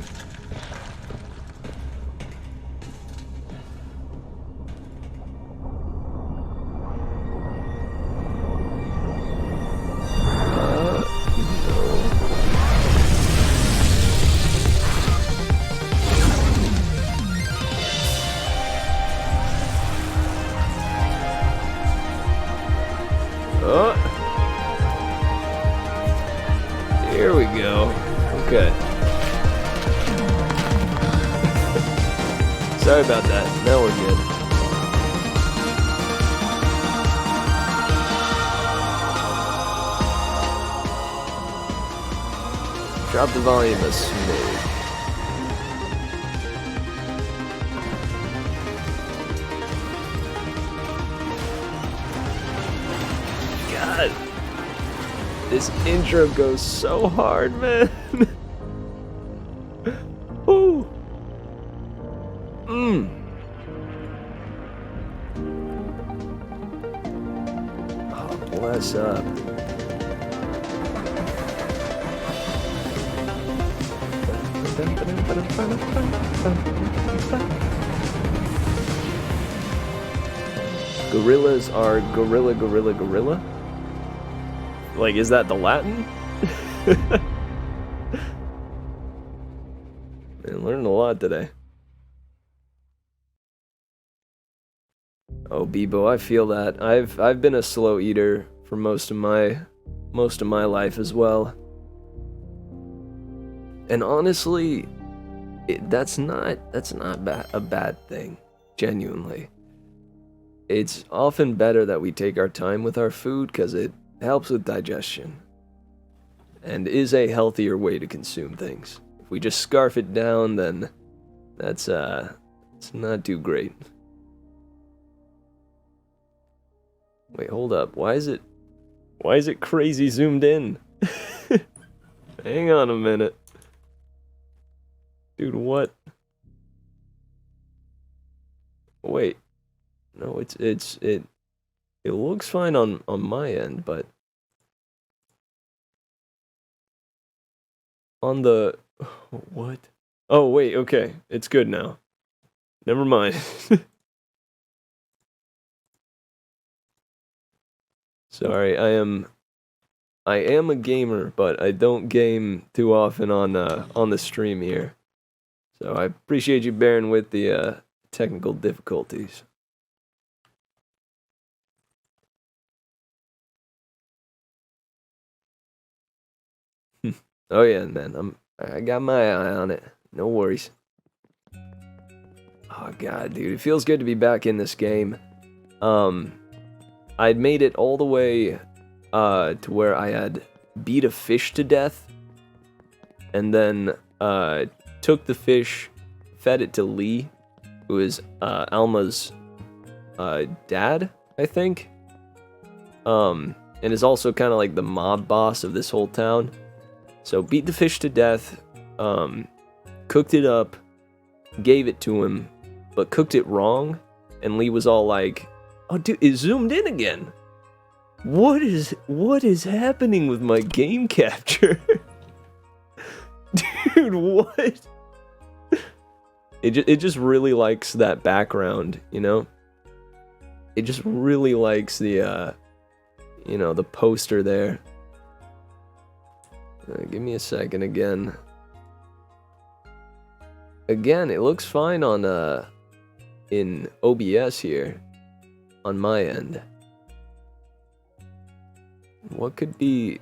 Here we go. Okay. Sorry about that. Now we're good. Drop the volume a smidge. God. This intro goes so hard, man. Ooh. Oh, bless up. Gorillas are gorilla? Like, is that the Latin? Man, learned a lot today. Oh, Bebo, I feel that. I've been a slow eater for most of my life as well. And honestly, that's not a bad thing, genuinely. It's often better that we take our time with our food because it helps with digestion and is a healthier way to consume things. If we just scarf it down, then that's it's not too great. Wait, hold up. Why is it crazy zoomed in? Hang on a minute. Dude, what? Wait. No, it looks fine on my end, but on the what? Oh, wait, okay. It's good now. Never mind. Sorry, I am a gamer, but I don't game too often on the stream here. So I appreciate you bearing with the technical difficulties. Oh yeah, man, I got my eye on it. No worries. Oh god, dude, it feels good to be back in this game. I'd made it all the way to where I had beat a fish to death, and then took the fish, fed it to Lee, who is Alma's dad, I think. And is also kind of like the mob boss of this whole town. So beat the fish to death, cooked it up, gave it to him, but cooked it wrong, and Lee was all like, "Oh, dude, it zoomed in again. What is happening with my game capture?" Dude, what? It just really likes that background, you know? It just really likes the, the poster there. Give me a second again. Again, it looks fine on, in OBS here, on my end. What could be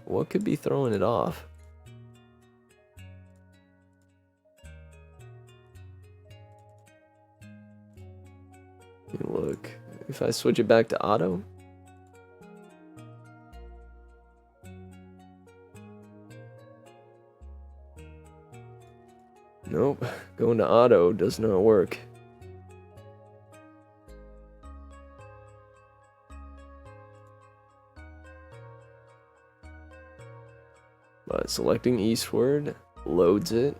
throwing it off? Look, if I switch it back to auto. Nope, going to auto does not work. But selecting eastward, loads it,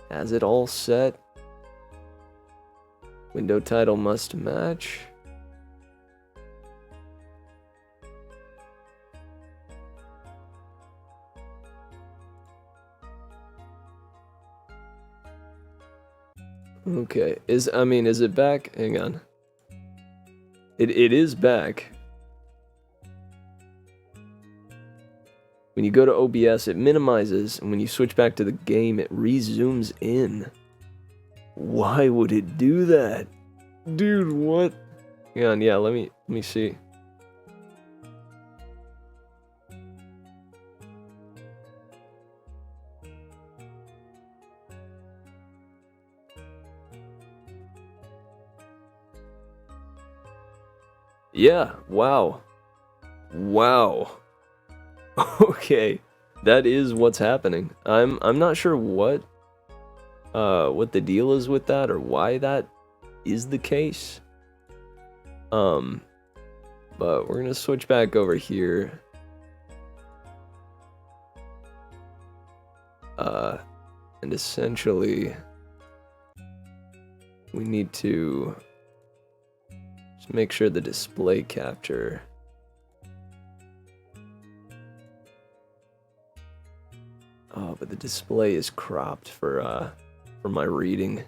has it all set. Window title must match. Okay, is it back? Hang on. It is back. When you go to OBS, it minimizes, and when you switch back to the game, it rezooms in. Why would it do that? Dude, what? Hang on, yeah, let me see. Yeah, wow. Wow. Okay, that is what's happening. I'm not sure what the deal is with that or why that is the case. But we're gonna switch back over here. And essentially we need to just make sure the display capture but the display is cropped for my reading.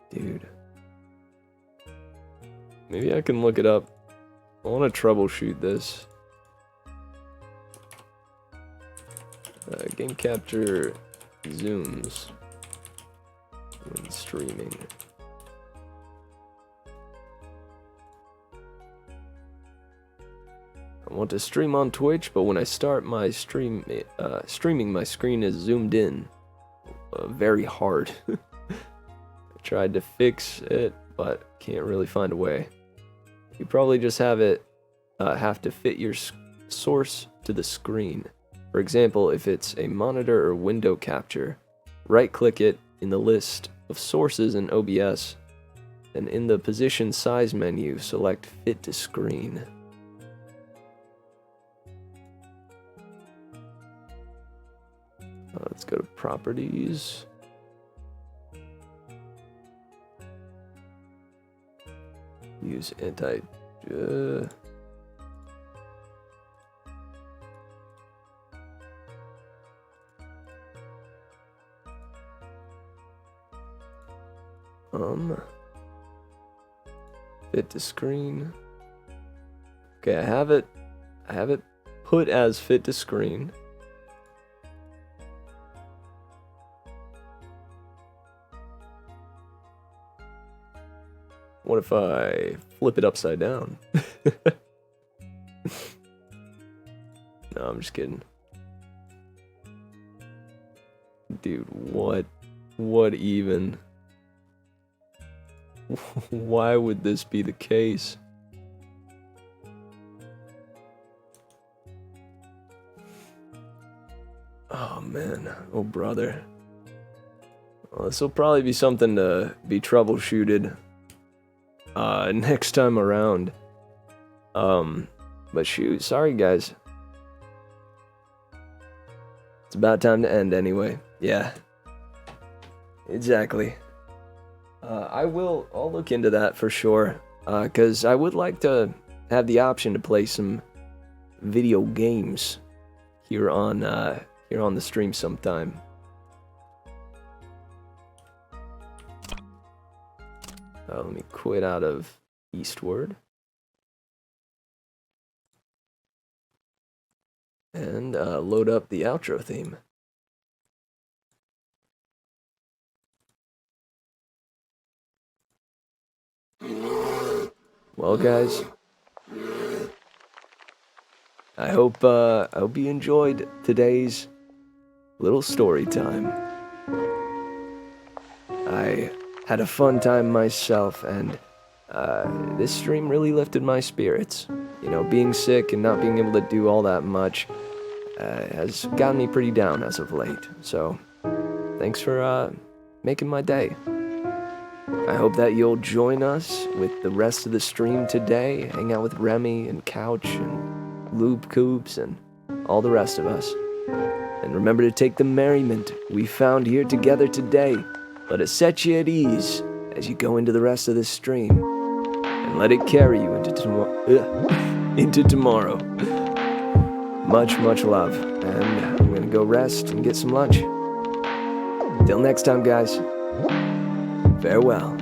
Dude. Maybe I can look it up. I want to troubleshoot this. Game capture zooms when streaming. I want to stream on Twitch, but when I start my streaming, my screen is zoomed in very hard. I tried to fix it, but can't really find a way. You probably just have to fit your source to the screen. For example, if it's a monitor or window capture, right-click it in the list of sources in OBS and in the position size menu, select fit to screen. Let's go to properties. Use fit to screen. Okay, I have it put as fit to screen. What if I flip it upside down? No, I'm just kidding. Dude, what even? Why would this be the case? Oh man, oh brother. Well, this will probably be something to be troubleshooted next time around. But shoot, sorry guys. It's about time to end anyway. Yeah. Exactly. I'll look into that for sure. Cause I would like to have the option to play some video games here on the stream sometime. Let me quit out of Eastward. And load up the outro theme. Well, guys, I hope you enjoyed today's little story time. I had a fun time myself, and this stream really lifted my spirits. You know, being sick and not being able to do all that much has gotten me pretty down as of late. So, thanks for making my day. I hope that you'll join us with the rest of the stream today. Hang out with Remy and Couch and Lube Coops and all the rest of us. And remember to take the merriment we found here together today. Let it set you at ease as you go into the rest of this stream. And let it carry you into tomorrow. Much, much love. And I'm going to go rest and get some lunch. Till next time, guys. Farewell.